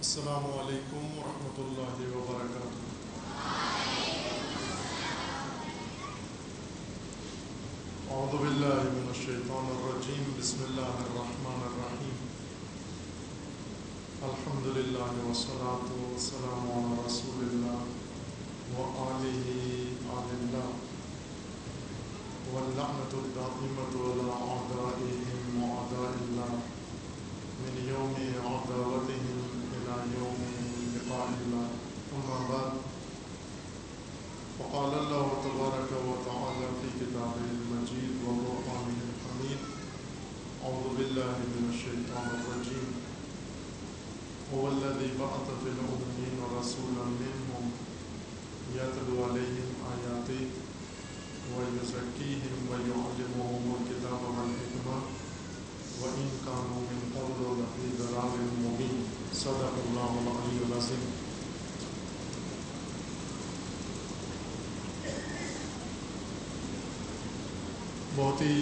السلام علیکم ورحمۃ اللہ وبرکاتہ۔ اعوذ باللہ من الشیطان الرجیم، بسم اللہ الرحمن الرحیم۔ الحمد للہ والصلاة والسلام علی رسول اللہ وآلہ آل اللہ واللعنۃ الدائمۃ علی اعدائہم واعداء اللہ من یوم عداوتہم إلى يوم لقاء الله، أما بعد، فقال الله تبارك وتعالى في كتابه المجيد وقرآنه الحميد، أعوذ بالله من الشيطان الرجيم، هو الذي بعث في الأميين رسولا منهم يتلو عليهم آياته ويزكيهم ويعلمهم الكتاب والحكمة وإن كانوا من قبل لفي ضلال مبين، صدق اللہ العلی العظیم۔ بہت ہی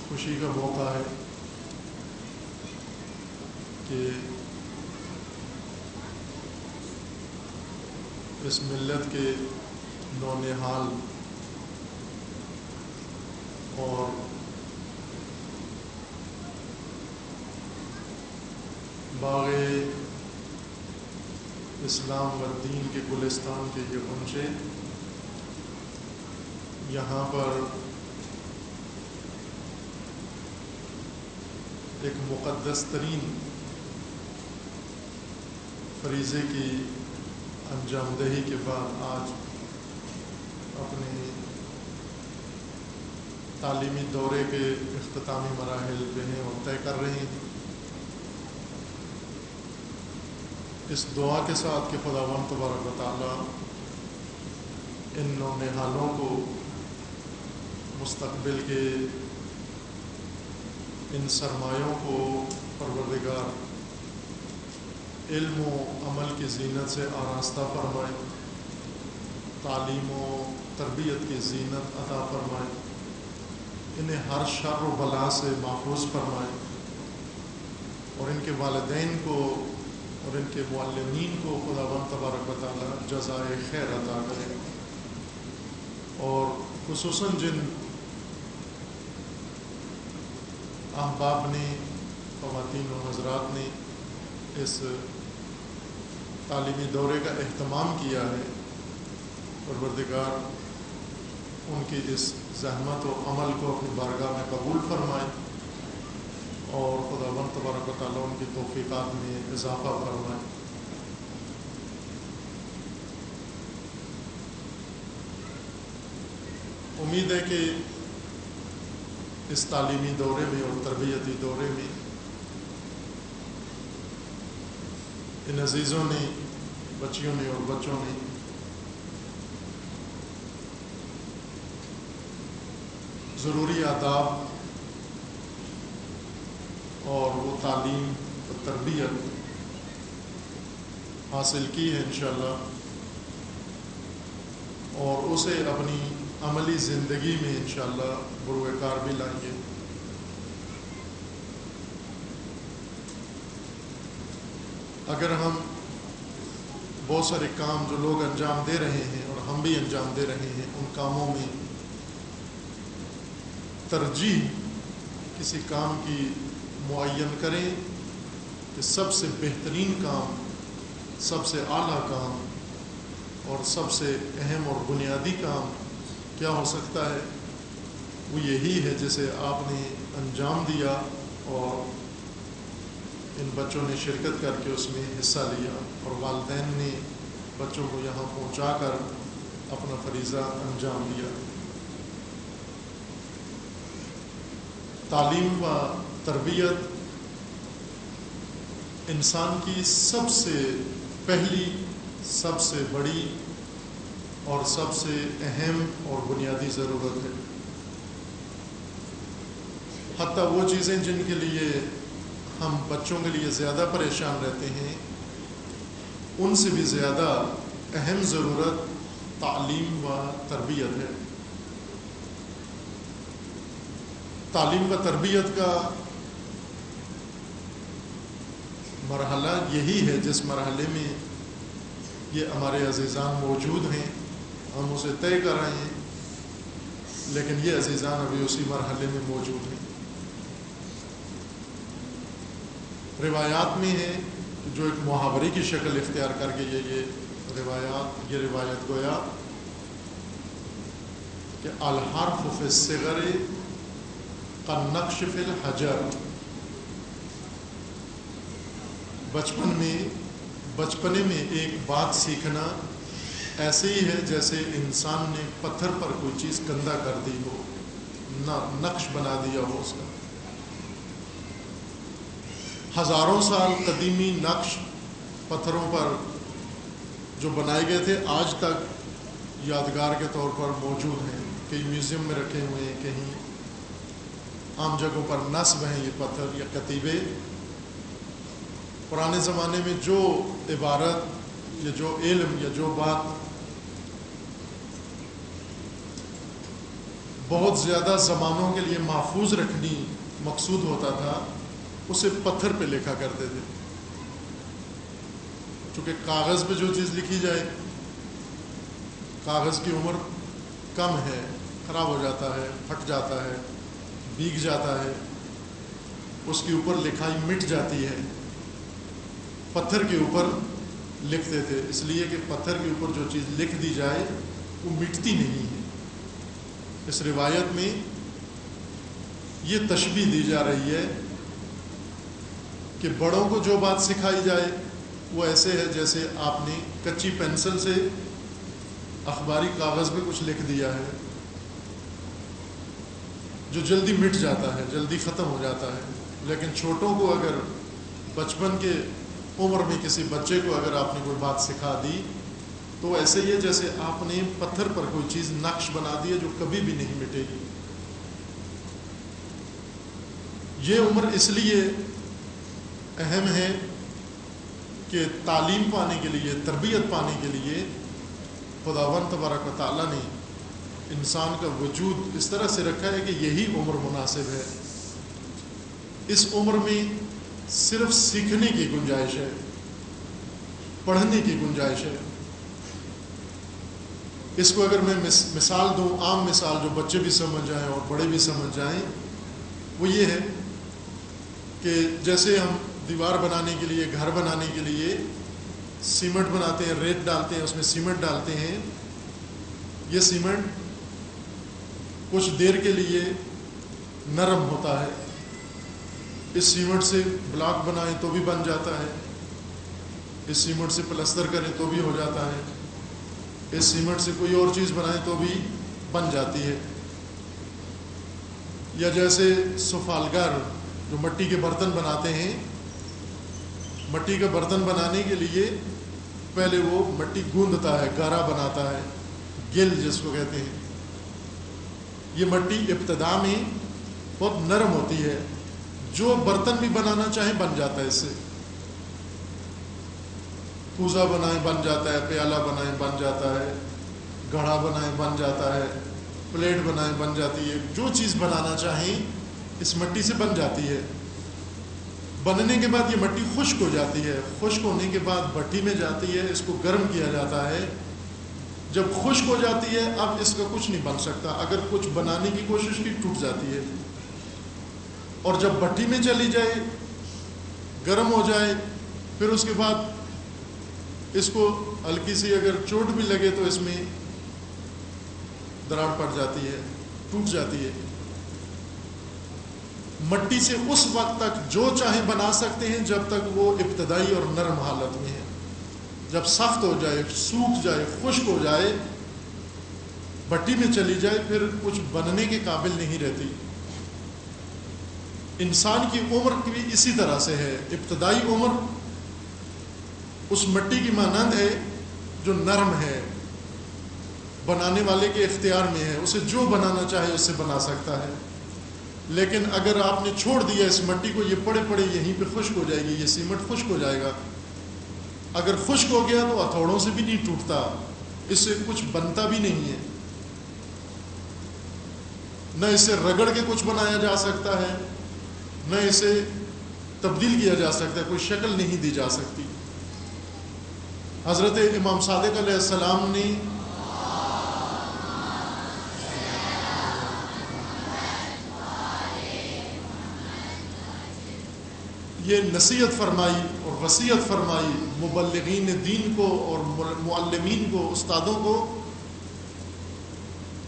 خوشی کا موقع ہے کہ اس ملت کے نونہال اور باغ اسلام و دین کے گلستان کے یہ پہنچے، یہاں پر ایک مقدس ترین فریضے کی انجام دہی کے بعد آج اپنے تعلیمی دورے کے اختتامی مراحل جو ہیں وہ طے کر رہے ہیں۔ اس دعا کے ساتھ کہ خداوند تبارک و تعالیٰ ان نونہالوں کو مستقبل کے ان سرمایوں کو پروردگار علم و عمل کی زینت سے آراستہ فرمائے، تعلیم و تربیت کی زینت عطا فرمائے، انہیں ہر شر و بلا سے محفوظ فرمائے، اور ان کے والدین کو اور ان کے معلمین کو خداوند تبارک و تعالیٰ جزائے خیر عطا کرے، اور خصوصاً جن احباب نے، خواتین و حضرات نے اس تعلیمی دورے کا اہتمام کیا ہے، پروردگار ان کی اس زحمت و عمل کو اپنی بارگاہ میں قبول فرمائے، اور خداوند تبارک و تعالیٰ ان کی توفیقات میں اضافہ فرمائے۔ امید ہے کہ اس تعلیمی دورے میں اور تربیتی دورے میں ان عزیزوں نے، بچیوں نے اور بچوں نے ضروری آداب اور وہ تعلیم و تربیت حاصل کی ہے انشاءاللہ، اور اسے اپنی عملی زندگی میں انشاءاللہ بروئے کار بھی لائیں گے۔ اگر ہم بہت سارے کام جو لوگ انجام دے رہے ہیں اور ہم بھی انجام دے رہے ہیں، ان کاموں میں ترجیح کسی کام کی معین کریں کہ سب سے بہترین کام، سب سے اعلیٰ کام اور سب سے اہم اور بنیادی کام کیا ہو سکتا ہے، وہ یہی ہے جسے آپ نے انجام دیا اور ان بچوں نے شرکت کر کے اس میں حصہ لیا، اور والدین نے بچوں کو یہاں پہنچا کر اپنا فریضہ انجام دیا۔ تعلیم و تربیت انسان کی سب سے پہلی، سب سے بڑی اور سب سے اہم اور بنیادی ضرورت ہے۔ حتیٰ وہ چیزیں جن کے لیے ہم بچوں کے لیے زیادہ پریشان رہتے ہیں، ان سے بھی زیادہ اہم ضرورت تعلیم و تربیت ہے۔ تعلیم و تربیت کا مرحلہ یہی ہے جس مرحلے میں یہ ہمارے عزیزان موجود ہیں، ہم اسے طے کر رہے ہیں، لیکن یہ عزیزان ابھی اسی مرحلے میں موجود ہیں۔ روایات میں ہے جو ایک محاورے کی شکل اختیار کر کے یہ روایت گویا کہ الحرف فی الصغر کالنقش فی الحجر، بچپنے میں ایک بات سیکھنا ایسے ہی ہے جیسے انسان نے پتھر پر کوئی چیز گندا کر دی ہو، نقش بنا دیا ہو اس کا۔ ہزاروں سال قدیمی نقش پتھروں پر جو بنائے گئے تھے آج تک یادگار کے طور پر موجود ہیں، کئی میوزیم میں رکھے ہوئے ہیں، کہیں عام جگہوں پر نصب ہیں یہ پتھر یا کتیبے۔ پرانے زمانے میں جو عبارت یا جو علم یا جو بات بہت زیادہ زمانوں کے لیے محفوظ رکھنی مقصود ہوتا تھا اسے پتھر پہ لکھا کرتے تھے، چونکہ کاغذ پہ جو چیز لکھی جائے، کاغذ کی عمر کم ہے، خراب ہو جاتا ہے، پھٹ جاتا ہے، بھیگ جاتا ہے، اس کے اوپر لکھائی مٹ جاتی ہے۔ پتھر کے اوپر لکھتے تھے اس لیے کہ پتھر کے اوپر جو چیز لکھ دی جائے وہ مٹتی نہیں ہے۔ اس روایت میں یہ تشبیہ دی جا رہی ہے کہ بڑوں کو جو بات سکھائی جائے وہ ایسے ہے جیسے آپ نے کچی پینسل سے اخباری کاغذ پہ کچھ لکھ دیا ہے جو جلدی مٹ جاتا ہے، جلدی ختم ہو جاتا ہے۔ لیکن چھوٹوں کو اگر بچپن کے عمر میں کسی بچے کو اگر آپ نے کوئی بات سکھا دی تو ایسے ہی ہے جیسے آپ نے پتھر پر کوئی چیز نقش بنا دی ہے جو کبھی بھی نہیں مٹے گی۔ یہ عمر اس لیے اہم ہے کہ تعلیم پانے کے لیے، تربیت پانے کے لیے خداوند تبارک و تعالیٰ نے انسان کا وجود اس طرح سے رکھا ہے کہ یہی عمر مناسب ہے۔ اس عمر میں صرف سیکھنے کی گنجائش ہے، پڑھنے کی گنجائش ہے۔ اس کو اگر میں مثال دوں، عام مثال جو بچے بھی سمجھ جائیں اور بڑے بھی سمجھ جائیں، وہ یہ ہے کہ جیسے ہم دیوار بنانے کے لیے، گھر بنانے کے لیے سیمنٹ بناتے ہیں، ریت ڈالتے ہیں، اس میں سیمنٹ ڈالتے ہیں۔ یہ سیمنٹ کچھ دیر کے لیے نرم ہوتا ہے، اس سیمنٹ سے بلاک بنائیں تو بھی بن جاتا ہے، اس سیمنٹ سے پلستر کریں تو بھی ہو جاتا ہے، اس سیمنٹ سے کوئی اور چیز بنائیں تو بھی بن جاتی ہے۔ یا جیسے سفالگر جو مٹی کے برتن بناتے ہیں، مٹی کا برتن بنانے کے لیے پہلے وہ مٹی گوندتا ہے، گارا بناتا ہے، گل جس کو کہتے ہیں۔ یہ مٹی ابتدا میں بہت نرم ہوتی ہے، جو برتن بھی بنانا چاہیں بن جاتا ہے اس سے۔ کوزہ بنائیں بن جاتا ہے، پیالہ بنائیں بن جاتا ہے، گھڑا بنائیں بن جاتا ہے، پلیٹ بنائیں بن جاتی ہے، جو چیز بنانا چاہیں اس مٹی سے بن جاتی ہے۔ بننے کے بعد یہ مٹی خشک ہو جاتی ہے، خشک ہونے کے بعد بھٹی میں جاتی ہے، اس کو گرم کیا جاتا ہے۔ جب خشک ہو جاتی ہے اب اس کا کچھ نہیں بن سکتا، اگر کچھ بنانے کی کوشش کی ٹوٹ جاتی ہے۔ اور جب بھٹی میں چلی جائے، گرم ہو جائے، پھر اس کے بعد اس کو ہلکی سی اگر چوٹ بھی لگے تو اس میں دراڑ پڑ جاتی ہے، ٹوٹ جاتی ہے۔ مٹی سے اس وقت تک جو چاہیں بنا سکتے ہیں جب تک وہ ابتدائی اور نرم حالت میں ہے۔ جب سخت ہو جائے، سوکھ جائے، خشک ہو جائے، بھٹی میں چلی جائے، پھر کچھ بننے کے قابل نہیں رہتی۔ انسان کی عمر بھی اسی طرح سے ہے۔ ابتدائی عمر اس مٹی کی مانند ہے جو نرم ہے، بنانے والے کے اختیار میں ہے، اسے جو بنانا چاہے اس سے بنا سکتا ہے۔ لیکن اگر آپ نے چھوڑ دیا اس مٹی کو، یہ پڑے پڑے یہیں پہ خشک ہو جائے گی، یہ سیمنٹ خشک ہو جائے گا۔ اگر خشک ہو گیا تو ہتھوڑوں سے بھی نہیں ٹوٹتا، اس سے کچھ بنتا بھی نہیں ہے، نہ اسے رگڑ کے کچھ بنایا جا سکتا ہے، نہ اسے تبدیل کیا جا سکتا ہے، کوئی شکل نہیں دی جا سکتی۔ حضرت امام صادق علیہ السلام نے یہ نصیحت فرمائی اور وصیت فرمائی مبلغین دین کو اور معلمین کو، استادوں کو،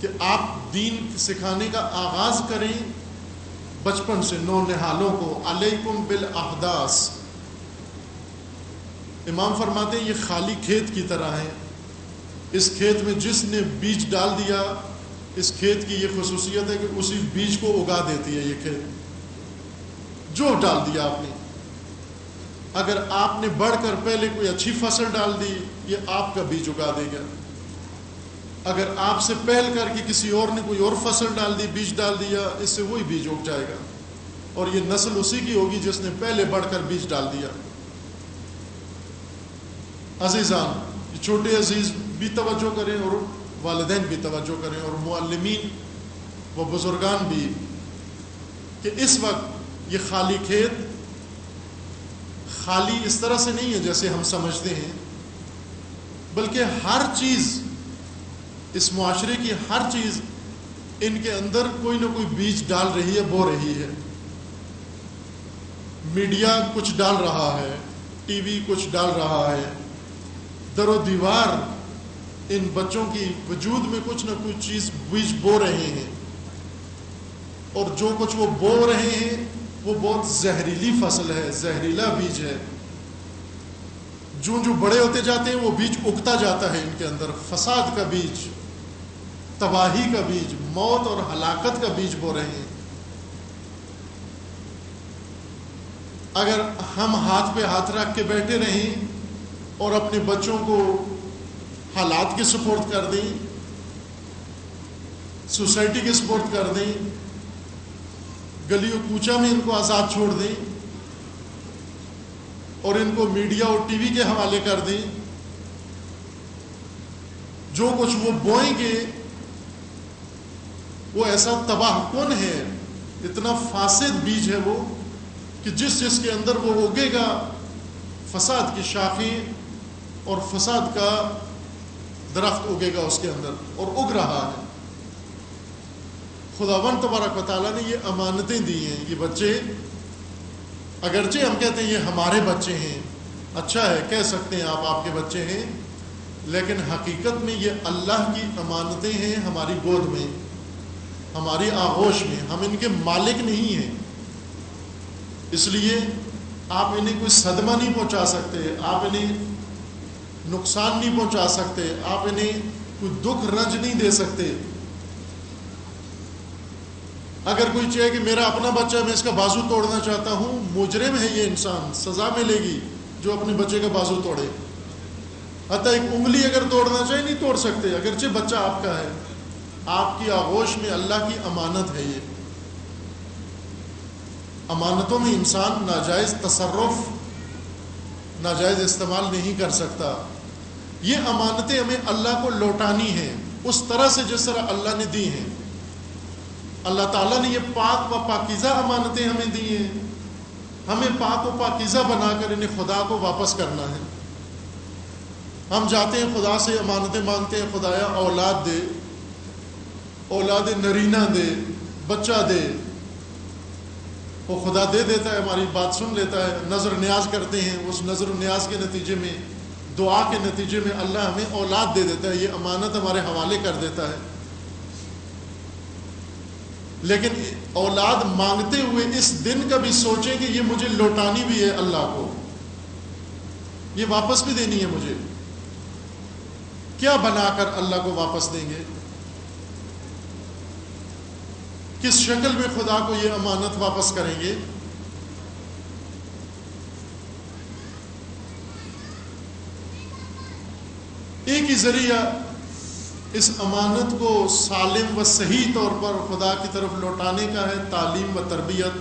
کہ آپ دین سکھانے کا آغاز کریں بچپن سے، نونہالوں کو، علیکم بالاحداث۔ امام فرماتے ہیں یہ خالی کھیت کی طرح ہے، اس کھیت میں جس نے بیج ڈال دیا، اس کھیت کی یہ خصوصیت ہے کہ اسی بیج کو اگا دیتی ہے یہ کھیت، جو ڈال دیا آپ نے۔ اگر آپ نے بڑھ کر پہلے کوئی اچھی فصل ڈال دی، یہ آپ کا بیج اگا دے گا۔ اگر آپ سے پہل کر کے کسی اور نے کوئی اور فصل ڈال دی، بیج ڈال دیا، اس سے وہی بیج اگ جائے گا، اور یہ نسل اسی کی ہوگی جس نے پہلے بڑھ کر بیج ڈال دیا۔ عزیزان، یہ چھوٹے عزیز بھی توجہ کریں اور والدین بھی توجہ کریں اور معلمین و بزرگان بھی، کہ اس وقت یہ خالی کھیت خالی اس طرح سے نہیں ہے جیسے ہم سمجھتے ہیں، بلکہ ہر چیز، اس معاشرے کی ہر چیز ان کے اندر کوئی نہ کوئی بیج ڈال رہی ہے، بو رہی ہے۔ میڈیا کچھ ڈال رہا ہے، ٹی وی کچھ ڈال رہا ہے، در و دیوار ان بچوں کی وجود میں کچھ نہ کچھ چیز بیج بو رہے ہیں، اور جو کچھ وہ بو رہے ہیں وہ بہت زہریلی فصل ہے، زہریلا بیج ہے۔ جو بڑے ہوتے جاتے ہیں وہ بیج اگتا جاتا ہے ان کے اندر، فساد کا بیج، تباہی کا بیج، موت اور ہلاکت کا بیج بو رہے ہیں۔ اگر ہم ہاتھ پہ ہاتھ رکھ کے بیٹھے رہیں اور اپنے بچوں کو حالات کے سپورٹ کر دیں، سوسائٹی کے سپورٹ کر دیں، گلی و کوچہ میں ان کو آزاد چھوڑ دیں اور ان کو میڈیا اور ٹی وی کے حوالے کر دیں، جو کچھ وہ بوئیں گے وہ ایسا تباہ کن ہے، اتنا فاسد بیج ہے وہ، کہ جس کے اندر وہ اگے گا فساد کی شاخیں اور فساد کا درخت اگے گا اس کے اندر، اور اگ رہا ہے۔ خداوند تبارک و تعالیٰ نے یہ امانتیں دی ہیں۔ یہ بچے، اگرچہ ہم کہتے ہیں یہ ہمارے بچے ہیں، اچھا ہے کہہ سکتے ہیں آپ کے بچے ہیں، لیکن حقیقت میں یہ اللہ کی امانتیں ہیں، ہماری گود میں، ہماری آغوش میں، ہم ان کے مالک نہیں ہیں۔ اس لیے آپ انہیں کوئی صدمہ نہیں پہنچا سکتے، آپ انہیں نقصان نہیں پہنچا سکتے، آپ انہیں کوئی دکھ رنج نہیں دے سکتے۔ اگر کوئی چاہے کہ میرا اپنا بچہ ہے، میں اس کا بازو توڑنا چاہتا ہوں، مجرم ہے یہ انسان، سزا ملے گی جو اپنے بچے کا بازو توڑے۔ حتیٰ ایک انگلی اگر توڑنا چاہے نہیں توڑ سکتے، اگرچہ بچہ آپ کا ہے، آپ کی آغوش میں اللہ کی امانت ہے۔ یہ امانتوں میں انسان ناجائز تصرف، ناجائز استعمال نہیں کر سکتا۔ یہ امانتیں ہمیں اللہ کو لوٹانی ہیں اس طرح سے جس طرح اللہ نے دی ہیں۔ اللہ تعالیٰ نے یہ پاک و پاکیزہ امانتیں ہمیں دی ہیں، ہمیں پاک و پاکیزہ بنا کر انہیں خدا کو واپس کرنا ہے۔ ہم جاتے ہیں خدا سے امانتیں مانگتے ہیں، خدایا اولاد دے، اولاد نرینہ دے، بچہ دے، وہ خدا دے دیتا ہے، ہماری بات سن لیتا ہے۔ نظر نیاز کرتے ہیں، اس نظر و نیاز کے نتیجے میں، دعا کے نتیجے میں اللہ ہمیں اولاد دے دیتا ہے، یہ امانت ہمارے حوالے کر دیتا ہے۔ لیکن اولاد مانگتے ہوئے اس دن کا بھی سوچیں کہ یہ مجھے لوٹانی بھی ہے اللہ کو، یہ واپس بھی دینی ہے مجھے۔ کیا بنا کر اللہ کو واپس دیں گے؟ کس شکل میں خدا کو یہ امانت واپس کریں گے؟ ایک ہی ذریعہ اس امانت کو سالم و صحیح طور پر خدا کی طرف لوٹانے کا ہے، تعلیم و تربیت۔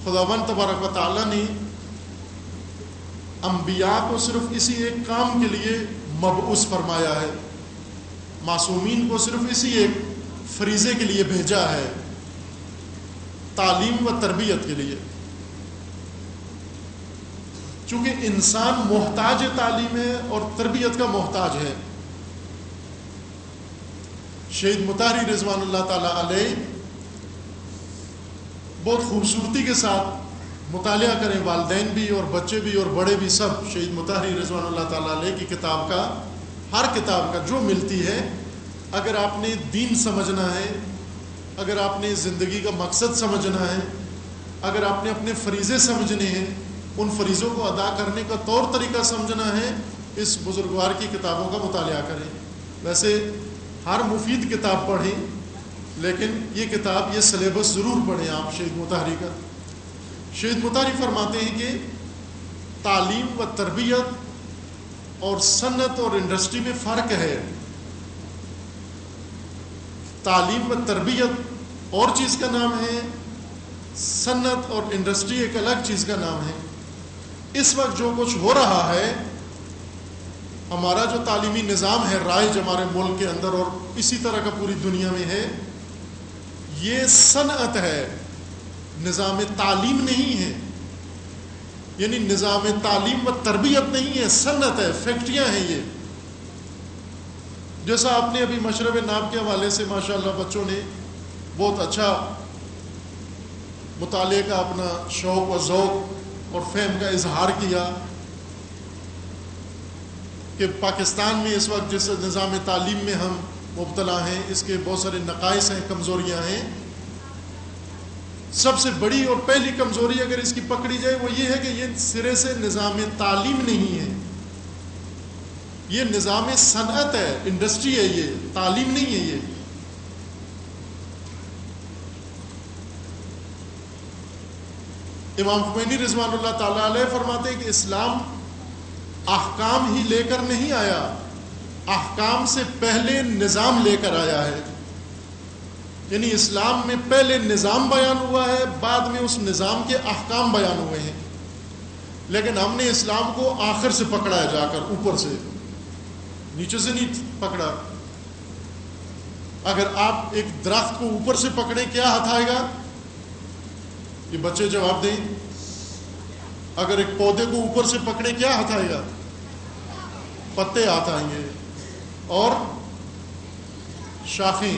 خداوند تبارک و تعالیٰ نے انبیاء کو صرف اسی ایک کام کے لیے مبعوث فرمایا ہے، معصومین کو صرف اسی ایک فریضے کے لیے بھیجا ہے، تعلیم و تربیت کے لیے۔ چونکہ انسان محتاج تعلیم ہے اور تربیت کا محتاج ہے. شہید مطہری رضوان اللہ تعالیٰ علیہ بہت خوبصورتی کے ساتھ مطالعہ کریں، والدین بھی اور بچے بھی اور بڑے بھی سب، شہید مطہری رضوان اللہ تعالیٰ علیہ کی کتاب کا، ہر کتاب کا جو ملتی ہے، اگر آپ نے دین سمجھنا ہے، اگر آپ نے زندگی کا مقصد سمجھنا ہے، اگر آپ نے اپنے فریضے سمجھنے ہیں، ان فریضوں کو ادا کرنے کا طور طریقہ سمجھنا ہے، اس بزرگوار کی کتابوں کا مطالعہ کریں. ویسے ہر مفید کتاب پڑھیں، لیکن یہ کتاب، یہ سلیبس ضرور پڑھیں آپ شہید مطہری کا. شہید مطہری فرماتے ہیں کہ تعلیم و تربیت اور صنعت اور انڈسٹری میں فرق ہے. تعلیم و تربیت اور چیز کا نام ہے، صنعت اور انڈسٹری ایک الگ چیز کا نام ہے. اس وقت جو کچھ ہو رہا ہے، ہمارا جو تعلیمی نظام ہے رائج ہمارے ملک کے اندر اور اسی طرح کا پوری دنیا میں ہے، یہ صنعت ہے، نظام تعلیم نہیں ہے. یعنی نظام تعلیم و تربیت نہیں ہے، صنعت ہے، فیکٹریاں ہیں. یہ جیسا آپ نے ابھی مشرب ناب کے حوالے سے ماشاءاللہ بچوں نے بہت اچھا مطالعے کا اپنا شوق و ذوق اور فہم کا اظہار کیا کہ پاکستان میں اس وقت جس نظام تعلیم میں ہم مبتلا ہیں، اس کے بہت سارے نقائص ہیں، کمزوریاں ہیں. سب سے بڑی اور پہلی کمزوری اگر اس کی پکڑی جائے وہ یہ ہے کہ یہ سرے سے نظام تعلیم نہیں ہے، یہ نظام صنعت ہے، انڈسٹری ہے، یہ تعلیم نہیں ہے. یہ امام خمینی رضوان اللہ تعالیٰ علیہ فرماتے ہیں کہ اسلام احکام ہی لے کر نہیں آیا، احکام سے پہلے نظام لے کر آیا ہے. یعنی اسلام میں پہلے نظام بیان ہوا ہے، بعد میں اس نظام کے احکام بیان ہوئے ہیں. لیکن ہم نے اسلام کو آخر سے پکڑا ہے، جا کر اوپر سے، نیچے سے نہیں پکڑا. اگر آپ ایک درخت کو اوپر سے پکڑیں کیا ہاتھ آئے گا؟ یہ بچے جواب دیں. اگر ایک پودے کو اوپر سے پکڑے کیا ہاتھ آئے گا؟ پتے ہاتھ آئیں گے. اور شاخیں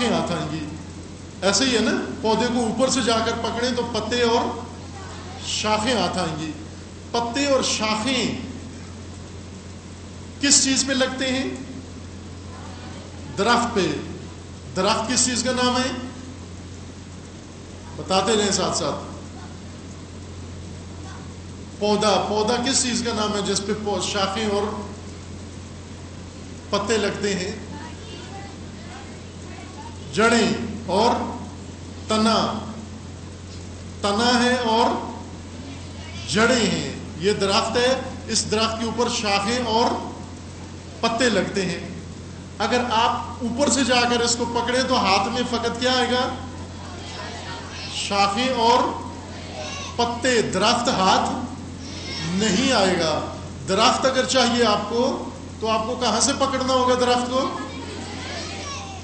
ہاتھ آئیں گی. ایسے ہی ہے نا، پودے کو اوپر سے جا کر پکڑیں تو پتے اور شاخیں ہاتھ آئیں گی. پتے اور شاخیں کس چیز پہ لگتے ہیں؟ درخت پہ. درخت کس چیز کا نام ہے؟ بتاتے رہیں ساتھ ساتھ. پودا کس چیز کا نام ہے جس پہ شاخیں اور پتے لگتے ہیں؟ جڑیں اور تنا ہے اور جڑیں ہیں. یہ درخت ہے، اس درخت کے اوپر شاخیں اور پتے لگتے ہیں. اگر آپ اوپر سے جا کر اس کو پکڑیں تو ہاتھ میں فقط کیا آئے گا؟ شاخیں اور پتے. درخت ہاتھ نہیں آئے گا. درخت اگر چاہیے آپ کو تو آپ کو کہاں سے پکڑنا ہوگا درخت کو؟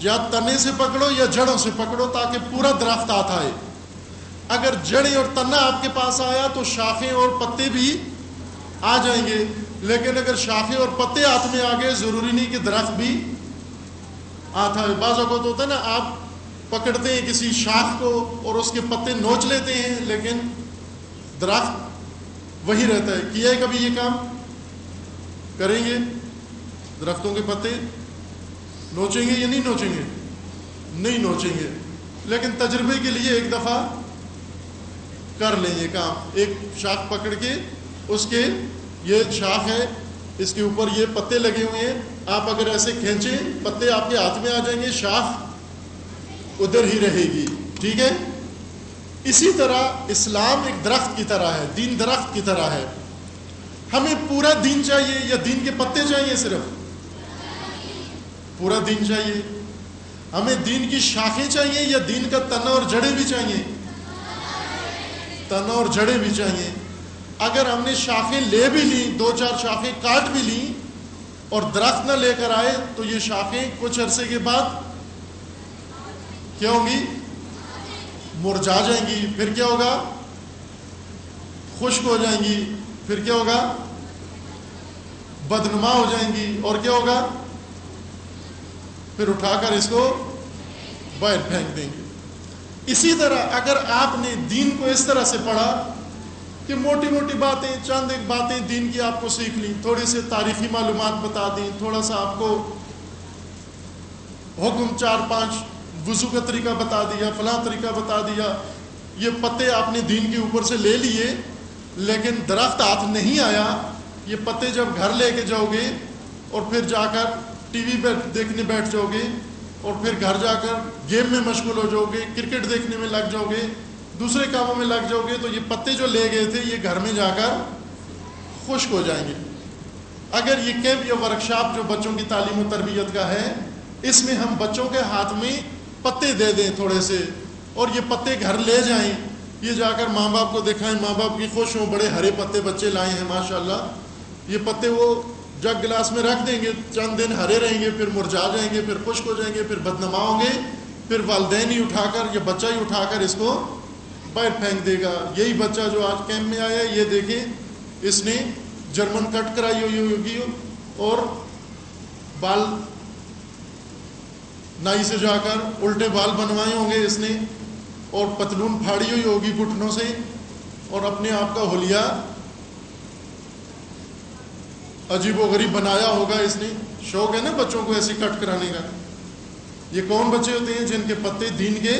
یا تنے سے پکڑو یا جڑوں سے پکڑو تاکہ پورا درخت ہاتھ آئے. اگر جڑیں اور تنا آپ کے پاس آیا تو شاخیں اور پتے بھی آ جائیں گے. لیکن اگر شاخیں اور پتے ہاتھ میں آ گئے ضروری نہیں کہ درخت بھی ہاتھ آئے. بعض اوقات ہوتا ہے نا، آپ پکڑتے ہیں کسی شاخ کو اور اس کے پتے نوچ لیتے ہیں لیکن درخت وہی رہتا ہے. کیا ہے کبھی یہ کام؟ کریں گے؟ درختوں کے پتے نوچیں گے یا نہیں نوچیں گے؟ نہیں نوچیں گے. لیکن تجربے کے لیے ایک دفعہ کر لیں یہ کام. ایک شاخ پکڑ کے، اس کے یہ شاخ ہے، اس کے اوپر یہ پتے لگے ہوئے ہیں، آپ اگر ایسے کھینچیں پتے آپ کے ہاتھ میں آ جائیں گے، شاخ ادھر ہی رہے گی. ٹھیک ہے؟ اسی طرح اسلام ایک درخت کی طرح ہے، دین درخت کی طرح ہے. ہمیں پورا دین چاہیے یا دین کے پتے چاہیے؟ صرف پورا دین چاہیے. ہمیں دین کی شاخیں چاہیے یا دین کا تنا اور جڑیں بھی چاہیے؟ تنا اور جڑیں بھی چاہیے. اگر ہم نے شاخیں لے بھی لیں، 2-4 شاخیں کاٹ بھی لیں اور درخت نہ لے کر آئے تو یہ شاخیں کچھ عرصے کے بعد کیا ہوں گی؟ مرجھا جائیں گی. پھر کیا ہوگا؟ خشک ہو جائیں گی، پھر کیا ہوگا؟ بدنما ہو جائیں گی، اور کیا ہوگا؟ پھر اٹھا کر اس کو باہر پھینک دیں گے۔ اسی طرح اگر آپ نے دین کو اس طرح سے پڑھا کہ موٹی موٹی باتیں، چند ایک باتیں دین کی آپ کو سیکھ لیں، تھوڑی سی تاریخی معلومات بتا دیں، تھوڑا سا آپ کو حکم 4-5 وضو کا طریقہ بتا دیا، فلاں طریقہ بتا دیا، یہ پتے آپ نے دین کے اوپر سے لے لیے، لیکن درخت ہاتھ نہیں آیا، یہ پتے جب گھر لے کے جاؤ گے اور پھر جا کر ٹی وی پہ دیکھنے بیٹھ جاؤ گے، اور پھر گھر جا کر گیم میں مشغول ہو جاؤ گے، کرکٹ دیکھنے میں لگ جاؤ گے، دوسرے کاموں میں لگ جاؤ گے، تو یہ پتے جو لے گئے تھے یہ گھر میں جا کر خشک ہو جائیں گے۔ اگر یہ کیمپ یا ورکشاپ جو بچوں کی تعلیم و تربیت کا ہے، اس میں ہم بچوں کے ہاتھ میں پتے دے دیں تھوڑے سے، اور یہ پتے گھر لے جائیں، یہ جا کر ماں باپ کو دکھائیں، ماں باپ کی خوش ہوں، بڑے ہرے پتے بچے لائے ہیں ماشاءاللہ، یہ پتے وہ جگ گلاس میں رکھ دیں گے، چند دن ہرے رہیں گے، پھر مرجھا جائیں گے، پھر خشک ہو جائیں گے، پھر بدنما ہوں گے، پھر والدین ہی اٹھا کر یا بچہ ہی اٹھا کر اس کو باہر پھینک دے گا۔ یہی بچہ جو آج کیمپ میں آیا، یہ دیکھیں اس نے جرمن کٹ کرائی ہوئی ہوگی اور بال نائی سے جا کر الٹے بال بنوائے ہوں گے اس نے، اور پتلون پھاڑی ہوئی ہوگی گھٹنوں سے، اور اپنے آپ کا حلیہ عجیب و غریب بنایا ہوگا اس نے۔ شوق ہے نا بچوں کو ایسی کٹ کرانے کا۔ یہ کون بچے ہوتے ہیں جن کے پتے دین کے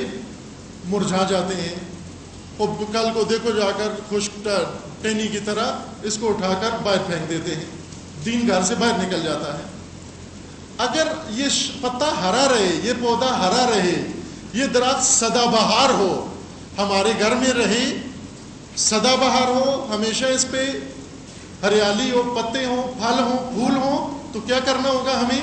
مرجھا جاتے ہیں، اور کل کو دیکھو جا کر خشک ٹینی کی طرح اس کو اٹھا کر باہر پھینک دیتے ہیں، دین گھر سے باہر نکل جاتا ہے۔ اگر یہ پتا ہرا رہے، یہ پودا ہرا رہے، یہ درخت سدا بہار ہو، ہمارے گھر میں رہے، سدا بہار ہو، ہمیشہ اس پہ ہریالی ہو، پتے ہوں، پھل ہوں، پھول ہوں، تو کیا کرنا ہوگا ہمیں؟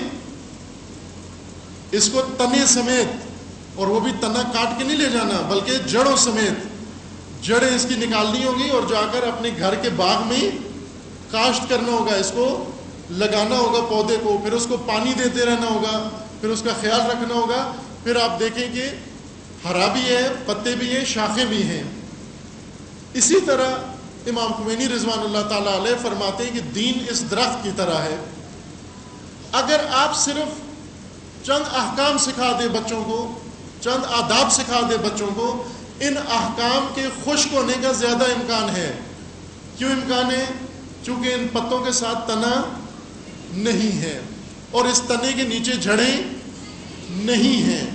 اس کو تنے سمیت، اور وہ بھی تنا کاٹ کے نہیں لے جانا بلکہ جڑوں سمیت، جڑیں اس کی نکالنی ہوگی اور جا کر اپنے گھر کے باغ میں کاشت کرنا ہوگا، اس کو لگانا ہوگا پودے کو، پھر اس کو پانی دیتے رہنا ہوگا، پھر اس کا خیال رکھنا ہوگا، پھر آپ دیکھیں کہ ہرا بھی ہے، پتے بھی ہیں، شاخیں بھی ہیں۔ اسی طرح امام خمینی رضوان اللہ تعالیٰ علیہ فرماتے ہیں کہ دین اس درخت کی طرح ہے، اگر آپ صرف چند احکام سکھا دے بچوں کو، چند آداب سکھا دے بچوں کو، ان احکام کے خشک ہونے کا زیادہ امکان ہے۔ کیوں امکان ہے؟ چونکہ ان پتوں کے ساتھ تنا نہیں ہے، اور اس تنے کے نیچے جڑیں نہیں ہیں۔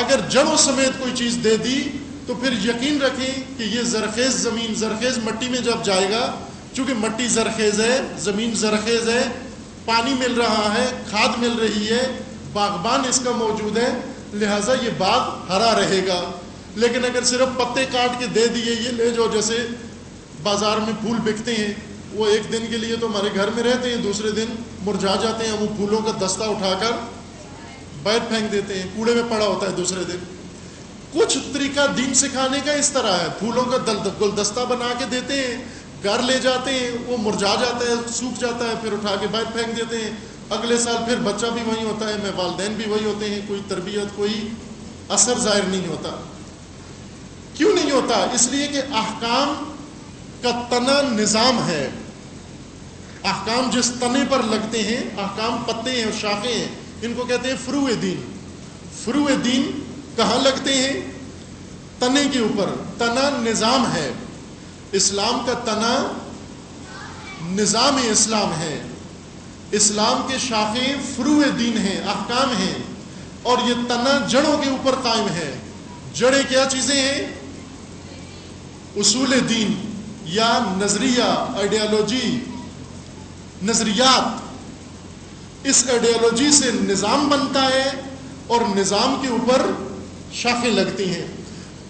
اگر جڑوں سمیت کوئی چیز دے دی تو پھر یقین رکھیں کہ یہ زرخیز زمین، زرخیز مٹی میں جب جائے گا، چونکہ مٹی زرخیز ہے، زمین زرخیز ہے، پانی مل رہا ہے، کھاد مل رہی ہے، باغبان اس کا موجود ہے، لہٰذا یہ باغ ہرا رہے گا۔ لیکن اگر صرف پتے کاٹ کے دے دیے، یہ لے جاؤ، جیسے بازار میں پھول بکتے ہیں، وہ ایک دن کے لیے تو ہمارے گھر میں رہتے ہیں، دوسرے دن مرجھا جاتے ہیں، وہ پھولوں کا دستہ اٹھا کر باہر پھینک دیتے ہیں، کوڑے میں پڑا ہوتا ہے دوسرے دن۔ کچھ طریقہ دین سکھانے کا اس طرح ہے، پھولوں کا گلدستہ بنا کے دیتے ہیں، گھر لے جاتے ہیں، وہ مرجھا جاتا ہے، سوکھ جاتا ہے، پھر اٹھا کے باہر پھینک دیتے ہیں، اگلے سال پھر بچہ بھی وہی ہوتا ہے، میں والدین بھی وہی ہوتے ہیں، کوئی تربیت، کوئی اثر ظاہر نہیں ہوتا۔ کیوں نہیں ہوتا؟ اس لیے کہ احکام کا تنا نظام ہے، احکام جس تنے پر لگتے ہیں، احکام پتے ہیں اور شاخیں ہیں، ان کو کہتے ہیں فروع دین۔ فروع دین کہاں لگتے ہیں؟ تنے کے اوپر۔ تنا نظام ہے، اسلام کا تنا نظام اسلام ہے، اسلام کے شاخیں فروع دین ہیں، احکام ہیں، اور یہ تنا جڑوں کے اوپر قائم ہے۔ جڑیں کیا چیزیں ہیں؟ اصول دین یا نظریہ، آئیڈیالوجی، نظریات۔ اس آئیڈیالوجی سے نظام بنتا ہے اور نظام کے اوپر شاخیں لگتی ہیں۔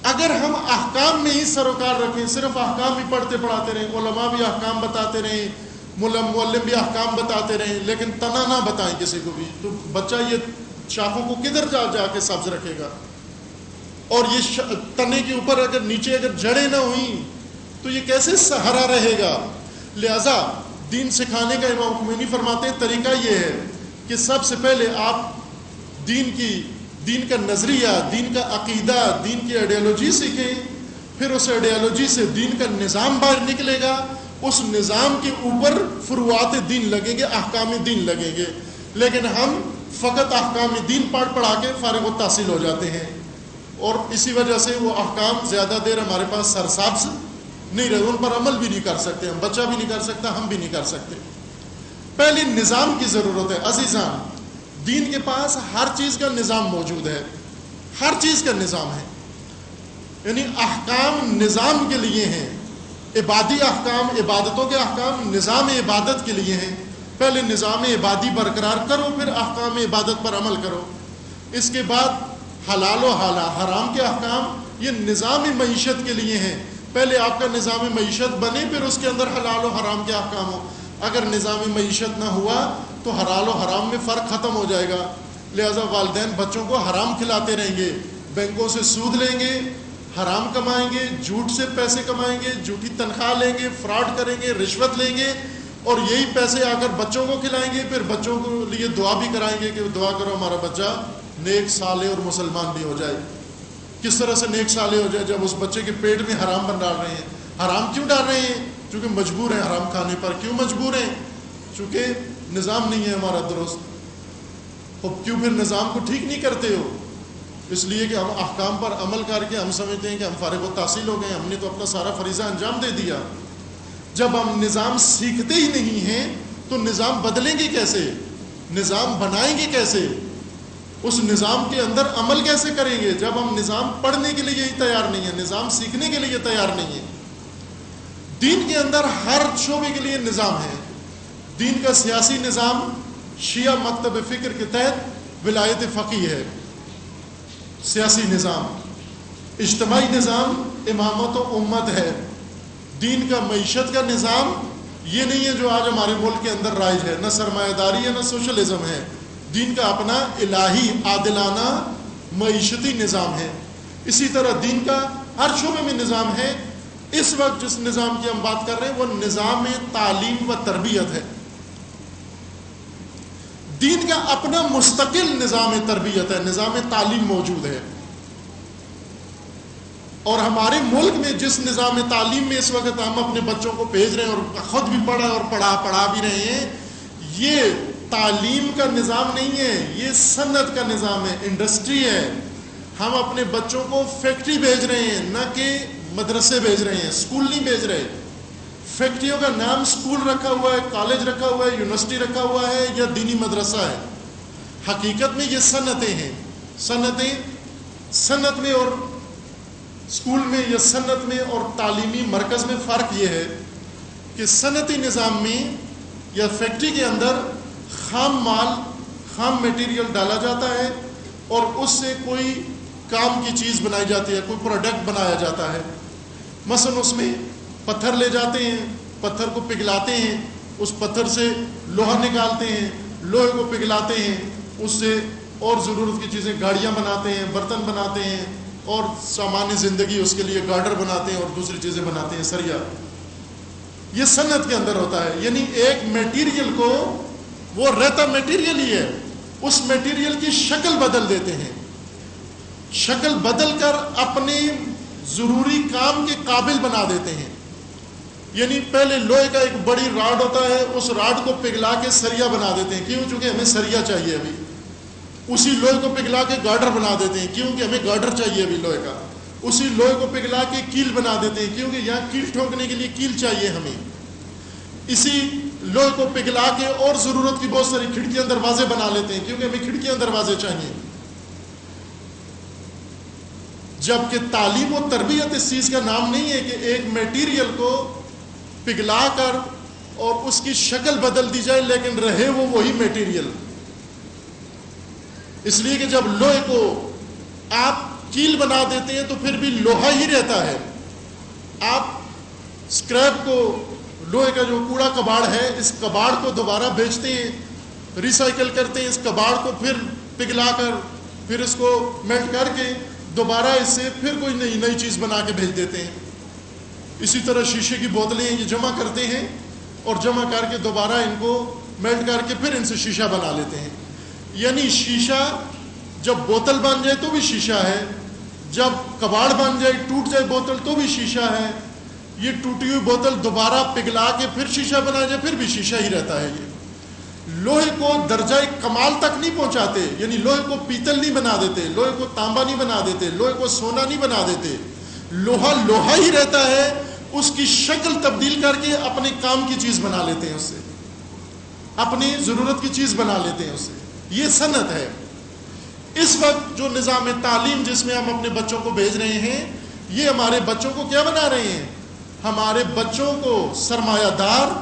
اگر ہم احکام میں ہی سروکار رکھیں، صرف احکام ہی پڑھتے پڑھاتے رہیں، علماء بھی احکام بتاتے رہیں، معلم بھی احکام بتاتے رہیں، لیکن تنا نہ بتائیں کسی کو بھی، تو بچہ یہ شاخوں کو کدھر جا کے سبز رکھے گا؟ اور یہ تنے کے اوپر اگر نیچے اگر جڑیں نہ ہوئیں تو یہ کیسے سہارا رہے گا؟ لہذا دین سکھانے کا امام خمینی فرماتے ہیں طریقہ یہ ہے کہ سب سے پہلے آپ دین کا نظریہ، دین کا عقیدہ، دین کی آئیڈیالوجی سیکھیں، پھر اس آئیڈیالوجی سے دین کا نظام باہر نکلے گا، اس نظام کے اوپر فروعات دین لگیں گے، احکام دین لگیں گے. لیکن ہم فقط احکام دین پڑھا کے فارغ التحصیل ہو جاتے ہیں، اور اسی وجہ سے وہ احکام زیادہ دیر ہمارے پاس سرسابز نہیں رہے، ان پر عمل بھی نہیں کر سکتے، ہم بچہ بھی نہیں کر سکتا، ہم بھی نہیں کر سکتے. پہلے نظام کی ضرورت ہے. عزیزان، دین کے پاس ہر چیز کا نظام موجود ہے، ہر چیز کا نظام ہے. یعنی احکام نظام کے لیے ہیں، عبادی احکام، عبادتوں کے احکام نظام عبادت کے لیے ہیں. پہلے نظام عبادی برقرار کرو، پھر احکام عبادت پر عمل کرو. اس کے بعد حلال و حرام کے احکام یہ نظام معیشت کے لیے ہیں. پہلے آپ کا نظام معیشت بنے، پھر اس کے اندر حلال و حرام کے احکام ہو. اگر نظام معیشت نہ ہوا تو حلال و حرام میں فرق ختم ہو جائے گا. لہذا والدین بچوں کو حرام کھلاتے رہیں گے، بینکوں سے سود لیں گے، حرام کمائیں گے، جھوٹ سے پیسے کمائیں گے، جھوٹی تنخواہ لیں گے، فراڈ کریں گے، رشوت لیں گے، اور یہی پیسے آ کر بچوں کو کھلائیں گے. پھر بچوں کے لیے دعا بھی کرائیں گے کہ دعا کرو ہمارا بچہ نیک صالح اور مسلمان بھی ہو جائے. کس طرح سے نیک صالح ہو جائے؟ جب اس بچے کے پیٹ میں حرام بن ڈال رہے ہیں. حرام کیوں ڈال رہے ہیں؟ چونکہ مجبور ہیں حرام کھانے پر. کیوں مجبور ہیں؟ چونکہ نظام نہیں ہے ہمارا درست. اب کیوں پھر نظام کو ٹھیک نہیں کرتے ہو؟ اس لیے کہ ہم احکام پر عمل کر کے ہم سمجھتے ہیں کہ ہم فارغ التحصیل ہو گئے، ہم نے تو اپنا سارا فریضہ انجام دے دیا. جب ہم نظام سیکھتے ہی نہیں ہیں تو نظام بدلیں گے کیسے؟ نظام بنائیں گے کیسے؟ اس نظام کے اندر عمل کیسے کریں گے جب ہم نظام پڑھنے کے لیے ہی تیار نہیں ہیں، نظام سیکھنے کے لیے تیار نہیں ہیں؟ دین کے اندر ہر شعبے کے لیے نظام ہے. دین کا سیاسی نظام شیعہ مکتب فکر کے تحت ولایت فقیہ ہے، سیاسی نظام. اجتماعی نظام امامت و امت ہے. دین کا معیشت کا نظام یہ نہیں ہے جو آج ہمارے ملک کے اندر رائج ہے، نہ سرمایہ داری ہے نہ سوشلزم ہے. دین کا اپنا الہی عادلانہ معیشتی نظام ہے. اسی طرح دین کا ہر شعبے میں نظام ہے. اس وقت جس نظام کی ہم بات کر رہے ہیں وہ نظام تعلیم و تربیت ہے. دین کا اپنا مستقل نظام تربیت ہے، نظام تعلیم موجود ہے. اور ہمارے ملک میں جس نظام تعلیم میں اس وقت ہم اپنے بچوں کو بھیج رہے ہیں اور خود بھی پڑھا اور پڑھا بھی رہے ہیں، یہ تعلیم کا نظام نہیں ہے، یہ صنعت کا نظام ہے، انڈسٹری ہے. ہم اپنے بچوں کو فیکٹری بھیج رہے ہیں، نہ کہ مدرسے بھیج رہے ہیں، اسکول نہیں بھیج رہے. فیکٹریوں کا نام اسکول رکھا ہوا ہے، کالج رکھا ہوا ہے، یونیورسٹی رکھا ہوا ہے یا دینی مدرسہ ہے. حقیقت میں یہ صنعتیں ہیں. صنعت میں اور اسکول میں یا صنعت میں اور تعلیمی مرکز میں فرق یہ ہے کہ صنعتی نظام میں یا فیکٹری کے اندر خام مال، خام میٹیریل ڈالا جاتا ہے اور اس سے کوئی کام کی چیز بنائی جاتی ہے، کوئی پروڈکٹ بنایا جاتا ہے. مثلا اس میں پتھر لے جاتے ہیں، پتھر کو پگھلاتے ہیں، اس پتھر سے لوہا نکالتے ہیں، لوہے کو پگھلاتے ہیں، اس سے اور ضرورت کی چیزیں، گاڑیاں بناتے ہیں، برتن بناتے ہیں، اور سامان زندگی اس کے لیے گارڈر بناتے ہیں اور دوسری چیزیں بناتے ہیں، سریا. یہ صنعت کے اندر ہوتا ہے. یعنی ایک میٹیریل کو، وہ رہتا میٹیریل ہی ہے، اس میٹیریل کی شکل بدل دیتے ہیں، شکل بدل کر اپنے ضروری کام کے قابل بنا دیتے ہیں. یعنی پہلے لوہے کا ایک بڑی راڈ ہوتا ہے، اس راڈ کو پگھلا کے سریا بنا دیتے ہیں. کیوں؟ چونکہ ہمیں سریا چاہیے ابھی. اسی لوہے کو پگھلا کے گارڈر بنا دیتے ہیں، کیونکہ ہمیں گارڈر چاہیے ابھی لوہے کا. اسی لوہے کو پگھلا کے کیل بنا دیتے ہیں، کیونکہ یہاں کیل ٹھونکنے کے لیے کیل چاہیے ہمیں. اسی لوہے کو پگھلا کے اور ضرورت کی بہت ساری کھڑکیاں دروازے بنا لیتے ہیں، کیونکہ ہمیں کھڑکیاں دروازے چاہیے. جبکہ تعلیم و تربیت اس چیز کا نام نہیں ہے کہ ایک میٹیریل کو پگھلا کر اور اس کی شکل بدل دی جائے لیکن رہے وہ وہی میٹیریل. اس لیے کہ جب لوہے کو آپ کیل بنا دیتے ہیں تو پھر بھی لوہا ہی رہتا ہے. آپ اسکریپ کو، لوہے کا جو کوڑا کباڑ ہے، اس کباڑ کو دوبارہ بیچتے ہیں، ریسائیکل کرتے ہیں، اس کباڑ کو پھر پگھلا کر، پھر اس کو میلٹ کر کے دوبارہ اس سے پھر کوئی نئی چیز بنا کے بھیج دیتے ہیں. اسی طرح شیشے کی بوتلیں یہ جمع کرتے ہیں اور جمع کر کے دوبارہ ان کو میلٹ کر کے پھر ان سے شیشہ بنا لیتے ہیں. یعنی شیشہ جب بوتل بن جائے تو بھی شیشہ ہے، جب کباڑ بن جائے, ٹوٹ جائے بوتل تو بھی شیشہ ہے. یہ ٹوٹی ہوئی بوتل دوبارہ پگھلا کے پھر شیشہ بنا جائے پھر بھی شیشہ ہی رہتا ہے. یہ لوہے کو درجہ کمال تک نہیں پہنچاتے, یعنی لوہے کو پیتل نہیں بنا دیتے, لوہے کو تانبا نہیں بنا دیتے, لوہے کو سونا نہیں بنا دیتے. لوہا لوہا ہی رہتا ہے, اس کی شکل تبدیل کر کے اپنے کام کی چیز بنا لیتے ہیں, اس سے اپنی ضرورت کی چیز بنا لیتے ہیں اس سے. یہ صنعت ہے. اس وقت جو نظام تعلیم جس میں ہم اپنے بچوں کو بھیج رہے ہیں, یہ ہمارے بچوں کو کیا بنا رہے ہیں؟ ہمارے بچوں کو سرمایہ دار,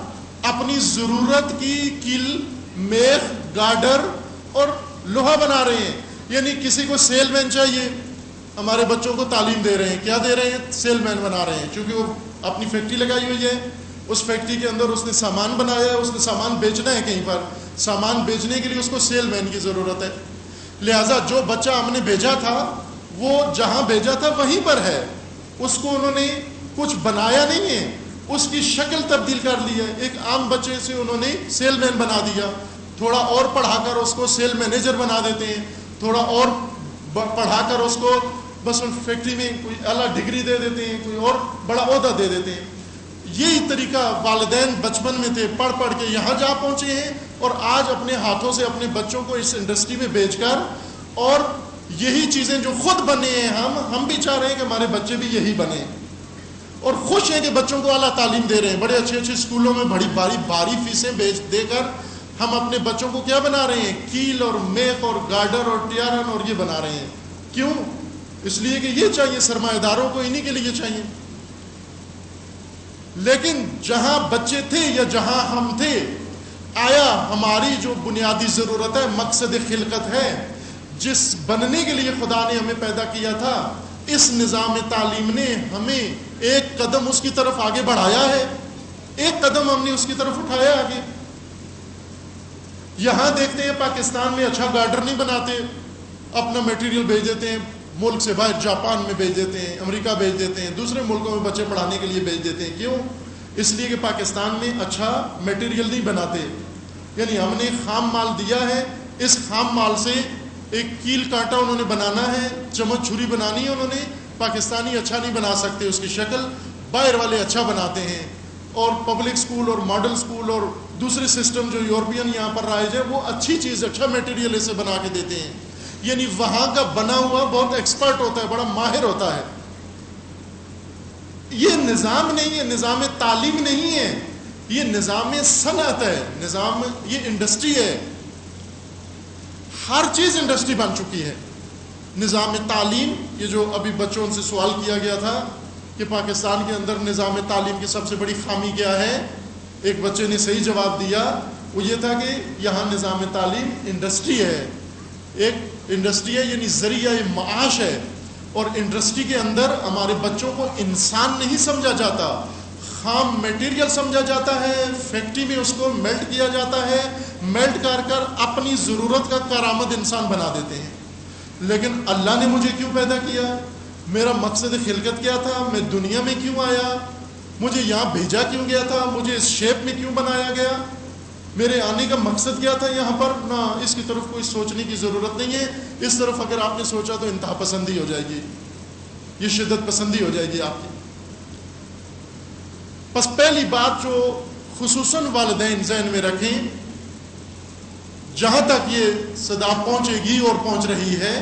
اپنی ضرورت کی کیل, میخ, گارڈر اور لوہا بنا رہے ہیں. یعنی کسی کو سیل مین چاہیے, ہمارے بچوں کو تعلیم دے رہے ہیں. کیا دے رہے ہیں؟ سیل مین بنا رہے ہیں, کیونکہ وہ اپنی فیکٹری لگائی ہوئی ہے, اس فیکٹری کے اندر اس نے سامان بنایا ہے, اس نے سامان بیچنا ہے کہیں پر, سامان بیچنے کے لیے اس کو سیل مین کی ضرورت ہے. لہٰذا جو بچہ ہم نے بھیجا تھا وہ جہاں بھیجا تھا وہیں پر ہے, اس کو انہوں نے کچھ بنایا نہیں ہے, اس کی شکل تبدیل کر لی ہے. ایک عام بچے سے انہوں نے سیل مین بنا دیا, تھوڑا اور پڑھا کر اس کو سیل مینیجر بنا دیتے ہیں, تھوڑا اور پڑھا کر اس کو بس ان فیکٹری میں کوئی اعلیٰ ڈگری دے دیتے ہیں, کوئی اور بڑا عہدہ دے دیتے ہیں. یہی طریقہ والدین بچپن میں تھے, پڑھ پڑھ کے یہاں جا پہنچے ہیں, اور آج اپنے ہاتھوں سے اپنے بچوں کو اس انڈسٹری میں بیچ کر, اور یہی چیزیں جو خود بنے ہیں ہم بھی چاہ رہے ہیں کہ ہمارے بچے بھی یہی بنے, اور خوش ہیں کہ بچوں کو اعلیٰ تعلیم دے رہے ہیں. بڑے اچھے اچھے اسکولوں میں بڑی باری فیسیں دے کر ہم اپنے بچوں کو کیا بنا رہے ہیں؟ کیل اور میخ اور گارڈر اور ٹیارن اور یہ بنا رہے ہیں. کیوں؟ اس لیے کہ یہ چاہیے سرمایہ داروں کو, انہی کے لیے چاہیے. لیکن جہاں بچے تھے یا جہاں ہم تھے, آیا ہماری جو بنیادی ضرورت ہے, مقصد خلقت ہے, جس بننے کے لیے خدا نے ہمیں پیدا کیا تھا, اس نظام تعلیم نے ہمیں ایک قدم اس کی طرف آگے بڑھایا ہے, ایک قدم ہم نے اس کی طرف اٹھایا آگے. یہاں دیکھتے ہیں پاکستان میں اچھا گارڈر نہیں بناتے, اپنا میٹیریل بھیج دیتے ہیں ملک سے باہر, جاپان میں بھیج دیتے ہیں, امریکہ بھیج دیتے ہیں, دوسرے ملکوں میں بچے پڑھانے کے لیے بھیج دیتے ہیں. کیوں؟ اس لیے کہ پاکستان میں اچھا میٹیریل نہیں بناتے. یعنی ہم نے خام مال دیا ہے, اس خام مال سے ایک کیل کانٹا انہوں نے بنانا ہے, چمچ چھری بنانی ہے انہوں نے. پاکستانی اچھا نہیں بنا سکتے اس کی شکل, باہر والے اچھا بناتے ہیں. اور پبلک سکول اور ماڈل سکول اور دوسرے سسٹم جو یورپین یہاں پر رائج ہے, وہ اچھی چیز, اچھا میٹیریل اسے بنا کے دیتے ہیں. یعنی وہاں کا بنا ہوا بہت ایکسپرٹ ہوتا ہے, بڑا ماہر ہوتا ہے. یہ نظام نہیں ہے, نظام تعلیم نہیں ہے, یہ نظام صنعت ہے, نظام, یہ انڈسٹری ہے. ہر چیز انڈسٹری بن چکی ہے. نظام تعلیم, یہ جو ابھی بچوں سے سوال کیا گیا تھا کہ پاکستان کے اندر نظام تعلیم کی سب سے بڑی خامی کیا ہے, ایک بچے نے صحیح جواب دیا, وہ یہ تھا کہ یہاں نظام تعلیم انڈسٹری ہے. ایک انڈسٹری ہے, یعنی ذریعہ معاش ہے, اور انڈسٹری کے اندر ہمارے بچوں کو انسان نہیں سمجھا جاتا, خام میٹیریل سمجھا جاتا ہے. فیکٹری میں اس کو میلٹ کیا جاتا ہے, میلٹ کر اپنی ضرورت کا کارآمد انسان بنا دیتے ہیں. لیکن اللہ نے مجھے کیوں پیدا کیا, میرا مقصد خلقت کیا تھا, میں دنیا میں کیوں آیا, مجھے یہاں بھیجا کیوں گیا تھا, مجھے اس شیپ میں کیوں بنایا گیا, میرے آنے کا مقصد کیا تھا یہاں پر, نہ اس کی طرف کوئی سوچنے کی ضرورت نہیں ہے. اس طرف اگر آپ نے سوچا تو انتہا پسندی ہو جائے گی, یہ شدت پسندی ہو جائے گی آپ کی. بس پہلی بات جو خصوصاً والدین ذہن میں رکھیں, جہاں تک یہ صدا پہنچے گی اور پہنچ رہی ہے,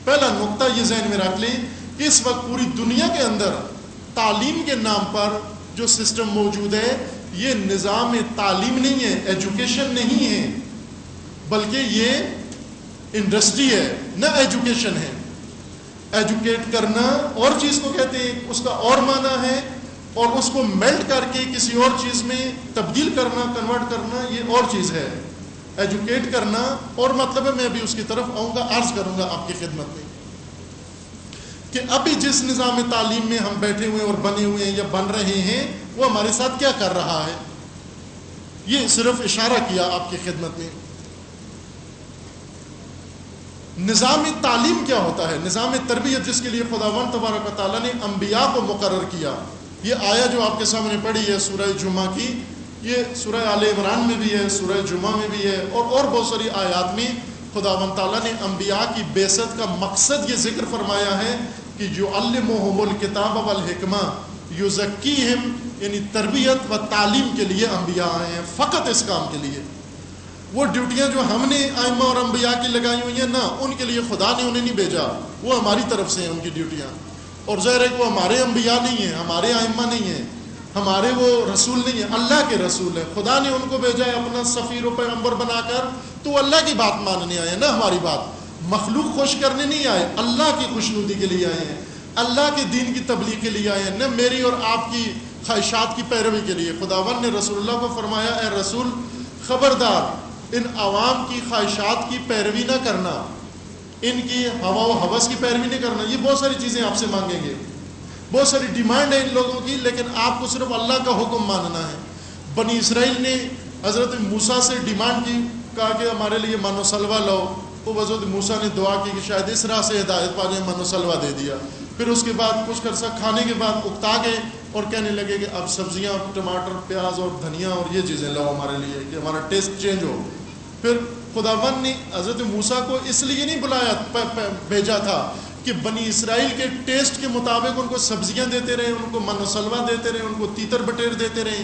پہلا نقطہ یہ ذہن میں رکھ لیں کہ اس وقت پوری دنیا کے اندر تعلیم کے نام پر جو سسٹم موجود ہے, یہ نظام تعلیم نہیں ہے, ایجوکیشن نہیں ہے, بلکہ یہ انڈسٹری ہے, نہ ایجوکیشن ہے. ایجوکیٹ کرنا اور چیز کو کہتے ہیں, اس کا اور معنی ہے, اور اس کو میلٹ کر کے کسی اور چیز میں تبدیل کرنا, کنورٹ کرنا, یہ اور چیز ہے. ایجوکیٹ کرنا اور مطلب ہے, میں بھی اس کی طرف آؤں گا, عرض کروں گا آپ کی خدمت میں کہ ابھی جس نظام تعلیم میں ہم بیٹھے ہوئے اور بنے ہوئے ہیں یا بن رہے ہیں, وہ ہمارے ساتھ کیا کر رہا ہے. یہ صرف اشارہ کیا آپ کی خدمت میں. نظام تعلیم کیا ہوتا ہے؟ نظام تربیت جس کے لیے خداوند تبارک و تعالیٰ نے انبیاء کو مقرر کیا. یہ آیت جو آپ کے سامنے پڑھی ہے سورہ جمعہ کی, یہ سورہ آل عمران میں بھی ہے, سورہ جمعہ میں بھی ہے, اور بہت ساری آیات میں خداوند تعالیٰ نے انبیاء کی بعثت کا مقصد یہ ذکر فرمایا ہے کہ یعلمہم الکتاب والحکمہ یزکیہم، یعنی تربیت و تعلیم کے لیے انبیاء آئے ہیں، فقط اس کام کے لیے۔ وہ ڈیوٹیاں جو ہم نے ائمہ اور انبیاء کی لگائی ہوئی ہیں، نہ، ان کے لیے خدا نے انہیں نہیں بھیجا، وہ ہماری طرف سے ہیں ان کی ڈیوٹیاں۔ اور ظاہر ہے کہ وہ ہمارے انبیاء نہیں ہیں، ہمارے ائمہ نہیں ہیں، ہمارے وہ رسول نہیں ہیں، اللہ کے رسول ہیں۔ خدا نے ان کو بھیجا ہے اپنا سفیر و پیغمبر بنا کر، تو وہ اللہ کی بات ماننے آئے ہیں، نہ ہماری بات۔ مخلوق خوش کرنے نہیں آئے، اللہ کی خوشنودی کے لیے آئے ہیں، اللہ کے دین کی تبلیغ کے لیے آئے ہیں، نہ میری اور آپ کی خواہشات کی پیروی کے لیے۔ خداوند نے رسول اللہ کو فرمایا، اے رسول خبردار، ان عوام کی خواہشات کی پیروی نہ کرنا، ان کی ہوا و ہوس کی پیروی نہیں کرنا۔ یہ بہت ساری چیزیں آپ سے مانگیں گے، بہت ساری ڈیمانڈ ہے ان لوگوں کی، لیکن آپ کو صرف اللہ کا حکم ماننا ہے۔ بنی اسرائیل نے حضرت موسیٰ سے ڈیمانڈ کی، کہا کہ ہمارے لیے من و سلوہ لاؤ، تو حضرت موسیٰ نے دعا کی کہ شاید اس راہ سے ہدایت پا جائیں، من و سلوہ دے دیا۔ پھر اس کے بعد کچھ عرصہ کھانے کے بعد اکتا گئے اور کہنے لگے کہ اب سبزیاں، ٹماٹر، پیاز اور دھنیا اور یہ چیزیں لاؤ ہمارے لیے کہ ہمارا ٹیسٹ چینج ہو۔ پھر خداوند نے حضرت موسیٰ کو اس لیے نہیں بلایا، بھیجا تھا کہ بنی اسرائیل کے ٹیسٹ کے مطابق ان کو سبزیاں دیتے رہے، ان کو من و سلوہ دیتے رہے، ان کو تیتر بٹیر دیتے رہے۔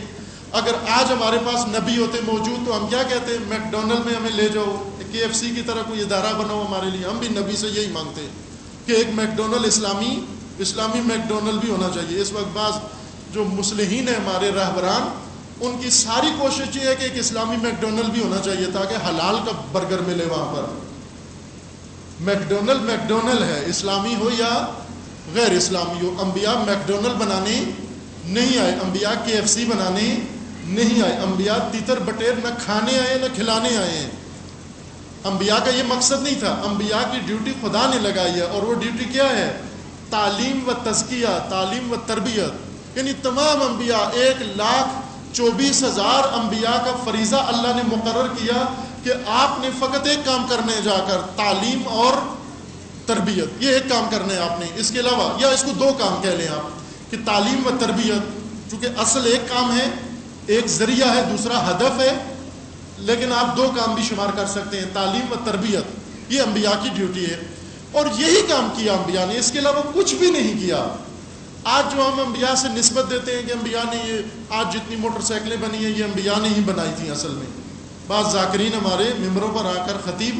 اگر آج ہمارے پاس نبی ہوتے موجود تو ہم کیا کہتے ہیں؟ میک ڈونلڈ میں ہمیں لے جاؤ، KFC کی طرح کوئی ادارہ بناؤ ہمارے لیے۔ ہم بھی نبی سے یہی مانگتے ہیں کہ ایک میک ڈونلڈ اسلامی میک ڈونلڈ بھی ہونا چاہیے۔ اس وقت بعض جو مصلحین ہیں ہمارے رہبران، ان کی ساری کوشش یہ ہے کہ ایک اسلامی میک ڈونلڈ بھی ہونا چاہیے تاکہ حلال کا برگر ملے وہاں پر۔ میک ڈونلڈ ہے، اسلامی ہو یا غیر اسلامی ہو۔ انبیاء میک ڈونلڈ بنانے نہیں آئے، انبیاء KFC بنانے نہیں آئے، انبیاء تیتر بٹیر نہ کھانے آئے نہ کھلانے آئے ہیں۔ انبیاء کا یہ مقصد نہیں تھا، انبیاء کی ڈیوٹی خدا نے لگائی ہے، اور وہ ڈیوٹی کیا ہے؟ تعلیم و تزکیہ، تعلیم و تربیت۔ یعنی تمام انبیاء، 1,24,000 انبیاء کا فریضہ اللہ نے مقرر کیا کہ آپ نے فقط ایک کام کرنے جا کر تعلیم اور تربیت، یہ ایک کام کرنا ہے آپ نے۔ اس کے علاوہ، یا اس کو 2 کام کہہ لیں آپ کہ تعلیم و تربیت، چونکہ اصل ایک کام ہے، ایک ذریعہ ہے، دوسرا ہدف ہے، لیکن آپ 2 کام بھی شمار کر سکتے ہیں، تعلیم و تربیت۔ یہ انبیاء کی ڈیوٹی ہے، اور یہی کام کیا انبیاء نے، اس کے علاوہ کچھ بھی نہیں کیا۔ آج جو ہم انبیاء سے نسبت دیتے ہیں کہ انبیاء نے یہ، آج جتنی موٹر سائیکلیں بنی ہیں یہ انبیاء نے ہی بنائی تھیں اصل میں۔ بعض ذاکرین ہمارے ممبروں پر آ کر خطیب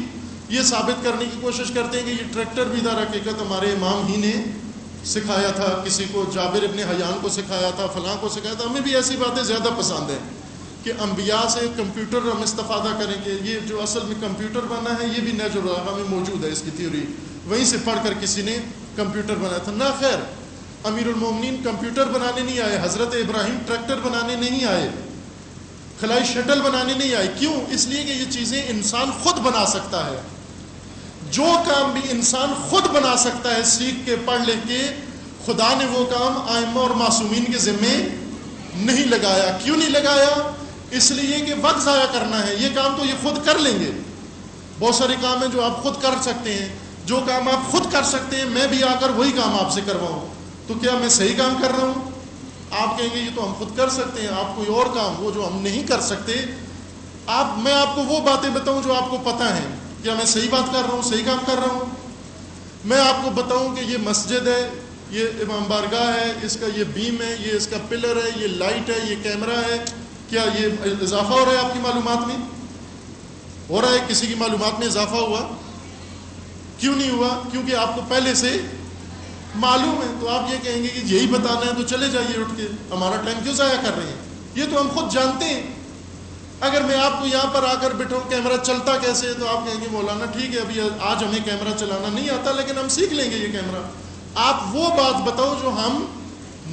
یہ ثابت کرنے کی کوشش کرتے ہیں کہ یہ ٹریکٹر بھی در حقیقت ہمارے امام ہی نے سکھایا تھا، کسی کو جابر ابن حیان کو سکھایا تھا، فلاں کو سکھایا تھا۔ ہمیں بھی ایسی باتیں زیادہ پسند ہیں کہ انبیاء سے کمپیوٹر ہم استفادہ کریں گے۔ یہ جو اصل میں کمپیوٹر بنا ہے یہ بھی نیچرل رہا میں موجود ہے، اس کی تھیوری وہیں سے پڑھ کر کسی نے کمپیوٹر بنایا تھا۔ نہ خیر، امیر المومنین کمپیوٹر بنانے نہیں آئے، حضرت ابراہیم ٹریکٹر بنانے نہیں آئے، خلائی شٹل بنانے نہیں آئے۔ کیوں؟ اس لیے کہ یہ چیزیں انسان خود بنا سکتا ہے۔ جو کام بھی انسان خود بنا سکتا ہے سیکھ کے، پڑھ لے کے، خدا نے وہ کام ائمہ اور معصومین کے ذمے نہیں لگایا۔ کیوں نہیں لگایا؟ اس لیے کہ وقت ضائع کرنا ہے۔ یہ کام تو یہ خود کر لیں گے، بہت سارے کام ہیں جو آپ خود کر سکتے ہیں۔ جو کام آپ خود کر سکتے ہیں میں بھی آ کر وہی کام آپ سے کرواؤں تو کیا میں صحیح کام کر رہا ہوں؟ آپ کہیں گے یہ تو ہم خود کر سکتے ہیں، آپ کوئی اور کام وہ جو ہم نہیں کر سکتے، میں آپ کو وہ باتیں بتاؤں جو آپ کو پتہ ہیں، کیا میں صحیح بات کر رہا ہوں، صحیح کام کر رہا ہوں؟ میں آپ کو بتاؤں کہ یہ مسجد ہے، یہ امام بارگاہ ہے، اس کا یہ بیم ہے، یہ اس کا پلر ہے، یہ لائٹ ہے، یہ کیمرہ ہے، کیا یہ اضافہ ہو رہا ہے آپ کی معلومات میں؟ ہو رہا ہے؟ کسی کی معلومات میں اضافہ ہوا؟ کیوں نہیں ہوا؟ کیونکہ آپ کو پہلے سے معلوم ہے۔ تو آپ یہ کہیں گے کہ یہی بتانا ہے تو چلے جائیے اٹھ کے، ہمارا ٹائم کیوں ضائع کر رہے ہیں؟ یہ تو ہم خود جانتے ہیں۔ اگر میں آپ کو یہاں پر آ کر بٹھاؤں کیمرہ چلتا کیسے ہے تو آپ کہیں گے مولانا ٹھیک ہے ابھی آج ہمیں کیمرہ چلانا نہیں آتا لیکن ہم سیکھ لیں گے یہ کیمرہ۔ آپ وہ بات بتاؤ جو ہم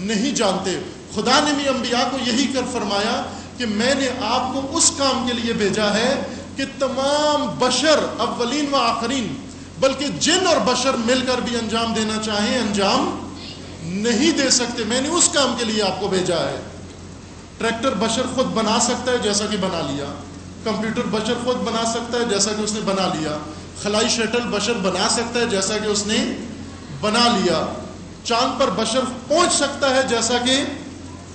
نہیں جانتے۔ خدا نے بھی انبیاء کو یہی کر فرمایا کہ میں نے آپ کو اس کام کے لیے بھیجا ہے کہ تمام بشر، اولین و آخرین، بلکہ جن اور بشر مل کر بھی انجام دینا چاہیں انجام نہیں دے سکتے۔ میں نے اس کام کے لیے آپ کو بھیجا ہے۔ ٹریکٹر بشر خود بنا سکتا ہے جیسا کہ بنا لیا، کمپیوٹر بشر خود بنا سکتا ہے جیسا کہ اس نے بنا لیا، خلائی شٹل بشر بنا سکتا ہے جیسا کہ اس نے بنا لیا، چاند پر بشر پہنچ سکتا ہے جیسا کہ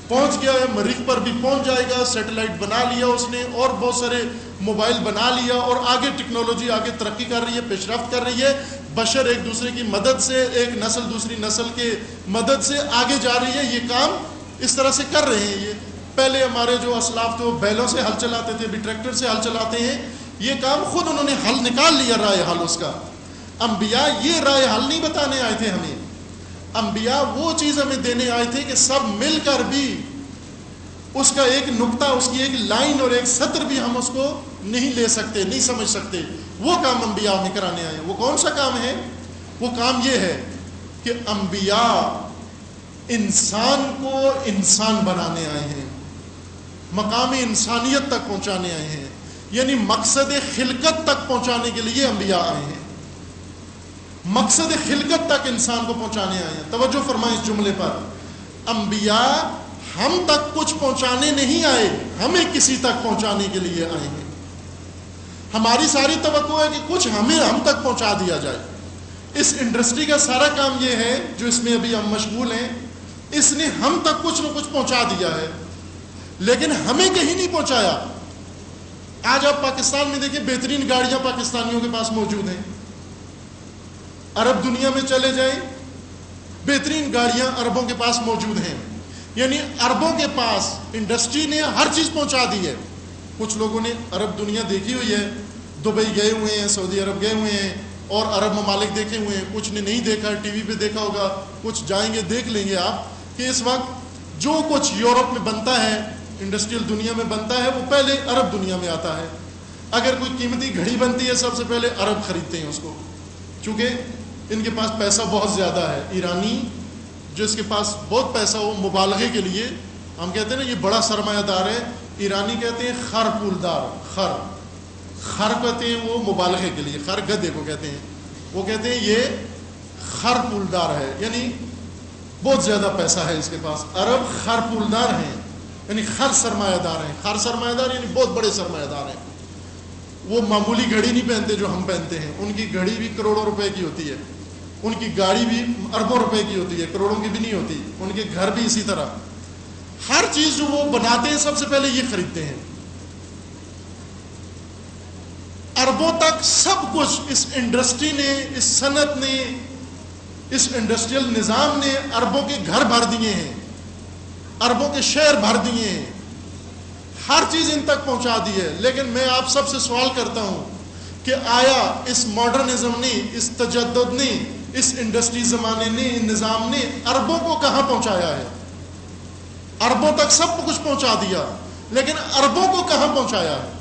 پہنچ گیا ہے، مریخ پر بھی پہنچ جائے گا، سیٹلائٹ بنا لیا اس نے، اور بہت سارے موبائل بنا لیا، اور آگے ٹیکنالوجی آگے ترقی کر رہی ہے، پیش رفت کر رہی ہے۔ بشر ایک دوسرے کی مدد سے، ایک نسل دوسری نسل کے مدد سے آگے جا رہی ہے. یہ کام اس طرح سے کر رہے ہیں. یہ پہلے ہمارے جو اسلاف تھے وہ بیلوں سے ہل چلاتے تھے، ابھی ٹریکٹر سے ہل چلاتے ہیں. یہ کام خود انہوں نے حل نکال لیا، رائے حل اس کا. انبیاء یہ رائے حل نہیں بتانے آئے تھے ہمیں. انبیاء وہ چیز ہمیں دینے آئے تھے کہ سب مل کر بھی اس کا ایک نقطہ، اس کی ایک لائن اور ایک سطر بھی ہم اس کو نہیں لے سکتے، نہیں سمجھ سکتے. وہ کام انبیاء ہمیں کرانے آئے ہیں. وہ کون سا کام ہے؟ وہ کام یہ ہے کہ انبیاء انسان کو انسان بنانے آئے ہیں، مقام انسانیت تک پہنچانے آئے ہیں. یعنی مقصد خلقت تک پہنچانے کے لیے انبیاء آئے ہیں. مقصد خلقت تک انسان کو پہنچانے آئے ہیں. توجہ فرمائیں اس جملے پر. انبیاء ہم تک کچھ پہنچانے نہیں آئے، ہمیں کسی تک پہنچانے کے لیے آئے ہیں. ہماری ساری توقع ہے کہ کچھ ہم تک پہنچا دیا جائے. اس انڈسٹری کا سارا کام یہ ہے جو اس میں ابھی ہم مشغول ہیں، اس نے ہم تک کچھ نہ کچھ پہنچا دیا ہے، لیکن ہمیں کہیں نہیں پہنچایا. آج آپ پاکستان میں دیکھیں، بہترین گاڑیاں پاکستانیوں کے پاس موجود ہیں. عرب دنیا میں چلے جائیں، بہترین گاڑیاں عربوں کے پاس موجود ہیں. یعنی عربوں کے پاس انڈسٹری نے ہر چیز پہنچا دی ہے. کچھ لوگوں نے عرب دنیا دیکھی ہوئی ہے، دبئی گئے ہوئے ہیں، سعودی عرب گئے ہوئے ہیں اور عرب ممالک دیکھے ہوئے ہیں. کچھ نے نہیں دیکھا، ٹی وی پہ دیکھا ہوگا. کچھ جائیں گے، دیکھ لیں گے آپ کہ اس وقت جو کچھ یورپ میں بنتا ہے، انڈسٹریل دنیا میں بنتا ہے، وہ پہلے عرب دنیا میں آتا ہے. اگر کوئی قیمتی گھڑی بنتی ہے، سب سے پہلے عرب خریدتے ہیں اس کو، چونکہ ان کے پاس پیسہ بہت زیادہ ہے. ایرانی جس کے پاس بہت پیسہ ہو، مبالغے کے لیے ہم کہتے ہیں نا یہ بڑا سرمایہ دار ہے. ایرانی کہتے ہیں خر پولدار. خر کہتے ہیں وہ مبالغے کے لیے، خر گدھے کو کہتے ہیں. وہ کہتے ہیں یہ خر پولدار ہے، یعنی بہت زیادہ پیسہ ہے اس کے پاس. عرب خر پولدار ہیں، یعنی خر سرمایہ دار ہیں. خر سرمایہ دار یعنی بہت بڑے سرمایہ دار ہیں. وہ معمولی گھڑی نہیں پہنتے جو ہم پہنتے ہیں. ان کی گھڑی بھی کروڑوں روپے کی ہوتی ہے، ان کی گاڑی بھی اربوں روپے کی ہوتی ہے، کروڑوں کی بھی نہیں ہوتی. ان کے گھر بھی اسی طرح. ہر چیز جو وہ بناتے ہیں سب سے پہلے یہ خریدتے ہیں. اربوں تک سب کچھ اس انڈسٹری نے، اس صنعت نے، اس انڈسٹریل نظام نے اربوں کے گھر بھر دیے ہیں، اربوں کے شہر بھر دیے ہیں. ہر چیز ان تک پہنچا دی ہے. لیکن میں آپ سب سے سوال کرتا ہوں کہ آیا اس ماڈرنزم نے، اس تجدد نے، اس انڈسٹری زمانے نے، نظام نے اربوں کو کہاں پہنچایا ہے؟ اربوں تک سب کچھ پہنچا دیا، لیکن اربوں کو کہاں پہنچایا ہے؟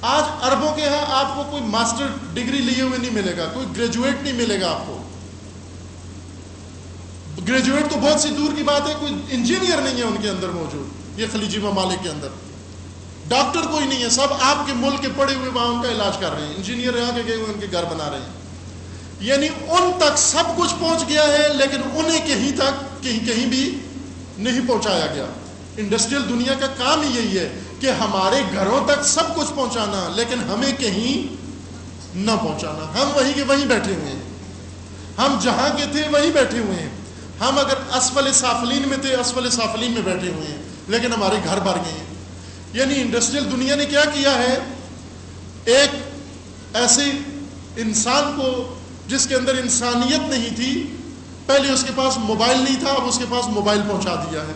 آج اربوں کے ہاں آپ کو کوئی ماسٹر ڈگری لیے ہوئے نہیں ملے گا، کوئی گریجویٹ نہیں ملے گا آپ کو. گریجویٹ تو بہت سی دور کی بات ہے، کوئی انجینئر نہیں ہے ان کے اندر موجود. یہ خلیجی ممالک کے اندر ڈاکٹر کوئی نہیں ہے، سب آپ کے ملک کے پڑے ہوئے وہاں ان کا علاج کر رہے ہیں. انجینئر یہاں کے گئے ہوئے ان کے گھر بنا رہے ہیں. یعنی ان تک سب کچھ پہنچ گیا ہے، لیکن انہیں کہیں بھی نہیں پہنچایا گیا. انڈسٹریل دنیا کا کام ہی یہی ہے کہ ہمارے گھروں تک سب کچھ پہنچانا، لیکن ہمیں کہیں نہ پہنچانا. ہم وہیں کے وہیں بیٹھے ہوئے ہیں، ہم جہاں کے تھے وہیں بیٹھے ہوئے ہیں. ہم اگر اسفل سافلین میں تھے، اسفل سافلین میں بیٹھے ہوئے ہیں، لیکن ہمارے گھر بھر گئے ہیں. یعنی انڈسٹریل دنیا نے کیا کیا ہے؟ ایک ایسے انسان کو جس کے اندر انسانیت نہیں تھی، پہلے اس کے پاس موبائل نہیں تھا، اب اس کے پاس موبائل پہنچا دیا ہے.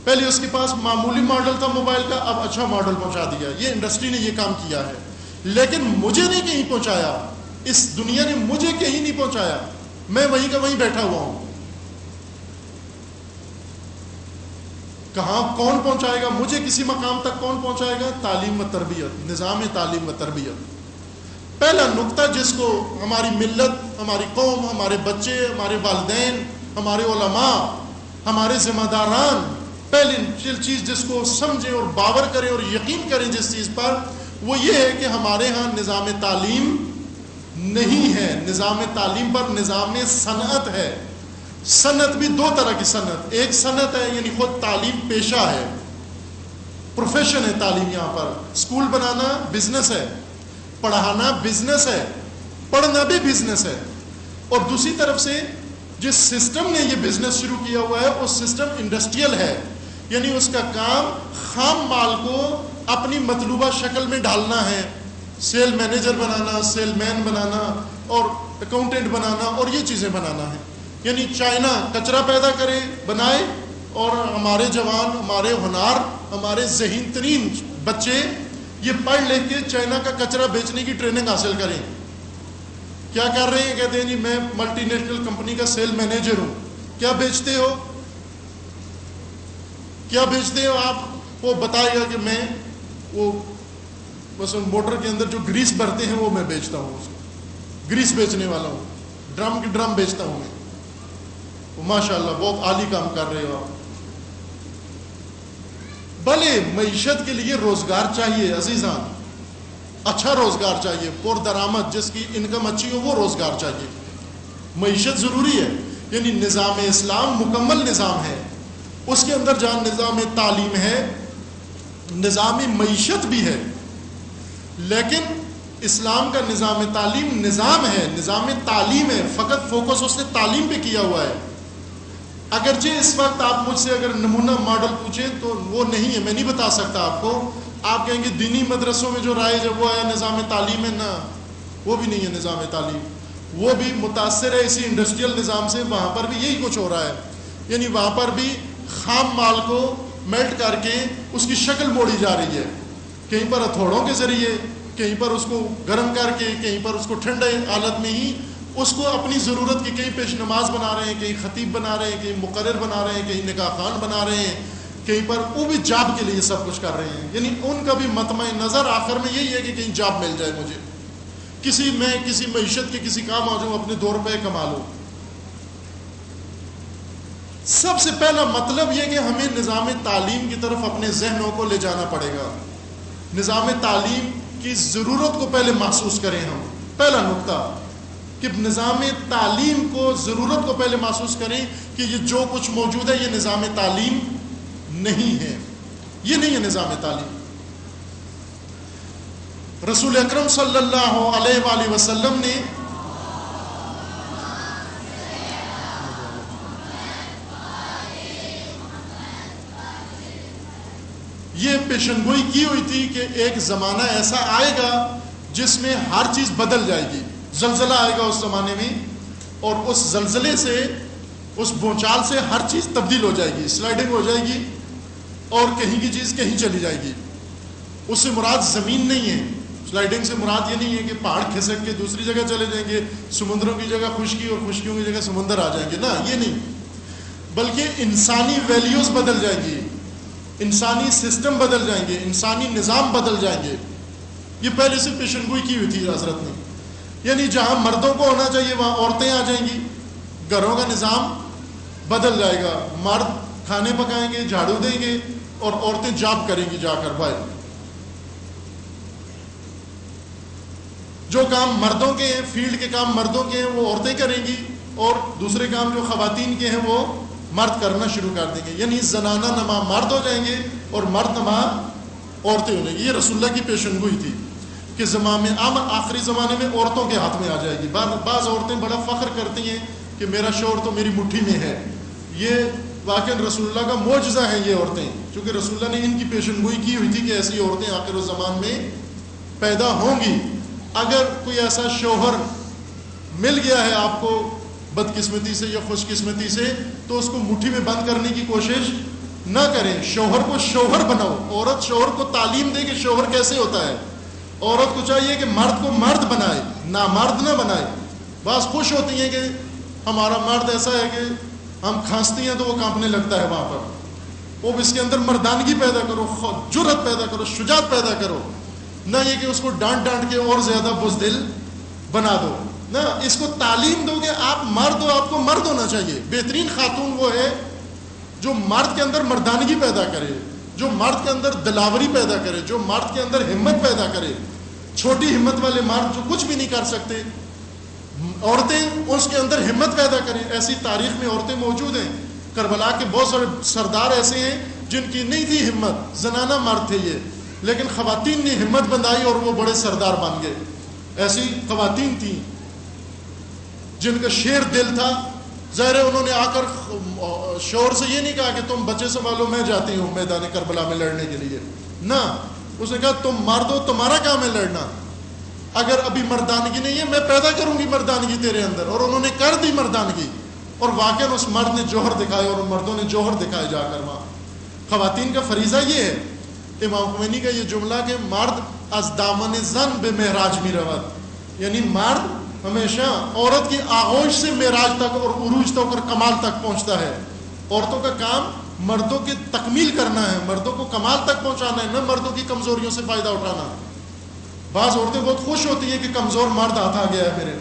پہلے اس کے پاس معمولی ماڈل تھا موبائل کا، اب اچھا ماڈل پہنچا دیا. یہ انڈسٹری نے یہ کام کیا ہے، لیکن مجھے نہیں کہیں پہنچایا. اس دنیا نے مجھے کہیں نہیں پہنچایا، میں وہیں کا وہیں بیٹھا ہوا ہوں. کہاں کون پہنچائے گا مجھے؟ کسی مقام تک کون پہنچائے گا؟ تعلیم و تربیت، نظام تعلیم و تربیت. پہلا نقطہ جس کو ہماری ملت، ہماری قوم، ہمارے بچے، ہمارے والدین، ہمارے علماء، ہمارے ذمہ داران، پہلی چیز جس کو سمجھیں اور باور کریں اور یقین کریں جس چیز پر، وہ یہ ہے کہ ہمارے ہاں نظام تعلیم نہیں ہے. نظام تعلیم پر نظام صنعت ہے. صنعت بھی دو طرح کی صنعت. ایک صنعت ہے یعنی خود تعلیم پیشہ ہے، پروفیشن ہے تعلیم. یہاں پر اسکول بنانا بزنس ہے، پڑھانا بزنس ہے، پڑھنا بھی بزنس ہے. اور دوسری طرف سے جس سسٹم نے یہ بزنس شروع کیا ہوا ہے، اس سسٹم انڈسٹریل ہے. یعنی اس کا کام خام مال کو اپنی مطلوبہ شکل میں ڈالنا ہے، سیل مینیجر بنانا، سیل مین بنانا اور اکاؤنٹنٹ بنانا اور یہ چیزیں بنانا ہے. یعنی چائنا کچرا پیدا کرے، بنائے، اور ہمارے جوان، ہمارے ہنار، ہمارے ذہین ترین بچے یہ پڑھ لے کے چائنا کا کچرا بیچنے کی ٹریننگ حاصل کریں. کیا کر رہے ہیں؟ کہتے ہیں جی میں ملٹی نیشنل کمپنی کا سیل مینیجر ہوں. کیا بیچتے ہو؟ کیا بیچتے ہو آپ؟ وہ بتائے گا کہ میں وہ بس موٹر کے اندر جو گریس بھرتے ہیں وہ میں بیچتا ہوں، گریس بیچنے والا ہوں، ڈرم کے ڈرم بیچتا ہوں میں. ماشاء اللہ بہت عالی کام کر رہے ہو آپ. بھلے معیشت کے لیے روزگار چاہیے عزیزان، اچھا روزگار چاہیے، پر درآمد جس کی انکم اچھی ہو وہ روزگار چاہیے. معیشت ضروری ہے، یعنی نظام اسلام مکمل نظام ہے، اس کے اندر جہاں نظام تعلیم ہے، نظام معیشت بھی ہے، لیکن اسلام کا نظام تعلیم نظام ہے، نظام تعلیم ہے، فقط فوکس اس نے تعلیم پہ کیا ہوا ہے. اگرچہ اس وقت آپ مجھ سے اگر نمونہ ماڈل پوچھیں تو وہ نہیں ہے، میں نہیں بتا سکتا آپ کو. آپ کہیں گے دینی مدرسوں میں جو رائج ہے وہ ہے نظام تعلیم ہے، نہ، وہ بھی نہیں ہے نظام تعلیم. وہ بھی متاثر ہے اسی انڈسٹریل نظام سے، وہاں پر بھی یہی کچھ ہو رہا ہے. یعنی وہاں پر بھی خام مال کو میلٹ کر کے اس کی شکل موڑی جا رہی ہے، کہیں پر ہتھوڑوں کے ذریعے، کہیں پر اس کو گرم کر کے، کہیں پر اس کو ٹھنڈے حالت میں ہی اس کو اپنی ضرورت کی کہیں پیش نماز بنا رہے ہیں، کہیں خطیب بنا رہے ہیں، کہیں مقرر بنا رہے ہیں، کہیں نکاح خوان بنا رہے ہیں، کہیں پر وہ بھی جاب کے لیے سب کچھ کر رہے ہیں. یعنی ان کا بھی مطمع نظر آخر میں یہی ہے کہ کہیں جاب مل جائے مجھے، میں کسی معیشت کے کسی کام آ جاؤں، اپنے 2 روپے کما لوں. سب سے پہلا مطلب یہ کہ ہمیں نظام تعلیم کی طرف اپنے ذہنوں کو لے جانا پڑے گا. نظام تعلیم کی ضرورت کو پہلے محسوس کریں ہم. پہلا نقطہ کہ نظام تعلیم کو ضرورت کو پہلے محسوس کریں کہ یہ جو کچھ موجود ہے یہ نظام تعلیم نہیں ہے، یہ نہیں ہے نظام تعلیم. رسول اکرم صلی اللہ علیہ وآلہ وسلم نے یہ پیشنگوئی کی ہوئی تھی کہ ایک زمانہ ایسا آئے گا جس میں ہر چیز بدل جائے گی. زلزلہ آئے گا اس زمانے میں، اور اس زلزلے سے، اس بھونچال سے ہر چیز تبدیل ہو جائے گی، سلائڈنگ ہو جائے گی، اور کہیں کی چیز کہیں چلی جائے گی. اس سے مراد زمین نہیں ہے، سلائڈنگ سے مراد یہ نہیں ہے کہ پہاڑ کھسک کے دوسری جگہ چلے جائیں گے، سمندروں کی جگہ خشکی اور خشکیوں کی جگہ سمندر آ جائیں گے، نا، یہ نہیں. بلکہ انسانی ویلیوز بدل جائیں گی، انسانی سسٹم بدل جائیں گے، انسانی نظام بدل جائیں گے. یہ پہلے سے پیشنگوئی کی ہوئی تھی حضرت نے. یعنی جہاں مردوں کو ہونا چاہیے وہاں عورتیں آ جائیں گی، گھروں کا نظام بدل جائے گا. مرد کھانے پکائیں گے، جھاڑو دیں گے، اور عورتیں جاب کریں گی جا کر. بھائی جو کام مردوں کے ہیں، فیلڈ کے کام مردوں کے ہیں، وہ عورتیں کریں گی، اور دوسرے کام جو خواتین کے ہیں وہ مرد کرنا شروع کر دیں گے. یعنی زنانہ نما مرد ہو جائیں گے اور مرد نما عورتیں ہو جائیں گی. یہ رسول اللہ کی پیشنگوئی تھی کہ آخری زمانے میں عورتوں کے ہاتھ میں آ جائے گی. بعض عورتیں بڑا فخر کرتی ہیں کہ میرا شوہر تو میری مٹھی میں ہے. یہ واقعی رسول اللہ کا معجزہ ہے یہ عورتیں، کیونکہ رسول اللہ نے ان کی پیشنگوئی کی ہوئی تھی کہ ایسی عورتیں آخر الزمان میں پیدا ہوں گی. اگر کوئی ایسا شوہر مل گیا ہے آپ کو بدقسمتی سے یا خوش قسمتی سے، تو اس کو مٹھی میں بند کرنے کی کوشش نہ کریں. شوہر کو شوہر بناؤ. عورت شوہر کو تعلیم دے کہ شوہر کیسے ہوتا ہے. عورت کو چاہیے کہ مرد کو مرد بنائے، نامرد نہ بنائے. بعض خوش ہوتی ہیں کہ ہمارا مرد ایسا ہے کہ ہم کھانستی ہیں تو وہ کانپنے لگتا ہے وہاں پر. وہ اس کے اندر مردانگی پیدا کرو، جرأت پیدا کرو، شجاعت پیدا کرو، نہ یہ کہ اس کو ڈانٹ ڈانٹ کے اور زیادہ بزدل بنا دو. نہ، اس کو تعلیم دو کہ آپ مرد ہو، آپ کو مرد ہونا چاہیے. بہترین خاتون وہ ہے جو مرد کے اندر مردانگی پیدا کرے، جو مرد کے اندر دلاوری پیدا کرے، جو مرد کے اندر ہمت پیدا کرے. چھوٹی ہمت والے مرد جو کچھ بھی نہیں کر سکتے، عورتیں اس کے اندر ہمت پیدا کریں. ایسی تاریخ میں عورتیں موجود ہیں. کربلا کے بہت سارے سردار ایسے ہیں جن کی نہیں تھی ہمت، زنانہ مرد تھے یہ، لیکن خواتین نے ہمت بندھائی اور وہ بڑے سردار بن گئے. ایسی خواتین تھیں جن کا شیر دل تھا. ظاہر ہے انہوں نے آ کر شوہر سے یہ نہیں کہا کہ تم بچے سنبھالو میں جاتی ہوں میدان کربلا میں لڑنے کے لیے، نہ، اس نے کہا تم مرد ہو، تمہارا کام ہے لڑنا. اگر ابھی مردانگی نہیں ہے میں پیدا کروں گی مردانگی تیرے اندر، اور انہوں نے کر دی مردانگی، اور واقعاً اس مرد نے جوہر دکھائے اور مردوں نے جوہر دکھائے جا کر وہاں۔ خواتین کا فریضہ یہ ہے، امام خمینی کا یہ جملہ کہ مرد از دامن زن بے معراج می رود، یعنی مرد ہمیشہ عورت کی آغوش سے معراج تک اور عروج تک اور کمال تک پہنچتا ہے۔ عورتوں کا کام مردوں کی تکمیل کرنا ہے، مردوں کو کمال تک پہنچانا ہے، نہ مردوں کی کمزوریوں سے فائدہ اٹھانا۔ بعض عورتیں بہت خوش ہوتی ہیں کہ کمزور مرد آتا گیا ہے میرے،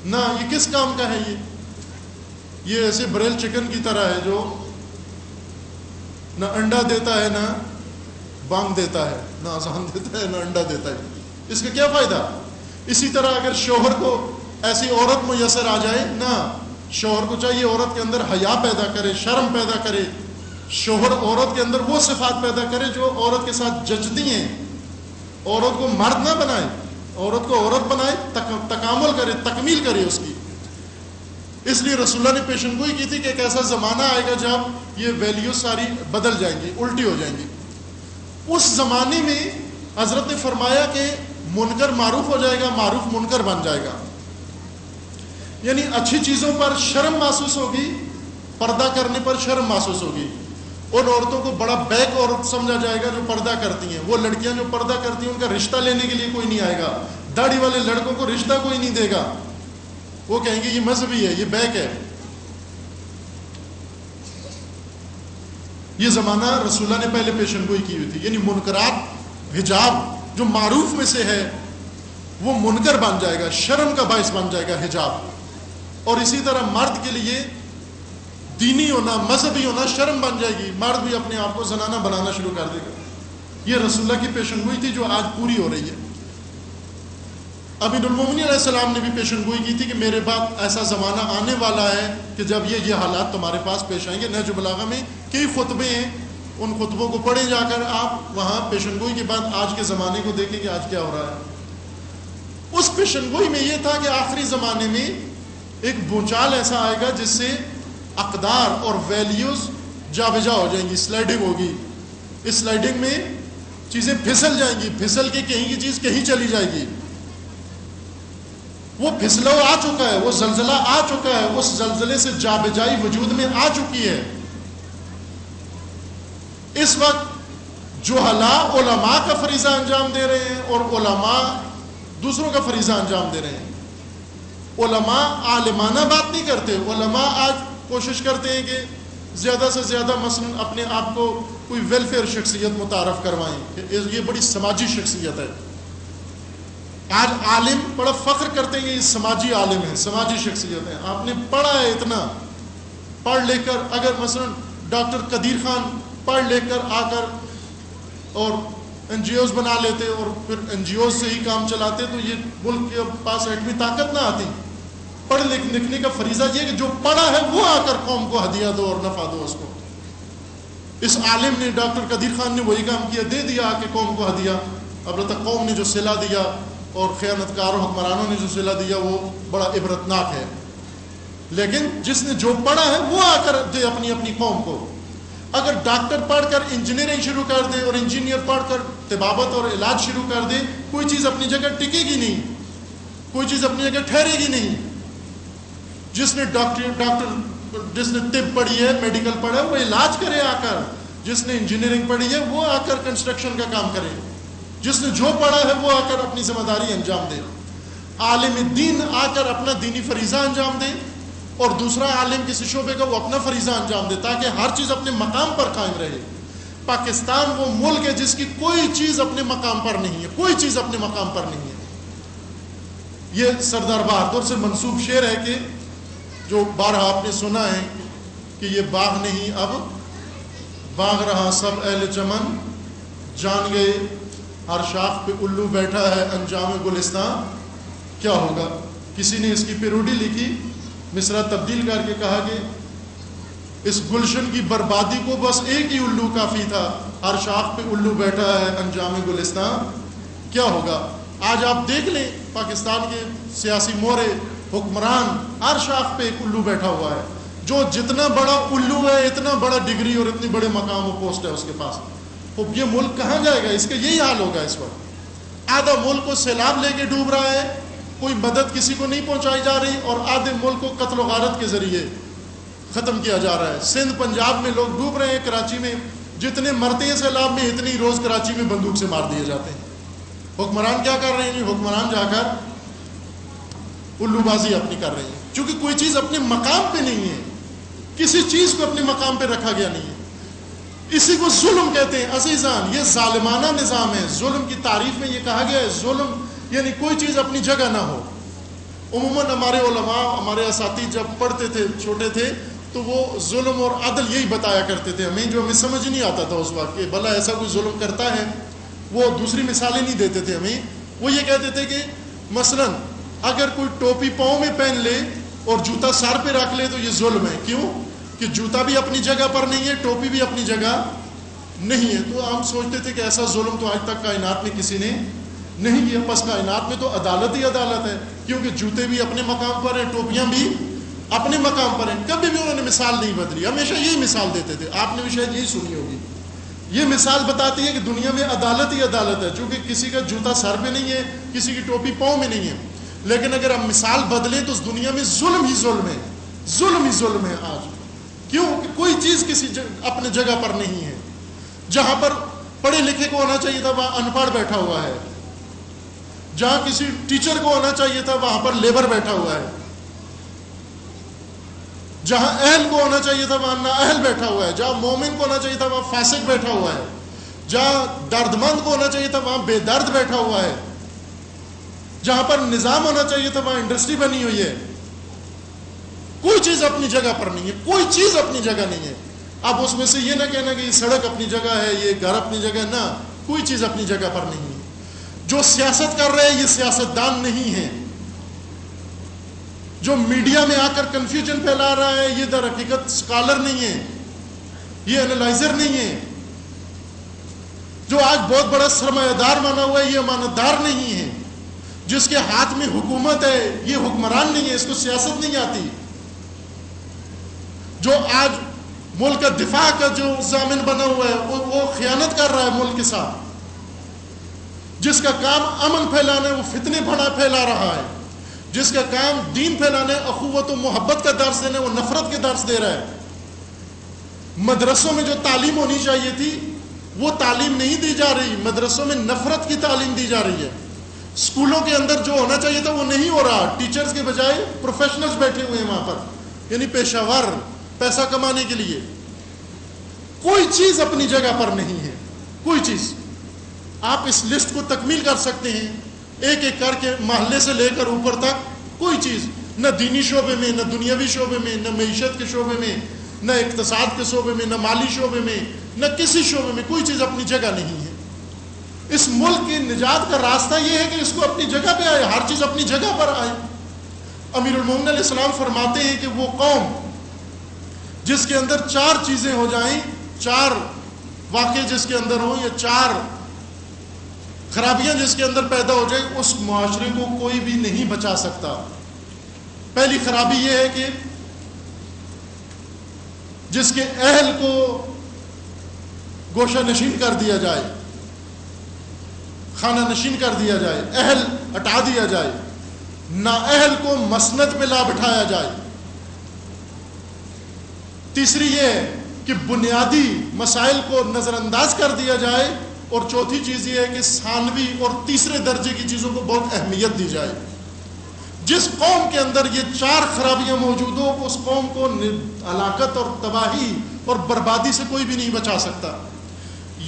نہ یہ کس کام کا ہے؟ یہ ایسے بریل چکن کی طرح ہے جو نہ انڈا دیتا ہے، نہ بانگ دیتا ہے، نہ اذان دیتا ہے، نہ انڈا دیتا ہے، اس کا کیا فائدہ؟ اسی طرح اگر شوہر کو ایسی عورت میسر آ جائے، نہ شوہر کو چاہیے عورت کے اندر حیا پیدا کرے، شرم پیدا کرے، شوہر عورت کے اندر وہ صفات پیدا کرے جو عورت کے ساتھ جچتی ہیں، عورت کو مرد نہ بنائے، عورت کو عورت بنائے، تکامل کرے، تکمیل کرے اس کی۔ اس لیے رسول اللہ نے پیشن گوئی کی تھی کہ ایک ایسا زمانہ آئے گا جب یہ ویلیو ساری بدل جائیں گی، الٹی ہو جائیں گی۔ اس زمانے میں حضرت نے فرمایا کہ منکر معروف ہو جائے گا، معروف منکر بن جائے گا، یعنی اچھی چیزوں پر شرم محسوس ہوگی، پردہ کرنے پر شرم محسوس ہوگی۔ ان عورتوں کو بڑا بیک عورت سمجھا جائے گا جو پردہ کرتی ہیں، وہ لڑکیاں جو پردہ کرتی ہیں ان کا رشتہ لینے کے لیے کوئی نہیں آئے گا، داڑھی والے لڑکوں کو رشتہ کوئی نہیں دے گا، وہ کہیں گے یہ مذہبی ہے، یہ بیک ہے۔ یہ زمانہ رسول اللہ نے پہلے پیشن گوئی کی ہوئی تھی، یعنی منکرات، حجاب جو معروف میں سے ہے وہ منکر بن جائے گا، شرم کا باعث بن جائے گا حجاب۔ اور اسی طرح مرد کے لیے دینی ہونا، مذہبی ہونا شرم بن جائے گی، مرد بھی اپنے آپ کو زنانہ بنانا شروع کر دے گا۔ یہ رسول اللہ کی پیشن گوئی تھی جو آج پوری ہو رہی ہے۔ امیر المومنین علیہ السلام نے بھی پیشن گوئی کی تھی کہ میرے بعد ایسا زمانہ آنے والا ہے کہ جب یہ حالات تمہارے پاس پیش آئیں گے۔ نہج البلاغہ میں کئی خطبے ہیں، ان خطبوں کو پڑھیں جا کر آپ، وہاں پیشن گوئی کے بعد آج کے زمانے کو دیکھیں کہ آج کیا ہو رہا ہے۔ اس پیشن گوئی میں یہ تھا کہ آخری زمانے میں ایک بھونچال ایسا آئے گا جس سے اقدار اور ویلیوز جا بجا ہو جائیں گی، سلائڈنگ ہوگی۔ اس سلائڈنگ میں چیزیں پھسل جائیں گی، پھسل کے کہیں کی چیز کہیں چلی جائے گی۔ وہ پھسلو آ چکا ہے، وہ زلزلہ آ چکا ہے، اس زلزلے سے جا بجائی وجود میں آ چکی ہے۔ اس وقت جہلاء علماء کا فریضہ انجام دے رہے ہیں اور علماء دوسروں کا فریضہ انجام دے رہے ہیں۔ علماء عالمانہ بات نہیں کرتے، علماء آج کوشش کرتے ہیں کہ زیادہ سے زیادہ مثلا اپنے آپ کو کوئی ویلفیئر شخصیت متعارف کروائیں کہ یہ بڑی سماجی شخصیت ہے۔ آج عالم بڑا فخر کرتے ہیں کہ یہ سماجی عالم ہے، سماجی شخصیت ہے۔ آپ نے پڑھا ہے اتنا، پڑھ لے کر اگر مثلا ڈاکٹر قدیر خان پڑھ لے کر آ کر اور این جی اوز بنا لیتے اور پھر این جی اوز سے ہی کام چلاتے تو یہ ملک کے پاس ایٹمی طاقت نہ آتی۔ پڑھ لکھنے کا فریضہ یہ کہ جو پڑھا ہے وہ آ کر قوم کو ہدیہ دو اور نفع دو اس کو۔ اس عالم نے، ڈاکٹر قدیر خان نے وہی کام کیا، دے دیا کہ قوم کو ہدیہ۔ البتہ قوم نے جو صلہ دیا اور خیانت کار حکمرانوں نے جو صلہ دیا وہ بڑا عبرتناک ہے۔ لیکن جس نے جو پڑھا ہے وہ آ کر دے اپنی اپنی قوم کو۔ اگر ڈاکٹر پڑھ کر انجینئرنگ شروع کر دے اور انجینئر پڑھ کر طبابت اور علاج شروع کر دے، کوئی چیز اپنی جگہ ٹکے گی نہیں، کوئی چیز اپنی جگہ ٹھہرے گی نہیں۔ جس نے جس نے طب پڑھی ہے، میڈیکل پڑھا ہے، وہ علاج کرے آ کر۔ جس نے انجینئرنگ پڑھی ہے وہ آ کر کنسٹرکشن کا کام کرے۔ جس نے جو پڑھا ہے وہ آ کر اپنی ذمہ داری انجام دے۔ عالم دین آ کر اپنا دینی فریضہ انجام دے اور دوسرا عالم کسی شعبے کا وہ اپنا فریضہ انجام دے، تاکہ ہر چیز اپنے مقام پر قائم رہے۔ پاکستان وہ ملک ہے جس کی کوئی چیز اپنے مقام پر نہیں ہے، کوئی چیز اپنے مقام پر نہیں ہے۔ یہ سردار بہادر سے منسوب شعر ہے کہ جو بارہا آپ نے سنا ہے کہ یہ باغ نہیں اب باغ رہا سب اہل چمن، جان گئے ہر شاخ پہ الو بیٹھا ہے انجام گلستان کیا ہوگا۔ کسی نے اس کی پیروڈی لکھی، مصرع تبدیل کر کے کہا کہ اس گلشن کی بربادی کو بس ایک ہی الو کافی تھا، ہر شاخ پہ الو بیٹھا ہے انجام گلستان کیا ہوگا۔ آج آپ دیکھ لیں پاکستان کے سیاسی مورے، حکمران، ہر شاخ پہ ایک الو بیٹھا ہوا ہے۔ جو جتنا بڑا الو ہے اتنا بڑا ڈگری اور اتنی بڑے مقام و پوسٹ ہے اس کے پاس۔ اب یہ ملک کہاں جائے گا؟ اس کا یہی حال ہوگا اس وقت۔ آدھا ملک کو سیلاب لے کے ڈوب رہا ہے، کوئی مدد کسی کو نہیں پہنچائی جا رہی، اور آدھے ملک کو قتل و غارت کے ذریعے ختم کیا جا رہا ہے۔ سندھ پنجاب میں لوگ ڈوب رہے ہیں، کراچی میں جتنے مرتے ہیں سیلاب میں اتنی روز کراچی میں بندوق سے مار دیے جاتے ہیں۔ حکمران کیا کر رہے ہیں؟ حکمران جا کر الو بازی اپنی کر رہے ہیں، کیونکہ کوئی چیز اپنے مقام پہ نہیں ہے، کسی چیز کو اپنے مقام پہ رکھا گیا نہیں ہے۔ اسی کو ظلم کہتے ہیں عزیزان، یہ ظالمانہ نظام ہے۔ ظلم کی تعریف میں یہ کہا گیا ہے ظلم یعنی کوئی چیز اپنی جگہ نہ ہو۔ عموماً ہمارے علماء، ہمارے اساتذہ جب پڑھتے تھے چھوٹے تھے تو وہ ظلم اور عدل یہی بتایا کرتے تھے ہمیں، جو ہمیں سمجھ نہیں آتا تھا اس وقت کہ بھلا ایسا کوئی ظلم کرتا ہے۔ وہ دوسری مثالیں نہیں دیتے تھے ہمیں، وہ یہ کہتے تھے کہ مثلا اگر کوئی ٹوپی پاؤں میں پہن لے اور جوتا سر پہ رکھ لے تو یہ ظلم ہے۔ کیوں؟ کہ جوتا بھی اپنی جگہ پر نہیں ہے، ٹوپی بھی اپنی جگہ نہیں ہے۔ تو ہم سوچتے تھے کہ ایسا ظلم تو آج تک کائنات میں کسی نے نہیں کیا۔ پس کائنات میں تو عدالت ہی عدالت ہے، کیونکہ جوتے بھی اپنے مقام پر ہیں، ٹوپیاں بھی اپنے مقام پر ہیں۔ کبھی بھی انہوں نے مثال نہیں بدلی، ہمیشہ یہی مثال دیتے تھے۔ آپ نے بھی شاید یہی سنی ہوگی۔ یہ مثال بتاتی ہے کہ دنیا میں عدالت ہی عدالت ہے، چونکہ کسی کا جوتا سر پہ نہیں ہے، کسی کی ٹوپی پاؤں میں نہیں ہے۔ لیکن اگر ہم مثال بدلیں تو اس دنیا میں ظلم ہی ظلم ہے، ظلم ہی ظلم ہے آج۔ کیوں؟ کہ کوئی چیز کسی اپنے جگہ پر نہیں ہے۔ جہاں پر پڑھے لکھے کو ہونا چاہیے تھا وہاں ان پڑھ بیٹھا ہوا ہے، جہاں کسی ٹیچر کو ہونا چاہیے تھا وہاں پر لیبر بیٹھا ہوا ہے، جہاں اہل کو ہونا چاہیے تھا وہاں نااہل بیٹھا ہوا ہے، جہاں مومن کو ہونا چاہیے تھا وہاں فاسق بیٹھا ہوا ہے، جہاں درد مند کو ہونا چاہیے تھا وہاں بے درد بیٹھا ہوا ہے، جہاں پر نظام ہونا چاہیے تھا وہاں انڈسٹری بنی ہوئی ہے۔ کوئی چیز اپنی جگہ پر نہیں ہے، کوئی چیز اپنی جگہ نہیں ہے۔ اب اس میں سے یہ نہ کہنا کہ یہ سڑک اپنی جگہ ہے، یہ گھر اپنی جگہ ہے، نہ، کوئی چیز اپنی جگہ پر نہیں ہے۔ جو سیاست کر رہے ہیں یہ سیاستدان نہیں ہے، جو میڈیا میں آ کر کنفیوژن پھیلا رہا ہے یہ در حقیقت اسکالر نہیں ہے، یہ اینالائزر نہیں ہے۔ جو آج بہت بڑا سرمایہ دار مانا ہوا ہے یہ امانت دار نہیں ہے۔ جس کے ہاتھ میں حکومت ہے یہ حکمران نہیں ہے، اس کو سیاست نہیں آتی۔ جو آج ملک کا دفاع کا جو ضامن بنا ہوا ہے وہ خیانت کر رہا ہے ملک کے ساتھ۔ جس کا کام امن پھیلانا ہے وہ فتنے پھیلا رہا ہے۔ جس کا کام دین پھیلانا ہے، اخوت و محبت کا درس دینا ہے، وہ نفرت کے درس دے رہا ہے۔ مدرسوں میں جو تعلیم ہونی چاہیے تھی وہ تعلیم نہیں دی جا رہی، مدرسوں میں نفرت کی تعلیم دی جا رہی ہے۔ اسکولوں کے اندر جو ہونا چاہیے تھا وہ نہیں ہو رہا، ٹیچرز کے بجائے پروفیشنلز بیٹھے ہوئے ہیں وہاں پر، یعنی پیشہ ور پیسہ کمانے کے لیے۔ کوئی چیز اپنی جگہ پر نہیں ہے، کوئی چیز۔ آپ اس لسٹ کو تکمیل کر سکتے ہیں ایک ایک کر کے، محلے سے لے کر اوپر تک، کوئی چیز نہ دینی شعبے میں، نہ دنیاوی شعبے میں، نہ معیشت کے شعبے میں، نہ اقتصاد کے شعبے میں، نہ مالی شعبے میں، نہ کسی شعبے میں کوئی چیز اپنی جگہ نہیں ہے۔ اس ملک کی نجات کا راستہ یہ ہے کہ اس کو اپنی جگہ پہ آئے، ہر چیز اپنی جگہ پر آئے۔ امیر المومنین علیہ السلام فرماتے ہیں کہ وہ قوم جس کے اندر چار چیزیں ہو جائیں، چار واقعے جس کے اندر ہوں، یا چار خرابیاں جس کے اندر پیدا ہو جائیں، اس معاشرے کو کوئی بھی نہیں بچا سکتا۔ پہلی خرابی یہ ہے کہ جس کے اہل کو گوشہ نشین کر دیا جائے، خانہ نشین کر دیا جائے، اہل ہٹا دیا جائے، نااہل کو مسند پہ لا بٹھایا جائے۔ تیسری یہ ہے کہ بنیادی مسائل کو نظر انداز کر دیا جائے، اور چوتھی چیز یہ ہے کہ ثانوی اور تیسرے درجے کی چیزوں کو بہت اہمیت دی جائے۔ جس قوم کے اندر یہ چار خرابیاں موجود ہو اس قوم کو ہلاکت اور تباہی اور بربادی سے کوئی بھی نہیں بچا سکتا۔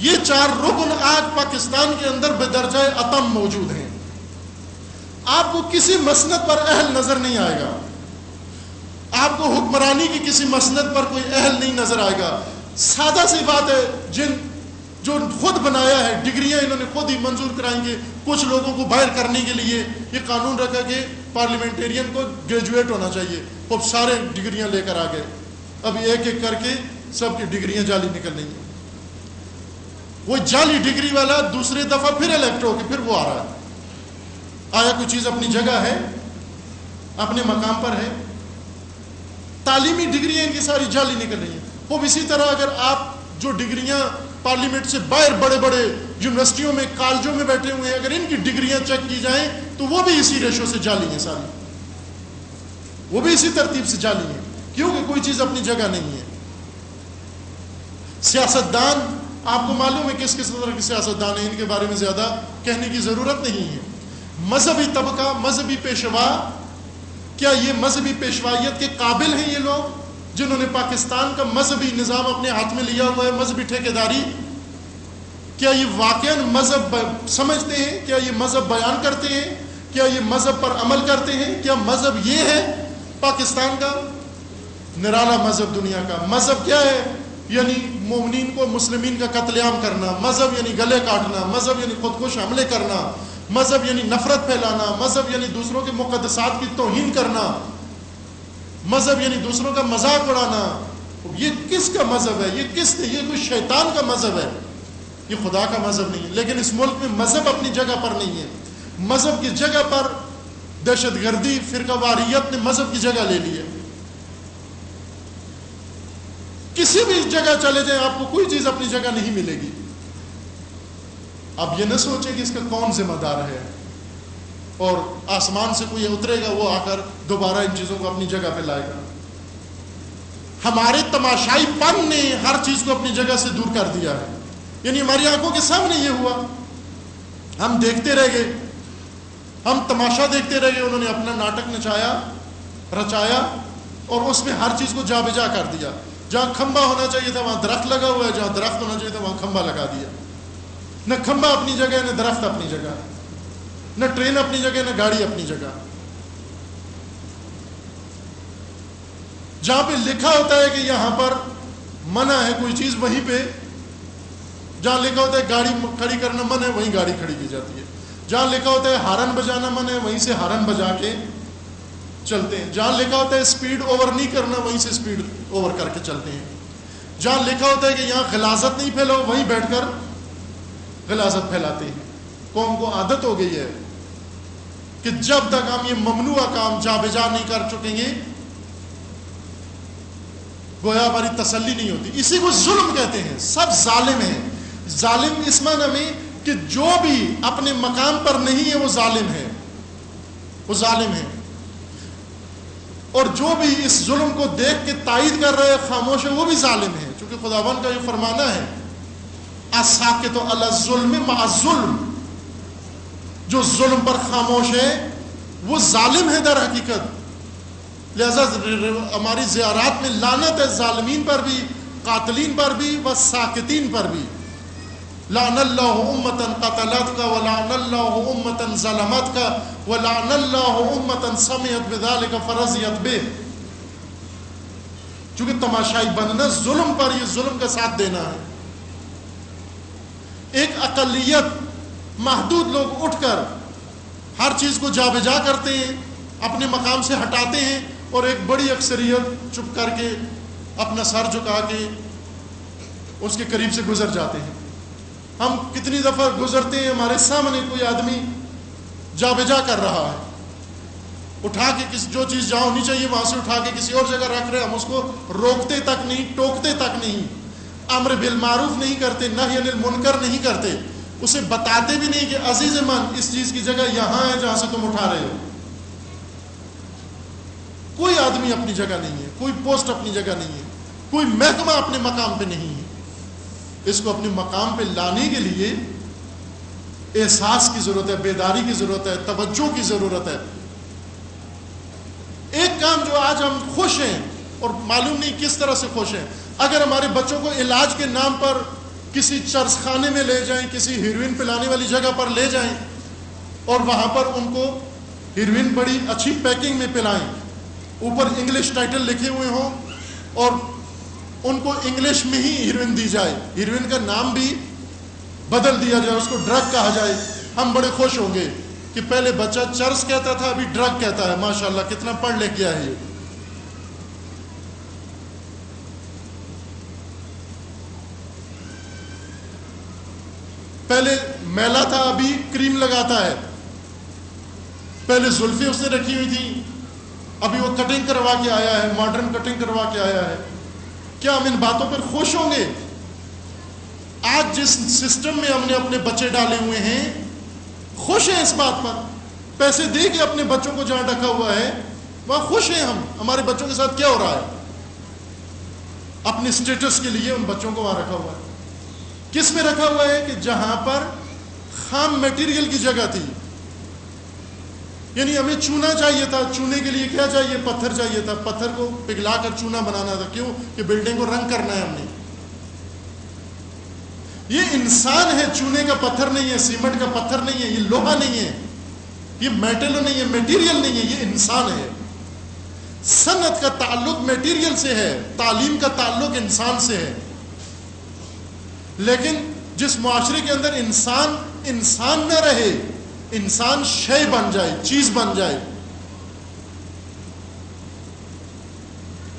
یہ چار رکن آج پاکستان کے اندر بدرجہ اتم موجود ہیں۔ آپ کو کسی مسند پر اہل نظر نہیں آئے گا، آپ کو حکمرانی کی کسی مسند پر کوئی اہل نہیں نظر آئے گا۔ سادہ سی بات ہے، جو خود بنایا ہے، ڈگریاں انہوں نے خود ہی منظور کرائیں گے۔ کچھ لوگوں کو باہر کرنے کے لیے یہ قانون رکھا کہ پارلیمنٹیرین کو گریجویٹ ہونا چاہیے، اب سارے ڈگریاں لے کر آ گئے، اب ایک ایک کر کے سب کی ڈگریاں جعلی نکل رہی ہیں۔ وہ جعلی ڈگری والا دوسری دفعہ پھر الیکٹ ہو کے پھر وہ آ رہا ہے۔ آیا کوئی چیز اپنی جگہ ہے، اپنے مقام پر ہے؟ تعلیمی ڈگریاں ان کی ساری جعلی نکل رہی ہیں۔ وہ اسی طرح اگر آپ جو ڈگریاں پارلیمنٹ سے باہر بڑے بڑے یونیورسٹیوں میں کالجوں میں بیٹھے ہوئے ہیں, اگر ان کی ڈگریاں چیک کی جائیں تو وہ بھی اسی ریشو سے جعلی ہیں ساری, وہ بھی اسی ترتیب سے جعلی ہیں, کیونکہ کوئی چیز اپنی جگہ نہیں ہے. سیاستدان آپ کو معلوم ہے کس کس طرح کے سیاستدان ہیں, ان کے بارے میں زیادہ کہنے کی ضرورت نہیں ہے. مذہبی طبقہ, مذہبی پیشوا, کیا یہ مذہبی پیشوائیت کے قابل ہیں یہ لوگ جنہوں نے پاکستان کا مذہبی نظام اپنے ہاتھ میں لیا ہوا ہے, مذہبی ٹھیکیداری؟ کیا یہ واقعا مذہب سمجھتے ہیں؟ کیا یہ مذہب بیان کرتے ہیں؟ کیا یہ مذہب پر عمل کرتے ہیں؟ کیا مذہب یہ ہے پاکستان کا نرالا مذہب دنیا کا؟ مذہب کیا ہے؟ یعنی مومنین کو, مسلمین کا قتل عام کرنا. مذہب یعنی گلے کاٹنا. مذہب یعنی خودکش حملے کرنا. مذہب یعنی نفرت پھیلانا. مذہب یعنی دوسروں کے مقدسات کی توہین کرنا. مذہب یعنی دوسروں کا مذاق اڑانا. یہ کس کا مذہب ہے؟ یہ کس نے؟ یہ کوئی شیطان کا مذہب ہے, یہ خدا کا مذہب نہیں ہے. لیکن اس ملک میں مذہب اپنی جگہ پر نہیں ہے. مذہب کی جگہ پر دہشت گردی, فرقہ واریت نے مذہب کی جگہ لے لی ہے. کسی بھی جگہ چلے جائیں آپ کو کوئی چیز اپنی جگہ نہیں ملے گی. اب یہ نہ سوچیں کہ اس کا کون ذمہ دار ہے اور آسمان سے کوئی اترے گا وہ آ کر دوبارہ ان چیزوں کو اپنی جگہ پہ لائے گا. ہمارے تماشائی پن نے ہر چیز کو اپنی جگہ سے دور کر دیا ہے. یعنی ہماری آنکھوں کے سامنے یہ ہوا, ہم دیکھتے رہ گئے, ہم تماشا دیکھتے رہ گئے. انہوں نے اپنا ناٹک نچایا, رچایا اور اس میں ہر چیز کو جا بجا کر دیا. جہاں کھمبا ہونا چاہیے تھا وہاں درخت لگا ہوا ہے, جہاں درخت ہونا چاہیے تھا وہاں کھمبا لگا دیا. نہ کھمبا اپنی جگہ, نہ درخت اپنی جگہ, نہ ٹرین اپنی جگہ, نہ گاڑی اپنی جگہ. جہاں پہ لکھا ہوتا ہے کہ یہاں پر منع ہے کوئی چیز, وہیں پہ جہاں لکھا ہوتا ہے گاڑی کھڑی کرنا منع ہے وہیں گاڑی کھڑی کی جاتی ہے. جہاں لکھا ہوتا ہے ہارن بجانا منع ہے وہیں سے ہارن بجا کے چلتے ہیں. جہاں لکھا ہوتا ہے سپیڈ اوور نہیں کرنا وہیں سے سپیڈ اوور کر کے چلتے ہیں. جہاں لکھا ہوتا ہے کہ یہاں غلاظت نہیں پھیلاؤ وہیں بیٹھ کر غلاظت پھیلاتے ہیں. قوم کو عادت ہو گئی ہے کہ جب تک ہم یہ ممنوع کام جا بجا نہیں کر چکیں گے گویا ہماری تسلی نہیں ہوتی. اسی کو ظلم کہتے ہیں. سب ظالم ہیں. ظالم اس معنی میں کہ جو بھی اپنے مقام پر نہیں ہے وہ ظالم ہے, وہ ظالم ہے. اور جو بھی اس ظلم کو دیکھ کے تائید کر رہے خاموش ہے وہ بھی ظالم ہے. چونکہ خداوند کا یہ فرمانا ہے الساکت علی الظلم مع الظلم, جو ظلم پر خاموش ہے وہ ظالم ہے در حقیقت. لہذا ہماری زیارات میں لعنت ہے ظالمین پر بھی, قاتلین پر بھی, و ساکتین پر بھی. لعن اللہ امتا قتلت کا ولعن اللہ امتا ظلمت کا ولعن اللہ امتا سمعت بذلک فرضیت بہ. چونکہ تماشائی بننا ظلم پر, یہ ظلم کا ساتھ دینا ہے. ایک اقلیت محدود لوگ اٹھ کر ہر چیز کو جا بجا کرتے ہیں, اپنے مقام سے ہٹاتے ہیں, اور ایک بڑی اکثریت چپ کر کے اپنا سر جھکا کے اس کے قریب سے گزر جاتے ہیں. ہم کتنی دفعہ گزرتے ہیں ہمارے سامنے کوئی آدمی جا بجا کر رہا ہے, اٹھا کے کسی جو چیز جہاں ہونی چاہیے وہاں سے اٹھا کے کسی اور جگہ رکھ رہے, ہم اس کو روکتے تک نہیں, ٹوکتے تک نہیں, امر بالمعروف نہیں کرتے, نہی عن المنکر نہیں کرتے, اسے بتاتے بھی نہیں کہ عزیز من اس چیز کی جگہ یہاں ہے جہاں سے تم اٹھا رہے ہو. کوئی آدمی اپنی جگہ نہیں ہے, کوئی پوسٹ اپنی جگہ نہیں ہے, کوئی محکمہ اپنے مقام پہ نہیں ہے. اس کو اپنے مقام پہ لانے کے لیے احساس کی ضرورت ہے, بیداری کی ضرورت ہے, توجہ کی ضرورت ہے. ایک کام جو آج ہم خوش ہیں اور معلوم نہیں کس طرح سے خوش ہیں, اگر ہمارے بچوں کو علاج کے نام پر کسی چرس خانے میں لے جائیں, کسی ہیروئن پلانے والی جگہ پر لے جائیں اور وہاں پر ان کو ہیروئن بڑی اچھی پیکنگ میں پلائیں, اوپر انگلش ٹائٹل لکھے ہوئے ہوں اور ان کو انگلش میں ہی ہیروئن دی جائے, ہیروئن کا نام بھی بدل دیا جائے, اس کو ڈرگ کہا جائے, ہم بڑے خوش ہوں گے کہ پہلے بچہ چرس کہتا تھا ابھی ڈرگ کہتا ہے, ماشاءاللہ کتنا پڑھ لکھ گیا ہے. یہ پہلے میلا تھا ابھی کریم لگاتا ہے, پہلے زلفیں اس نے رکھی ہوئی تھی ابھی وہ کٹنگ کروا کے آیا ہے, ماڈرن کٹنگ کروا کے آیا ہے. کیا ہم ان باتوں پر خوش ہوں گے؟ آج جس سسٹم میں ہم نے اپنے بچے ڈالے ہوئے ہیں، خوش ہیں اس بات پر، پیسے دے کے اپنے بچوں کو جہاں رکھا ہوا ہے وہاں خوش ہیں ہم. ہمارے بچوں کے ساتھ کیا ہو رہا ہے؟ اپنے سٹیٹس کے لیے ان بچوں کو وہاں رکھا ہوا ہے. کس میں رکھا ہوا ہے؟ کہ جہاں پر خام میٹیریل کی جگہ تھی. یعنی ہمیں چونا چاہیے تھا، چونے کے لیے کیا چاہیے؟ پتھر چاہیے تھا. پتھر کو پگھلا کر چونا بنانا تھا. کیوں؟ کہ بلڈنگ کو رنگ کرنا ہے ہم نے. یہ انسان ہے، چونے کا پتھر نہیں ہے، سیمنٹ کا پتھر نہیں ہے، یہ لوہا نہیں ہے، یہ میٹل نہیں ہے، میٹیریل نہیں ہے، یہ انسان ہے. صنعت کا تعلق میٹیریل سے ہے، تعلیم کا تعلق انسان سے ہے. لیکن جس معاشرے کے اندر انسان نہ رہے، انسان شے بن جائے، چیز بن جائے،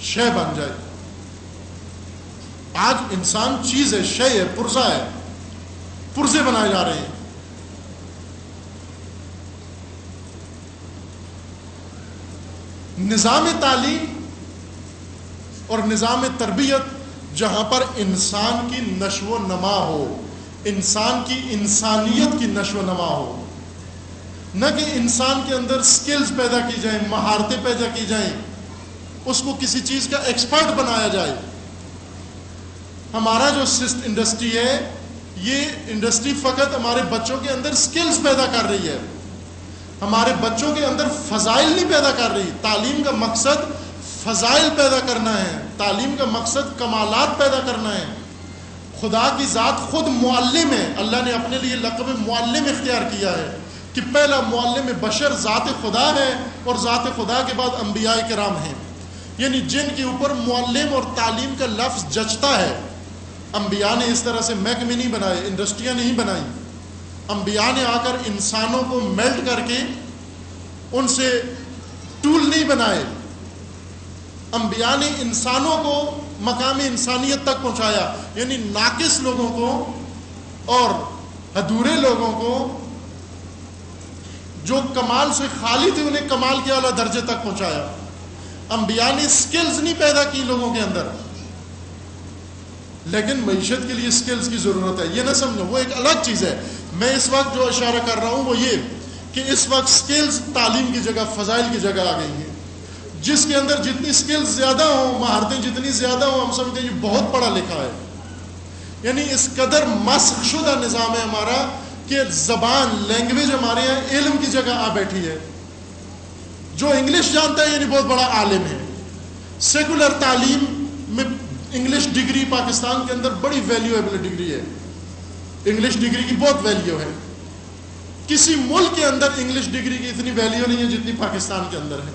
شے بن جائے. آج انسان چیز ہے، شے ہے، پرزہ ہے، پرزے بنائے جا رہے ہیں. نظام تعلیم اور نظام تربیت جہاں پر انسان کی نشو و نما ہو، انسان کی انسانیت کی نشو و نما ہو، نہ کہ انسان کے اندر سکلز پیدا کی جائیں، مہارتیں پیدا کی جائیں، اس کو کسی چیز کا ایکسپرٹ بنایا جائے. ہمارا جو انڈسٹری ہے، یہ انڈسٹری فقط ہمارے بچوں کے اندر سکلز پیدا کر رہی ہے، ہمارے بچوں کے اندر فضائل نہیں پیدا کر رہی. تعلیم کا مقصد فضائل پیدا کرنا ہے، تعلیم کا مقصد کمالات پیدا کرنا ہے. خدا کی ذات خود معلم ہے. اللہ نے اپنے لیے لقب معلم اختیار کیا ہے کہ پہلا معلم بشر ذات خدا ہے، اور ذات خدا کے بعد انبیاء کرام ہیں. یعنی جن کے اوپر معلم اور تعلیم کا لفظ جچتا ہے. انبیاء نے اس طرح سے محکمے نہیں بنائے، انڈسٹریاں نہیں بنائی. انبیاء نے آ کر انسانوں کو میلٹ کر کے ان سے ٹول نہیں بنائے. انبیاء نے انسانوں کو مقام انسانیت تک پہنچایا. یعنی ناقص لوگوں کو اور ادھورے لوگوں کو، جو کمال سے خالی تھے، انہیں کمال کے اعلیٰ درجے تک پہنچایا. انبیاء نے سکلز نہیں پیدا کی لوگوں کے اندر، لیکن معیشت کے لیے سکلز کی ضرورت ہے. یہ نہ سمجھو، وہ ایک الگ چیز ہے. میں اس وقت جو اشارہ کر رہا ہوں وہ یہ کہ اس وقت سکلز تعلیم کی جگہ فضائل کی جگہ آ گئی ہیں. جس کے اندر جتنی سکلز زیادہ ہوں، مہارتیں جتنی زیادہ ہوں، ہم سمجھتے ہیں یہ بہت پڑھا لکھا ہے. یعنی اس قدر مسخ شدہ نظام ہے ہمارا کہ زبان، لینگویج ہمارے یہاں علم کی جگہ آ بیٹھی ہے. جو انگلش جانتا ہے یعنی بہت بڑا عالم ہے. سیکولر تعلیم میں انگلش ڈگری پاکستان کے اندر بڑی ویلیویبل ڈگری ہے. انگلش ڈگری کی بہت ویلیو ہے. کسی ملک کے اندر انگلش ڈگری کی اتنی ویلیو نہیں ہے جتنی پاکستان کے اندر ہے.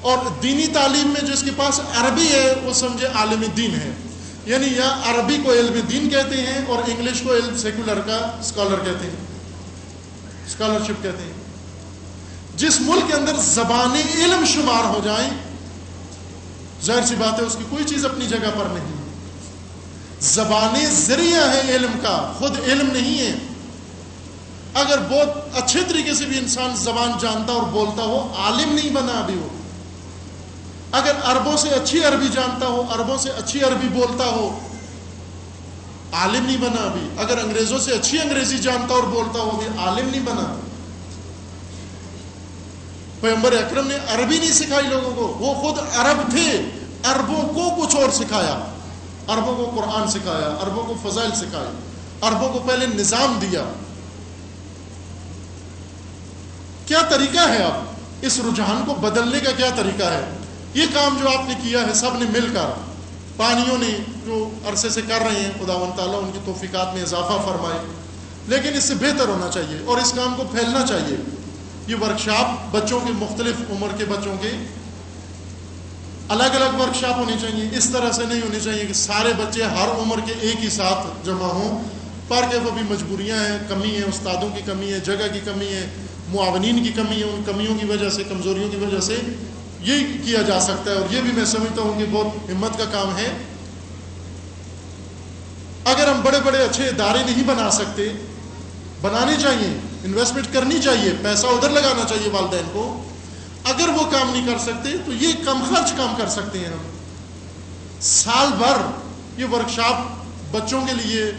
اور دینی تعلیم میں جس کے پاس عربی ہے وہ سمجھے عالم دین ہے. یعنی یہاں عربی کو علم دین کہتے ہیں اور انگلش کو علم سیکولر کا اسکالر کہتے ہیں، اسکالرشپ کہتے ہیں. جس ملک کے اندر زبان علم شمار ہو جائیں، ظاہر سی بات ہے اس کی کوئی چیز اپنی جگہ پر نہیں. زبانیں ذریعہ ہے علم کا، خود علم نہیں ہے. اگر بہت اچھے طریقے سے بھی انسان زبان جانتا اور بولتا ہو، عالم نہیں بنا ابھی وہ. اگر عربوں سے اچھی عربی جانتا ہو، عربوں سے اچھی عربی بولتا ہو، عالم نہیں بنا ابھی. اگر انگریزوں سے اچھی انگریزی جانتا اور بولتا ہو، بھی عالم نہیں بنا. پیغمبر اکرم نے عربی نہیں سکھائی لوگوں کو، وہ خود عرب تھے، عربوں کو کچھ اور سکھایا. عربوں کو قرآن سکھایا، عربوں کو فضائل سکھائے، عربوں کو پہلے نظام دیا. کیا طریقہ ہے اب اس رجحان کو بدلنے کا؟ کیا طریقہ ہے؟ یہ کام جو آپ نے کیا ہے سب نے مل کر، پانیوں نے جو عرصے سے کر رہے ہیں، خداوند تعالیٰ ان کی توفیقات میں اضافہ فرمائے. لیکن اس سے بہتر ہونا چاہیے اور اس کام کو پھیلنا چاہیے. یہ ورکشاپ بچوں کے، مختلف عمر کے بچوں کے الگ الگ ورکشاپ ہونی چاہیے. اس طرح سے نہیں ہونی چاہیے کہ سارے بچے ہر عمر کے ایک ہی ساتھ جمع ہوں. پر کہ وہ بھی مجبوریاں ہیں، کمی ہے، استادوں کی کمی ہے، جگہ کی کمی ہے، معاونین کی کمی ہے. ان کمیوں کی وجہ سے، کمزوریوں کی وجہ سے یہ کیا جا سکتا ہے. اور یہ بھی میں سمجھتا ہوں کہ بہت ہمت کا کام ہے. اگر ہم بڑے بڑے اچھے ادارے نہیں بنا سکتے، بنانے چاہیے، انویسٹمنٹ کرنی چاہیے، پیسہ ادھر لگانا چاہیے والدین کو. اگر وہ کام نہیں کر سکتے تو یہ کم خرچ کام کر سکتے ہیں ہم. سال بھر یہ ورکشاپ بچوں کے لیے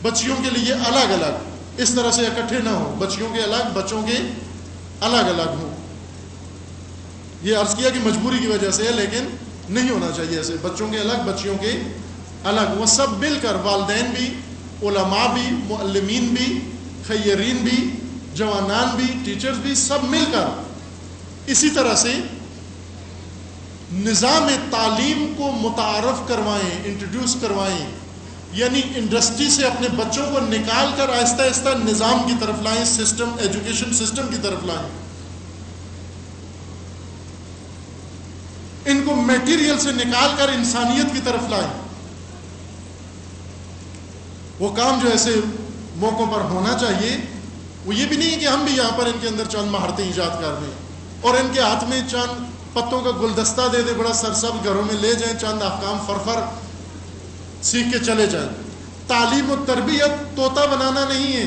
بچیوں کے لیے الگ الگ، اس طرح سے اکٹھے نہ ہوں، بچیوں کے الگ، بچوں کے الگ الگ ہوں. یہ عرض کیا کہ مجبوری کی وجہ سے ہے، لیکن نہیں ہونا چاہیے ایسے، بچوں کے الگ، بچیوں کے الگ. وہ سب مل کر، والدین بھی، علماء بھی، معلمین بھی، خیرین بھی، جوانان بھی، ٹیچرز بھی، سب مل کر اسی طرح سے نظام تعلیم کو متعارف کروائیں، انٹروڈیوس کروائیں. یعنی انڈسٹری سے اپنے بچوں کو نکال کر آہستہ آہستہ نظام کی طرف لائیں، سسٹم، ایجوکیشن سسٹم کی طرف لائیں. ان کو میٹیریل سے نکال کر انسانیت کی طرف لائیں. وہ کام جو ایسے موقعوں پر ہونا چاہیے، وہ یہ بھی نہیں ہے کہ ہم بھی یہاں پر ان کے اندر چند مہارتیں ایجاد کر دیں اور ان کے ہاتھ میں چند پتوں کا گلدستہ دے دے، بڑا سرسبز، گھروں میں لے جائیں، چند احکام فرفر سیکھ کے چلے جائیں. تعلیم و تربیت طوطا بنانا نہیں ہے،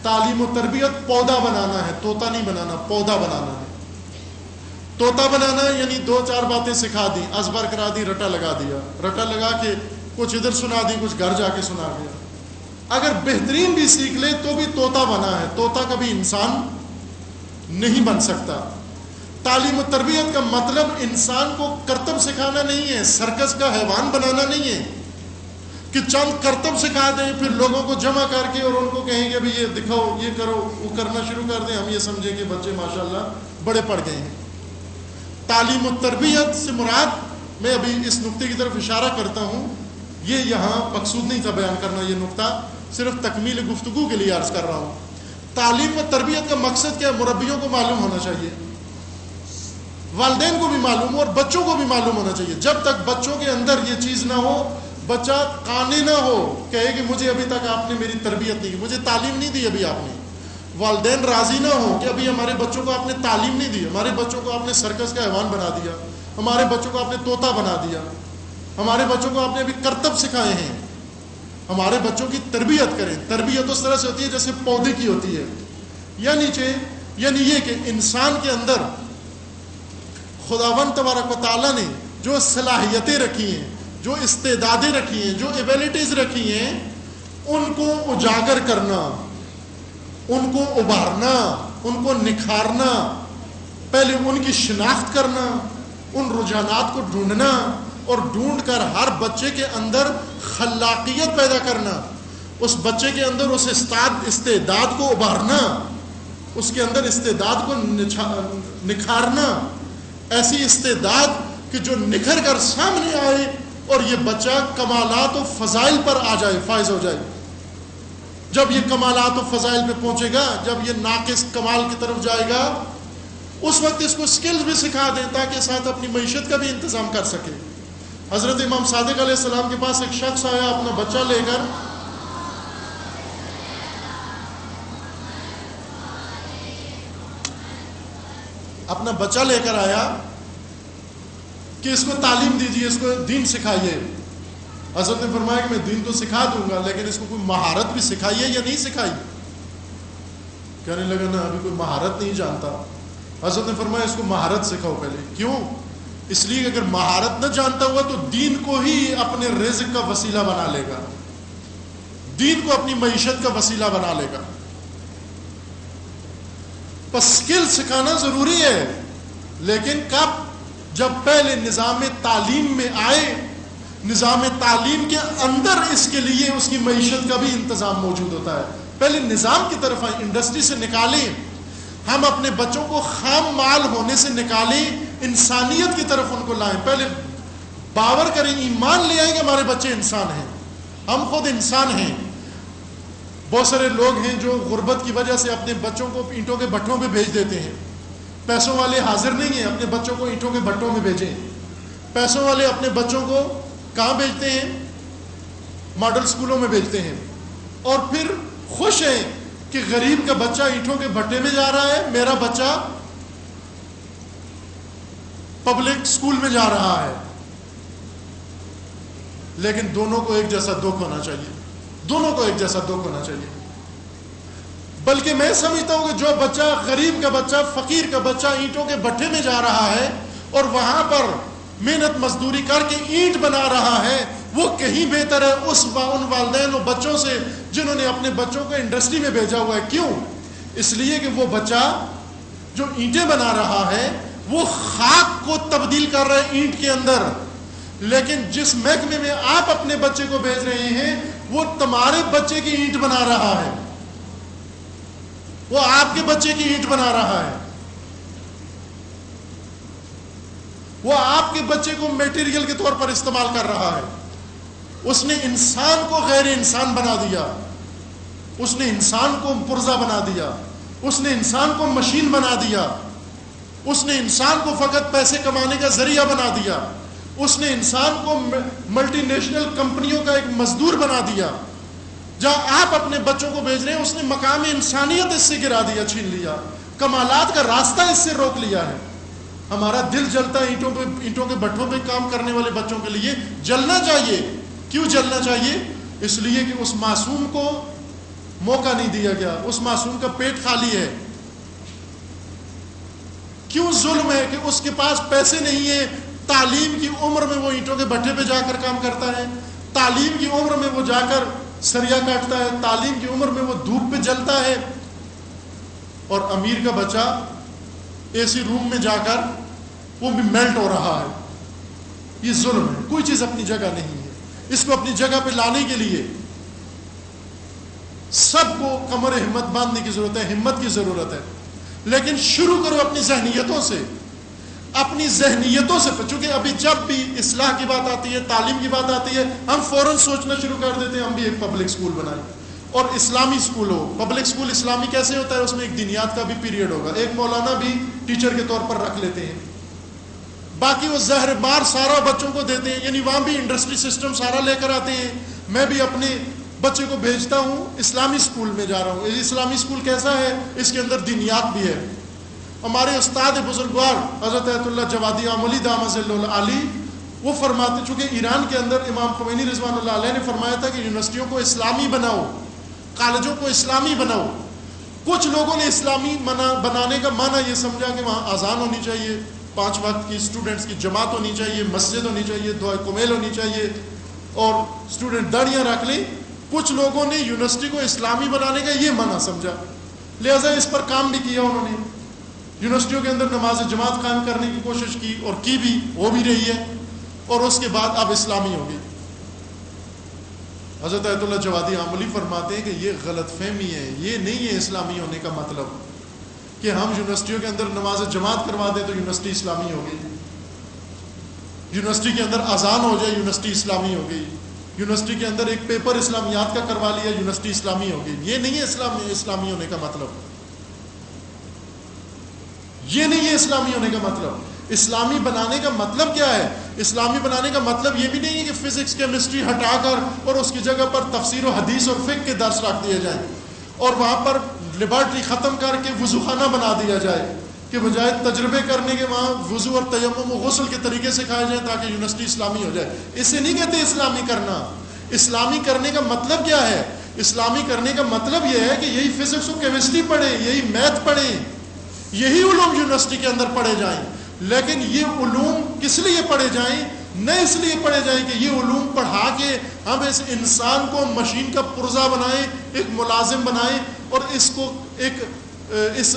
تعلیم و تربیت پودا بنانا ہے. طوطا نہیں بنانا، پودا بنانا ہے. طوطا بنانا یعنی 2-4 باتیں سکھا دی، ازبر کرا دی، رٹا لگا دیا، رٹا لگا کے کچھ ادھر سنا دی، کچھ گھر جا کے سنا دیا. اگر بہترین بھی سیکھ لے تو بھی طوطا بنا ہے. طوطا کبھی انسان نہیں بن سکتا. تعلیم و تربیت کا مطلب انسان کو کرتب سکھانا نہیں ہے، سرکس کا حیوان بنانا نہیں ہے کہ چند کرتب سکھا دیں، پھر لوگوں کو جمع کر کے اور ان کو کہیں گے بھی یہ دکھاؤ، یہ کرو، وہ کرنا شروع کر دیں، ہم یہ سمجھیں کہ بچے ماشاءاللہ بڑے پڑھ گئے ہیں. تعلیم و تربیت سے مراد، میں ابھی اس نقطے کی طرف اشارہ کرتا ہوں، یہ یہاں مقصود نہیں تھا بیان کرنا، یہ نقطہ صرف تکمیل گفتگو کے لیے عرض کر رہا ہوں. تعلیم و تربیت کا مقصد کیا ہے؟ مربیوں کو معلوم ہونا چاہیے، والدین کو بھی معلوم ہو اور بچوں کو بھی معلوم ہونا چاہیے. جب تک بچوں کے اندر یہ چیز نہ ہو، بچہ قانے نہ ہو، کہے کہ مجھے ابھی تک آپ نے میری تربیت نہیں کی، مجھے تعلیم نہیں دی ابھی آپ نے. والدین راضی نہ ہو کہ ابھی ہمارے بچوں کو آپ نے تعلیم نہیں دی، ہمارے بچوں کو آپ نے سرکس کا حیوان بنا دیا، ہمارے بچوں کو آپ نے طوطا بنا دیا، ہمارے بچوں کو آپ نے ابھی کرتب سکھائے ہیں. ہمارے بچوں کی تربیت کریں. تربیت اس طرح سے ہوتی ہے جیسے پودے کی ہوتی ہے. یعنی یہ کہ انسان کے اندر خداوند تبارک و تعالیٰ نے جو صلاحیتیں رکھی ہیں، جو استعدادیں رکھی ہیں، جو ایبیلٹیز رکھی ہیں، ان کو اجاگر کرنا، ان کو ابھارنا، ان کو نکھارنا، پہلے ان کی شناخت کرنا، ان رجحانات کو ڈھونڈنا اور ڈھونڈ کر ہر بچے کے اندر خلاقیت پیدا کرنا، اس بچے کے اندر اس استعداد کو ابھارنا، اس کے اندر استعداد کو نکھارنا، ایسی استعداد کہ جو نکھر کر سامنے آئے اور یہ بچہ کمالات و فضائل پر آ جائے، فائز ہو جائے. جب یہ کمالات و فضائل پہ پہنچے گا، جب یہ ناقص کمال کی طرف جائے گا، اس وقت اس کو سکلز بھی سکھا دیں تاکہ ساتھ اپنی معیشت کا بھی انتظام کر سکے. حضرت امام صادق علیہ السلام کے پاس ایک شخص آیا اپنا بچہ لے کر، اپنا بچہ لے کر آیا کہ اس کو تعلیم دیجیے، اس کو دین سکھائیے. حضرت نے فرمایا کہ میں دین تو سکھا دوں گا، لیکن اس کو کوئی مہارت بھی سکھائیے یا نہیں سکھائی. کہنے لگا نا ابھی کوئی مہارت نہیں جانتا. حضرت نے فرمایا اس کو مہارت سکھاؤ پہلے. کیوں؟ اس لیے کہ اگر مہارت نہ جانتا ہوا تو دین کو ہی اپنے رزق کا وسیلہ بنا لے گا، دین کو اپنی معیشت کا وسیلہ بنا لے گا. بس سکل سکھانا ضروری ہے، لیکن کب؟ جب پہلے نظام تعلیم میں آئے، نظام تعلیم کے اندر اس کے لیے اس کی معیشت کا بھی انتظام موجود ہوتا ہے. پہلے نظام کی طرف آئیں، انڈسٹری سے نکالیں، ہم اپنے بچوں کو خام مال ہونے سے نکالیں، انسانیت کی طرف ان کو لائیں. پہلے باور کریں، ایمان لے آئیں کہ ہمارے بچے انسان ہیں، ہم خود انسان ہیں. بہت سارے لوگ ہیں جو غربت کی وجہ سے اپنے بچوں کو اینٹوں کے بھٹوں پہ بھیج دیتے ہیں. پیسوں والے حاضر نہیں ہیں، اپنے بچوں کو اینٹوں کے بھٹوں میں بھیجیں. پیسوں والے اپنے بچوں کو کہاں بھیجتے ہیں؟ ماڈل اسکولوں میں بھیجتے ہیں، اور پھر خوش ہیں کہ غریب کا بچہ اینٹوں کے بھٹے میں جا رہا ہے، میرا بچہ پبلک اسکول میں جا رہا ہے. لیکن دونوں کو ایک جیسا دکھ ہونا چاہیے، دونوں کو ایک جیسا دکھ ہونا چاہیے. بلکہ میں سمجھتا ہوں کہ جو بچہ غریب کا بچہ، فقیر کا بچہ اینٹوں کے بھٹے میں جا رہا ہے اور وہاں پر محنت مزدوری کر کے اینٹ بنا رہا ہے، وہ کہیں بہتر ہے ان والدین و بچوں سے جنہوں نے اپنے بچوں کو انڈسٹری میں بھیجا ہوا ہے. کیوں؟ اس لیے کہ وہ بچہ جو اینٹیں بنا رہا ہے وہ خاک کو تبدیل کر رہا ہے اینٹ کے اندر، لیکن جس محکمے میں آپ اپنے بچے کو بھیج رہے ہیں وہ تمہارے بچے کی اینٹ بنا رہا ہے، وہ آپ کے بچے کی اینٹ بنا رہا ہے، وہ آپ کے بچے کو میٹیریل کے طور پر استعمال کر رہا ہے. اس نے انسان کو غیر انسان بنا دیا، اس نے انسان کو پرزہ بنا دیا، اس نے انسان کو مشین بنا دیا، اس نے انسان کو فقط پیسے کمانے کا ذریعہ بنا دیا، اس نے انسان کو ملٹی نیشنل کمپنیوں کا ایک مزدور بنا دیا. جہاں آپ اپنے بچوں کو بھیج رہے ہیں اس نے مقام انسانیت اس سے گرا دیا، چھین لیا، کمالات کا راستہ اس سے روک لیا ہے. ہمارا دل جلتا ہے اینٹوں کے بھٹوں پہ کام کرنے والے بچوں کے لیے. جلنا چاہیے. کیوں جلنا چاہیے؟ اس لیے کہ اس معصوم کو موقع نہیں دیا گیا، اس معصوم کا پیٹ خالی ہے. کیوں ظلم ہے کہ اس کے پاس پیسے نہیں ہیں، تعلیم کی عمر میں وہ اینٹوں کے بھٹے پہ جا کر کام کرتا ہے، تعلیم کی عمر میں وہ جا کر سریا کاٹتا ہے، تعلیم کی عمر میں وہ دھوپ پہ جلتا ہے، اور امیر کا بچہ اے سی روم میں جا کر وہ بھی میلٹ ہو رہا ہے. یہ ظلم ہے. کوئی چیز اپنی جگہ نہیں ہے. اس کو اپنی جگہ پہ لانے کے لیے سب کو کمر ہمت باندھنے کی ضرورت ہے، ہمت کی ضرورت ہے. لیکن شروع کرو اپنی ذہنیتوں سے، اپنی ذہنیتوں سے. چونکہ ابھی جب بھی اصلاح کی بات آتی ہے، تعلیم کی بات آتی ہے، ہم فوراً سوچنا شروع کر دیتے ہیں ہم بھی ایک پبلک اسکول بنائیں اور اسلامی اسکول ہو. پبلک اسکول اسلامی کیسے ہوتا ہے؟ اس میں ایک دینیات کا بھی پیریڈ ہوگا، ایک مولانا بھی ٹیچر کے طور پر رکھ لیتے ہیں، باقی وہ زہر مار سارا بچوں کو دیتے ہیں. یعنی وہاں بھی انڈسٹری سسٹم سارا لے کر آتے ہیں. میں بھی اپنے بچے کو بھیجتا ہوں اسلامی اسکول میں جا رہا ہوں. اسلامی اسکول کیسا ہے؟ اس کے اندر دینیات بھی ہے. ہمارے استاد بزرگوار حضرت آیت اللہ جوادی عملی دامت علی وہ فرماتے، چونکہ ایران کے اندر امام خمینی رضوان اللہ علیہ نے فرمایا تھا کہ یونیورسٹیوں کو اسلامی بناؤ، کالجوں کو اسلامی بناؤ. کچھ لوگوں نے اسلامی بنانے کا معنی یہ سمجھا کہ وہاں اذان ہونی چاہیے، 5 وقت کی اسٹوڈنٹس کی جماعت ہونی چاہیے، مسجد ہونی چاہیے، دعائے کمیل ہونی چاہیے اور اسٹوڈنٹ داڑیاں رکھ لیں. کچھ لوگوں نے یونیورسٹی کو اسلامی بنانے کا یہ معنی سمجھا، لہذا اس پر کام بھی کیا. انہوں نے یونیورسٹیوں کے اندر نماز جماعت قائم کرنے کی کوشش کی اور کی بھی، ہو بھی رہی ہے، اور اس کے بعد اب اسلامی ہوگی. حضرت آیت اللہ جوادی عملی فرماتے ہیں کہ یہ غلط فہمی ہے. یہ نہیں ہے اسلامی ہونے کا مطلب کہ ہم یونیورسٹیوں کے اندر نماز جماعت کروا دیں تو یونیورسٹی اسلامی ہوگی، یونیورسٹی کے اندر اذان ہو جائے یونیورسٹی اسلامی ہو گئی، یونیورسٹی کے اندر ایک پیپر اسلامیات کا کروا لیا یونیورسٹی اسلامی ہوگی. یہ نہیں ہے اسلامی ہونے کا مطلب. یہ نہیں ہے اسلامی ہونے کا مطلب. اسلامی بنانے کا مطلب کیا ہے؟ اسلامی بنانے کا مطلب یہ بھی نہیں ہے کہ فزکس کیمسٹری ہٹا کر اور اس کی جگہ پر تفسیر و حدیث اور فقہ کے درس رکھ دیے جائیں اور وہاں پر لیبارٹری ختم کر کے وضو خانہ بنا دیا جائے کہ بجائے تجربے کرنے کے وہاں وضو اور تیمم و غسل کے طریقے سکھائے جائیں تاکہ یونیورسٹی اسلامی ہو جائے. اسے نہیں کہتے اسلامی کرنا. اسلامی کرنے کا مطلب کیا ہے؟ اسلامی کرنے کا مطلب یہ ہے کہ یہی فزکس و کیمسٹری پڑھیں، یہی میتھ پڑھیں، یہی علوم یونیورسٹی کے اندر پڑھے جائیں. لیکن یہ علوم کس لیے پڑھے جائیں؟ نہ اس لیے پڑھے جائیں کہ یہ علوم پڑھا کے ہم اس انسان کو مشین کا پرزہ بنائیں، ایک ملازم بنائیں اور اس کو ایک اس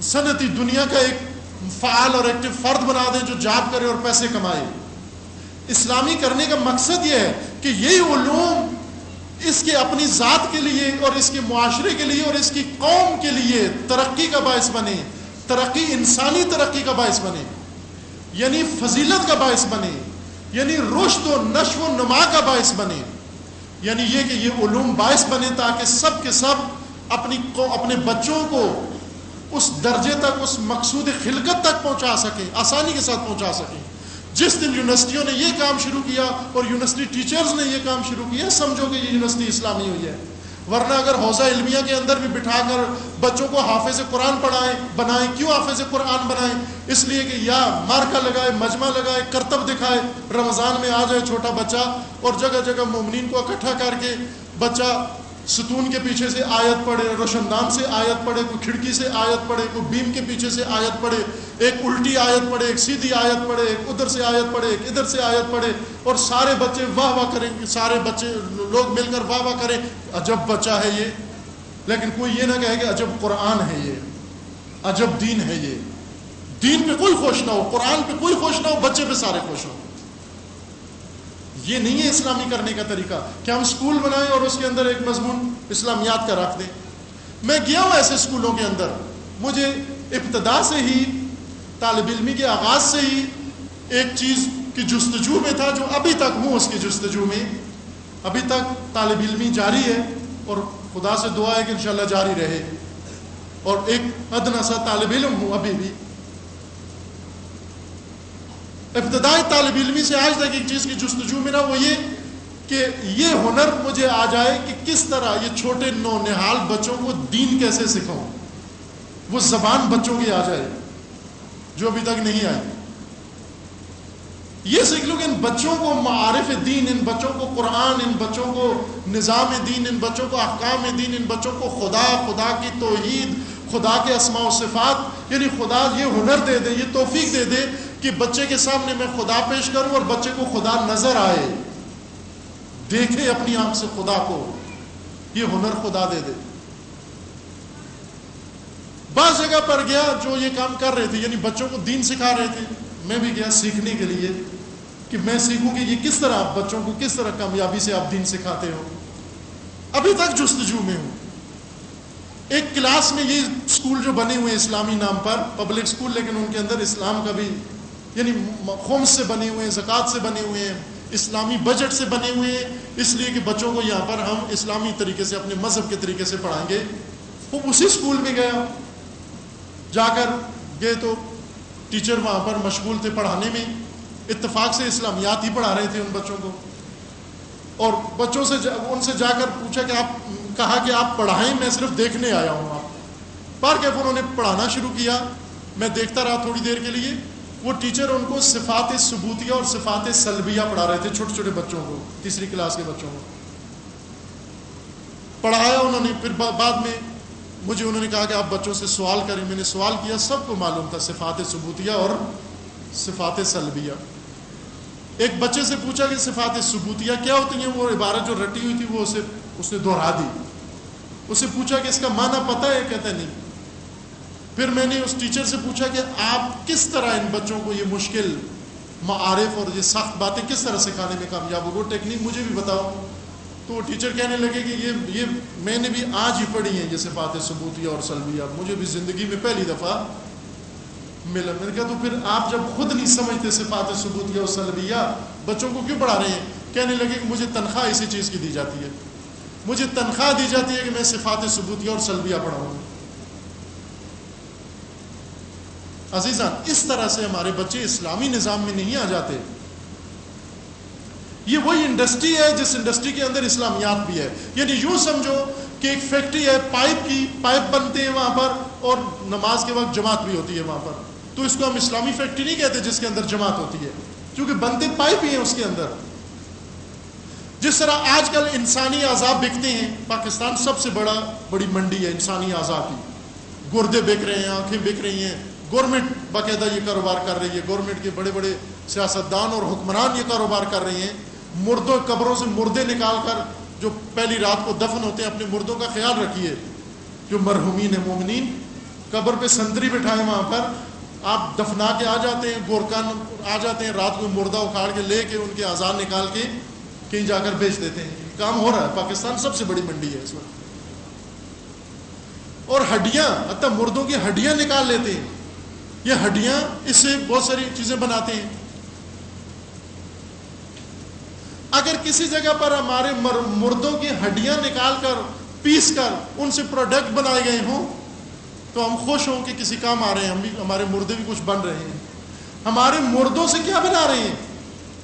صنعتی دنیا کا ایک فعال اور ایکٹیو فرد بنا دیں جو جاب کرے اور پیسے کمائے. اسلامی کرنے کا مقصد یہ ہے کہ یہی علوم اس کے اپنی ذات کے لیے اور اس کے معاشرے کے لیے اور اس کی قوم کے لیے ترقی کا باعث بنے، ترقی انسانی ترقی کا باعث بنے، یعنی فضیلت کا باعث بنے، یعنی رشد و نشو و نما کا باعث بنے. یعنی یہ کہ یہ علوم باعث بنے تاکہ سب کے سب اپنے بچوں کو اس درجے تک، اس مقصود خلقت تک پہنچا سکیں، آسانی کے ساتھ پہنچا سکیں. جس دن یونیورسٹیوں نے یہ کام شروع کیا اور یونیورسٹی ٹیچرز نے یہ کام شروع کیا، سمجھو کہ یہ یونیورسٹی اسلامی ہوئی ہے. ورنہ اگر حوزہ علمیہ کے اندر بھی بٹھا کر بچوں کو حافظ قرآن بنائیں. کیوں حافظ قرآن بنائیں؟ اس لیے کہ یا مارکا لگائے، مجمع لگائے، کرتب دکھائے، رمضان میں آ جائے چھوٹا بچہ اور جگہ جگہ مومنین کو اکٹھا کر کے بچہ ستون کے پیچھے سے آیت پڑھے، روشندان سے آیت پڑھے، کوئی کھڑکی سے آیت پڑھے، کوئی بیم کے پیچھے سے آیت پڑھے، ایک الٹی آیت پڑھے، ایک سیدھی آیت پڑھے، ایک ادھر سے آیت پڑھے، ایک ادھر سے آیت پڑھے، اور سارے بچے واہ واہ کریں گے، سارے بچے لوگ مل کر واہ واہ کریں، عجب بچہ ہے یہ. لیکن کوئی یہ نہ کہے کہ عجب قرآن ہے یہ، عجب دین ہے یہ. دین پہ کوئی خوش نہ ہو، قرآن پہ کوئی خوش نہ ہو، بچے پہ سارے خوش ہو. یہ نہیں ہے اسلامی کرنے کا طریقہ کہ ہم اسکول بنائیں اور اس کے اندر ایک مضمون اسلامیات کا رکھ دیں. میں گیا ہوں ایسے اسکولوں کے اندر، مجھے ابتدا سے ہی، طالب علمی کے آغاز سے ہی ایک چیز کی جستجو میں تھا، جو ابھی تک ہوں اس کی جستجو میں، ابھی تک طالب علمی جاری ہے اور خدا سے دعا ہے کہ انشاءاللہ جاری رہے، اور ایک ادنا سا طالب علم ہوں ابھی بھی. ابتدائی طالب علمی سے آج تک ایک چیز کی جستجو میں نا، وہ یہ کہ یہ ہنر مجھے آ جائے کہ کس طرح یہ چھوٹے نونہال بچوں کو دین کیسے سکھاؤں، وہ زبان بچوں کی آ جائے جو ابھی تک نہیں آئی. یہ سیکھ لو کہ ان بچوں کو معارف دین، ان بچوں کو قرآن، ان بچوں کو نظام دین، ان بچوں کو احکام دین، ان بچوں کو خدا کی توحید، خدا کے اسماء و صفات، یعنی خدا یہ ہنر دے دے، یہ توفیق دے دے کہ بچے کے سامنے میں خدا پیش کروں اور بچے کو خدا نظر آئے، دیکھے اپنی آنکھ سے خدا کو. یہ ہنر خدا دے دے. بعض جگہ پر گیا جو یہ کام کر رہے تھے، یعنی بچوں کو دین سکھا رہے تھے، میں بھی گیا سیکھنے کے لیے کہ میں سیکھوں کہ یہ کس طرح بچوں کو کس طرح کامیابی سے آپ دین سکھاتے ہو. ابھی تک جستجو میں ہوں. ایک کلاس میں یہ اسکول جو بنے ہوئے اسلامی نام پر پبلک اسکول، لیکن ان کے اندر اسلام کا بھی، یعنی خمس سے بنے ہوئے ہیں، زکوٰۃ سے بنے ہوئے ہیں، اسلامی بجٹ سے بنے ہوئے ہیں، اس لیے کہ بچوں کو یہاں پر ہم اسلامی طریقے سے، اپنے مذہب کے طریقے سے پڑھائیں گے. وہ اسی اسکول میں گیا، جا کر گئے تو ٹیچر وہاں پر مشغول تھے پڑھانے میں، اتفاق سے اسلامیات ہی پڑھا رہے تھے ان بچوں کو. اور بچوں سے ان سے جا کر پوچھا کہ آپ، کہا کہ آپ پڑھائیں، میں صرف دیکھنے آیا ہوں. آپ بار کیف انہوں نے پڑھانا شروع کیا، میں دیکھتا رہا تھوڑی دیر کے لیے. وہ ٹیچر ان کو صفات ثبوتیہ اور صفات سلبیہ پڑھا رہے تھے، چھوٹے چھوٹے بچوں کو، تیسری کلاس کے بچوں کو پڑھایا انہوں نے. پھر بعد میں مجھے انہوں نے کہا کہ آپ بچوں سے سوال کریں. میں نے سوال کیا، سب کو معلوم تھا صفات ثبوتیہ اور صفات سلبیہ. ایک بچے سے پوچھا کہ صفات ثبوتیہ کیا ہوتی ہیں، وہ عبارت جو رٹی ہوئی تھی وہ اس نے دہرا دی. اسے پوچھا کہ اس کا معنی پتہ ہے، کہتا نہیں. پھر میں نے اس ٹیچر سے پوچھا کہ آپ کس طرح ان بچوں کو یہ مشکل معارف اور یہ سخت باتیں کس طرح سکھانے میں کامیاب ہو، وہ ٹیکنیک مجھے بھی بتاؤ. تو وہ ٹیچر کہنے لگے کہ یہ میں نے بھی آج ہی پڑھی ہیں یہ صفات ثبوتیہ اور سلبیہ، مجھے بھی زندگی میں پہلی دفعہ ملا. میں نے کہا تو پھر آپ جب خود نہیں سمجھتے صفات ثبوتیہ اور سلبیہ، بچوں کو کیوں پڑھا رہے ہیں؟ کہنے لگے کہ مجھے تنخواہ اسی چیز کی دی جاتی ہے، مجھے تنخواہ دی جاتی ہے کہ میں صفات ثبوتیہ اور سلبیہ پڑھاؤں. عزیزان، اس طرح سے ہمارے بچے اسلامی نظام میں نہیں آ جاتے. یہ وہی انڈسٹری ہے جس انڈسٹری کے اندر اسلامیات بھی ہے. یعنی یوں سمجھو کہ ایک فیکٹری ہے پائپ بنتے ہیں وہاں پر، اور نماز کے وقت جماعت بھی ہوتی ہے وہاں پر. تو اس کو ہم اسلامی فیکٹری نہیں کہتے جس کے اندر جماعت ہوتی ہے، کیونکہ بنتے پائپ ہی ہیں اس کے اندر. جس طرح آج کل انسانی اعضاء بکتے ہیں، پاکستان سب سے بڑی منڈی ہے انسانی اعضاء کی. گردے بک رہے ہیں، آنکھیں بک رہی ہیں. گورنمنٹ باقاعدہ یہ کاروبار کر رہی ہے، گورنمنٹ کے بڑے بڑے سیاستدان اور حکمران یہ کاروبار کر رہے ہیں. مردوں قبروں سے مردے نکال کر، جو پہلی رات کو دفن ہوتے ہیں، اپنے مردوں کا خیال رکھیے. جو مرحومین ہیں مومنین، قبر پہ سنتری بٹھائے، وہاں پر آپ دفنا کے آ جاتے ہیں، گورکان آ جاتے ہیں، رات کو مردہ اکھاڑ کے لے کے ان کے اعضاء نکال کے کہیں جا کر بیچ دیتے ہیں. کام ہو رہا ہے. پاکستان سب سے بڑی منڈی ہے اس وقت. اور ہڈیاں، حتیٰ مردوں کی ہڈیاں نکال لیتے ہیں. یہ ہڈیاں، اس سے بہت ساری چیزیں بناتے ہیں. اگر کسی جگہ پر ہمارے مردوں کی ہڈیاں نکال کر، پیس کر ان سے پروڈکٹ بنائے گئے ہوں تو ہم خوش ہوں کہ کسی کام آ رہے ہیں، ہمارے مردے بھی کچھ بن رہے ہیں. ہمارے مردوں سے کیا بنا رہے ہیں؟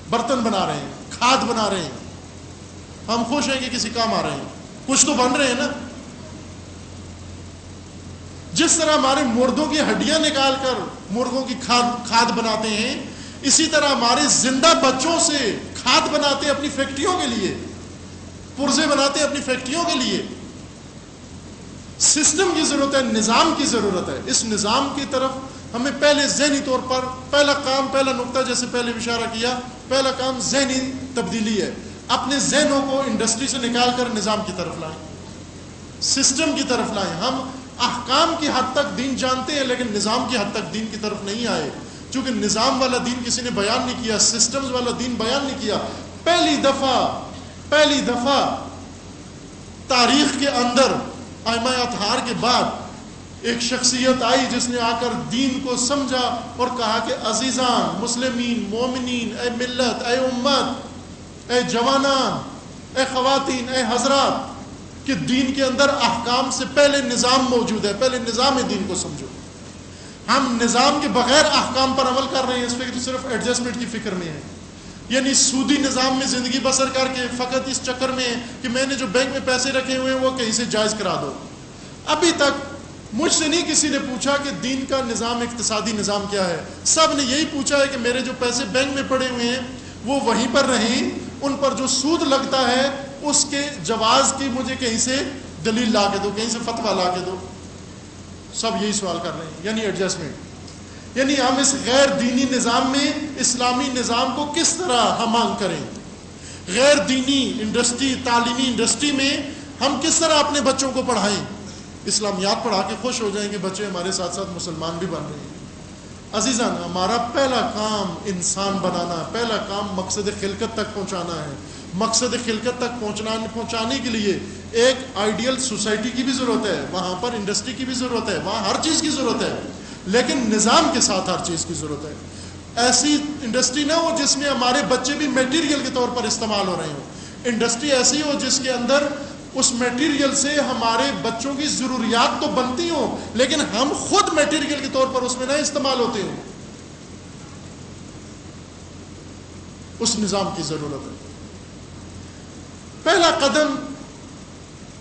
برتن بنا رہے ہیں، کھاد بنا رہے ہیں. ہم خوش ہیں کہ کسی کام آ رہے ہیں، کچھ تو بن رہے ہیں نا. جس طرح ہمارے مردوں کی ہڈیاں نکال کر مرغوں کی کھاد بناتے ہیں، اسی طرح ہمارے زندہ بچوں سے کھاد بناتے ہیں اپنی فیکٹریوں کے لیے. پرزے بناتے ہیں اپنی فیکٹریوں کے لیے. سسٹم کی ضرورت ہے, نظام کی ضرورت ہے. اس نظام کی طرف ہمیں پہلے ذہنی طور پر پہلا نقطہ جیسے پہلے اشارہ کیا, پہلا کام ذہنی تبدیلی ہے. اپنے ذہنوں کو انڈسٹری سے نکال کر نظام کی طرف لائیں, سسٹم کی طرف لائیں. ہم احکام کی حد تک دین جانتے ہیں لیکن نظام کی حد تک دین کی طرف نہیں آئے, چونکہ نظام والا دین کسی نے بیان نہیں کیا, سسٹمز والا دین بیان نہیں کیا. پہلی دفعہ تاریخ کے اندر ائمہ اطہار کے بعد ایک شخصیت آئی جس نے آ کر دین کو سمجھا اور کہا کہ عزیزان, مسلمین, مومنین, اے ملت, اے امت, اے جوانان, اے خواتین, اے حضرات, کہ دین کے اندر احکام سے پہلے نظام موجود ہے, پہلے نظام دین کو سمجھو. ہم نظام کے بغیر احکام پر عمل کر رہے ہیں, اس فکر صرف ایڈجسٹمنٹ کی فکر میں ہے. یعنی سودی نظام میں زندگی بسر کر کے فقط اس چکر میں ہے کہ میں نے جو بینک میں پیسے رکھے ہوئے ہیں وہ کہیں سے جائز کرا دو. ابھی تک مجھ سے نہیں کسی نے پوچھا کہ دین کا نظام, اقتصادی نظام کیا ہے. سب نے یہی پوچھا ہے کہ میرے جو پیسے بینک میں پڑے ہوئے ہیں وہ وہیں پر رہیں, ان پر جو سود لگتا ہے اس کے جواز کی مجھے کہیں سے دلیل لا کے دو, کہیں سے فتویٰ لا کے دو. سب یہی سوال کر رہے ہیں, یعنی ایڈجسٹمنٹ. یعنی ہم اس غیر دینی نظام میں اسلامی نظام کو کس طرح ہمانگ کریں. غیر دینی انڈسٹری, تعلیمی انڈسٹری میں ہم کس طرح اپنے بچوں کو پڑھائیں. اسلامیات پڑھا کے خوش ہو جائیں کہ بچے ہمارے ساتھ ساتھ مسلمان بھی بن رہے ہیں. عزیزان, ہمارا پہلا کام انسان بنانا, پہلا کام مقصد خلقت تک پہنچانا ہے. مقصد خلقت تک پہنچانے کے لیے ایک آئیڈیل سوسائٹی کی بھی ضرورت ہے, وہاں پر انڈسٹری کی بھی ضرورت ہے, وہاں ہر چیز کی ضرورت ہے, لیکن نظام کے ساتھ ہر چیز کی ضرورت ہے. ایسی انڈسٹری نہ ہو جس میں ہمارے بچے بھی میٹیریل کے طور پر استعمال ہو رہے ہوں. انڈسٹری ایسی ہو جس کے اندر اس میٹیریل سے ہمارے بچوں کی ضروریات تو بنتی ہوں لیکن ہم خود میٹیریل کے طور پر اس میں نہ استعمال ہوتے ہوں. اس نظام کی ضرورت ہے. پہلا قدم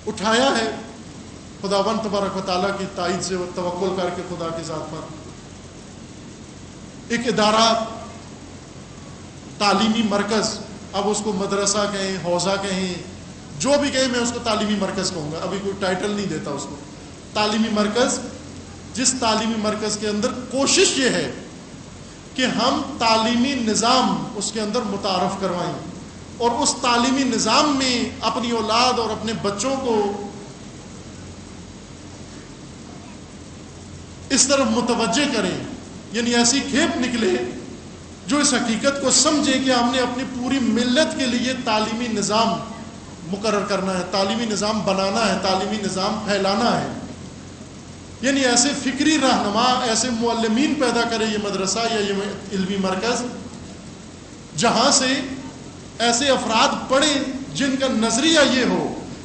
اٹھایا ہے خداوند تبارک و تعالیٰ کی تائید سے توکل کر کے خدا کی ذات پر. ایک ادارہ, تعلیمی مرکز, اب اس کو مدرسہ کہیں, حوزہ کہیں, جو بھی کہیں, میں اس کو تعلیمی مرکز کہوں گا, ابھی کوئی ٹائٹل نہیں دیتا اس کو. تعلیمی مرکز, جس تعلیمی مرکز کے اندر کوشش یہ ہے کہ ہم تعلیمی نظام اس کے اندر متعارف کروائیں اور اس تعلیمی نظام میں اپنی اولاد اور اپنے بچوں کو اس طرف متوجہ کریں. یعنی ایسی کھیپ نکلے جو اس حقیقت کو سمجھے کہ ہم نے اپنی پوری ملت کے لیے تعلیمی نظام مقرر کرنا ہے, تعلیمی نظام بنانا ہے, تعلیمی نظام پھیلانا ہے. یعنی ایسے فکری رہنما, ایسے معلمین پیدا کرے یہ مدرسہ یا یہ علمی مرکز, جہاں سے ایسے افراد پڑھیں جن کا نظریہ یہ ہو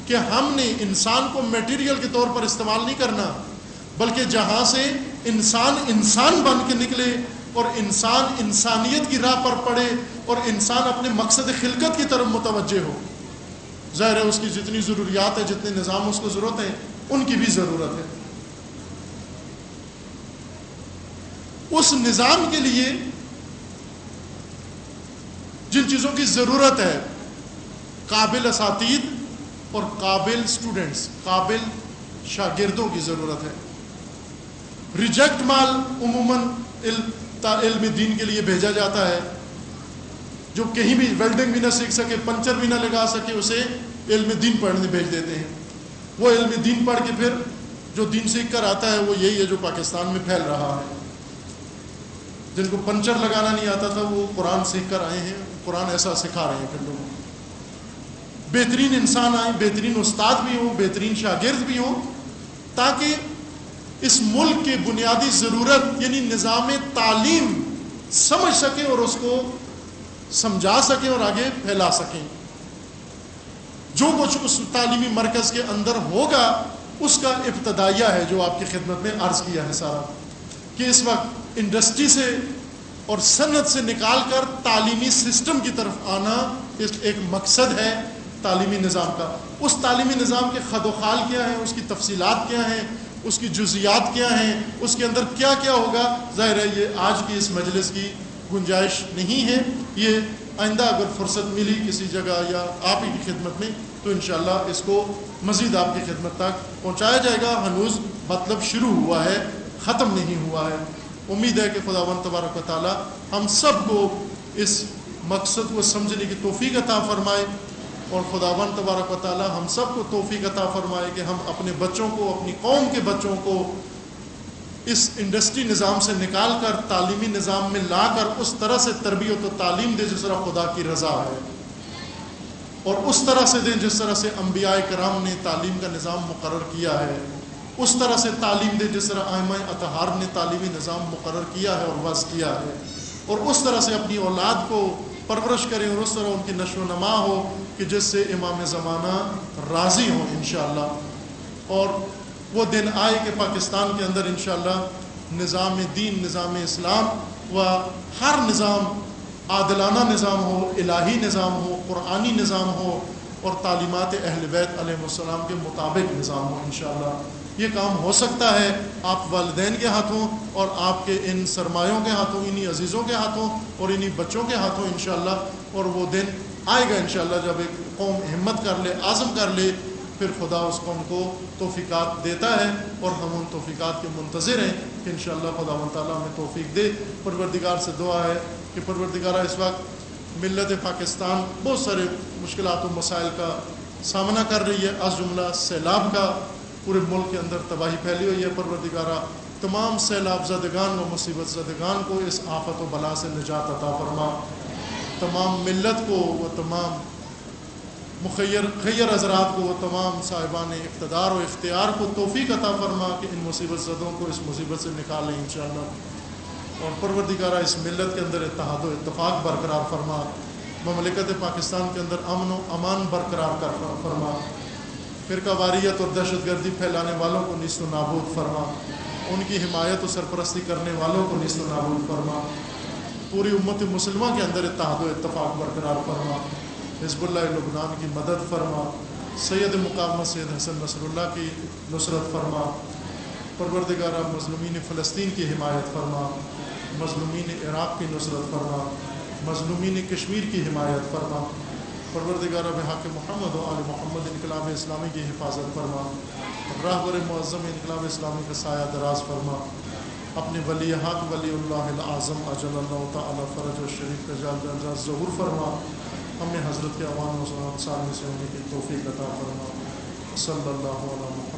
کہ ہم نے انسان کو میٹیریل کے طور پر استعمال نہیں کرنا, بلکہ جہاں سے انسان بن کے نکلے اور انسان انسانیت کی راہ پر پڑے اور انسان اپنے مقصد خلقت کی طرف متوجہ ہو. ظاہر ہے اس کی جتنی ضروریات ہے, جتنے نظام اس کو ضرورت ہے, ان کی بھی ضرورت ہے. اس نظام کے لیے جن چیزوں کی ضرورت ہے, قابل اساتید اور قابل اسٹوڈنٹس, قابل شاگردوں کی ضرورت ہے. ریجیکٹ مال عموماً علم دین کے لیے بھیجا جاتا ہے, جو کہیں بھی ویلڈنگ بھی نہ سیکھ سکے, پنچر بھی نہ لگا سکے, اسے علم دین پڑھنے بھیج دیتے ہیں. وہ علم دین پڑھ کے پھر جو دین سیکھ کر آتا ہے وہ یہی ہے جو پاکستان میں پھیل رہا ہے. جن کو پنچر لگانا نہیں آتا تھا وہ قرآن سیکھ کر آئے ہیں, قرآن ایسا سکھا رہے ہیں پھر لوگوں کو. بہترین انسان آئیں, بہترین استاد بھی ہوں, بہترین شاگرد بھی ہوں, تاکہ اس ملک کی بنیادی ضرورت یعنی نظام تعلیم سمجھ سکیں اور اس کو سمجھا سکیں اور آگے پھیلا سکیں. جو کچھ اس تعلیمی مرکز کے اندر ہوگا اس کا ابتدائیہ ہے جو آپ کی خدمت میں عرض کیا ہے سارا, کہ اس وقت انڈسٹری سے اور صنعت سے نکال کر تعلیمی سسٹم کی طرف آنا ایک مقصد ہے تعلیمی نظام کا. اس تعلیمی نظام کے خد و خال کیا ہیں, اس کی تفصیلات کیا ہیں, اس کی جزیات کیا ہیں, اس کے اندر کیا کیا ہوگا, ظاہر ہے یہ آج کی اس مجلس کی گنجائش نہیں ہے. یہ آئندہ اگر فرصت ملی کسی جگہ یا آپ ہی کی خدمت میں تو انشاءاللہ اس کو مزید آپ کی خدمت تک پہنچایا جائے گا. ہنوز مطلب شروع ہوا ہے، ختم نہیں ہوا ہے. امید ہے کہ خداوند تبارک و تعالی ہم سب کو اس مقصد کو سمجھنے کی توفیق عطا فرمائے، اور خداوند تبارک و تعالی ہم سب کو توفیق عطا فرمائے کہ ہم اپنے بچوں کو، اپنی قوم کے بچوں کو اس انڈسٹری نظام سے نکال کر تعلیمی نظام میں لا کر اس طرح سے تربیت و تعلیم دے جس طرح خدا کی رضا ہے، اور اس طرح سے دیں جس طرح سے انبیاء کرام نے تعلیم کا نظام مقرر کیا ہے، اس طرح سے تعلیم دیں جس طرح ائمہ اطہار نے تعلیمی نظام مقرر کیا ہے اور وضع کیا ہے، اور اس طرح سے اپنی اولاد کو پرورش کریں، اور اس طرح ان کی نشو و نما ہو کہ جس سے امام زمانہ راضی ہوں انشاءاللہ. اور وہ دن آئے کہ پاکستان کے اندر انشاءاللہ نظام دین، نظام اسلام و ہر نظام عادلانہ نظام ہو، الہی نظام ہو، قرآنی نظام ہو، اور تعلیمات اہل بیت علیہ السلام کے مطابق نظام ہو انشاءاللہ. یہ کام ہو سکتا ہے آپ والدین کے ہاتھوں، اور آپ کے ان سرمایوں کے ہاتھوں، انہی عزیزوں کے ہاتھوں اور انہی بچوں کے ہاتھوں انشاءاللہ. اور وہ دن آئے گا انشاءاللہ جب ایک قوم ہمت کر لے، عزم کر لے، پھر خدا اس قوم کو توفیقات دیتا ہے، اور ہم ان توفیقات کے منتظر ہیں کہ انشاءاللہ خدا تعالیٰ ہمیں توفیق دے. پروردگار سے دعا ہے کہ پروردگارہ اس وقت ملت پاکستان بہت سارے مشکلات و مسائل کا سامنا کر رہی ہے، از جملہ سیلاب کا. پورے ملک کے اندر تباہی پھیلی ہوئی ہے. پروردگارہ تمام سیلاب زدگان و مصیبت زدگان کو اس آفت و بلا سے نجات عطا فرما. تمام ملت کو، وہ تمام خیر حضرات کو، وہ تمام صاحبان اقتدار و اختیار کو توفیق عطا فرما کہ ان مصیبت زدوں کو اس مصیبت سے نکالیں انشاءاللہ. اور پروردگارہ اس ملت کے اندر اتحاد و اتفاق برقرار فرما. مملکت پاکستان کے اندر امن و امان برقرار کر فرما. فرقہ واریت اور دہشت گردی پھیلانے والوں کو نیست و نابود فرما. ان کی حمایت و سرپرستی کرنے والوں کو نیست و نابود فرما. پوری امت مسلمہ کے اندر اتحاد و اتفاق برقرار فرما. حزب اللہ لبنان کی مدد فرما. سید مقامہ سید حسن نصر اللہ کی نصرت فرما. پروردگارہ مظلومین فلسطین کی حمایت فرما. مظلومین عراق کی نصرت فرما. مظلومین کشمیر کی حمایت فرما. پروردگارہ بحق محمد و آل محمد انقلاب اسلامی کی حفاظت فرما. راہبر معظم انقلاب اسلامی کا سایہ دراز فرما. اپنے ولی حق ولی اللہ العظم اجل اللہ تعالی فرج و شریف کا جال ظہور فرما. ہمیں حضرت کے عوام و صحابہ میں سے ہونے کی توفیق عطا فرما. صلی اللہ علیہ وسلم.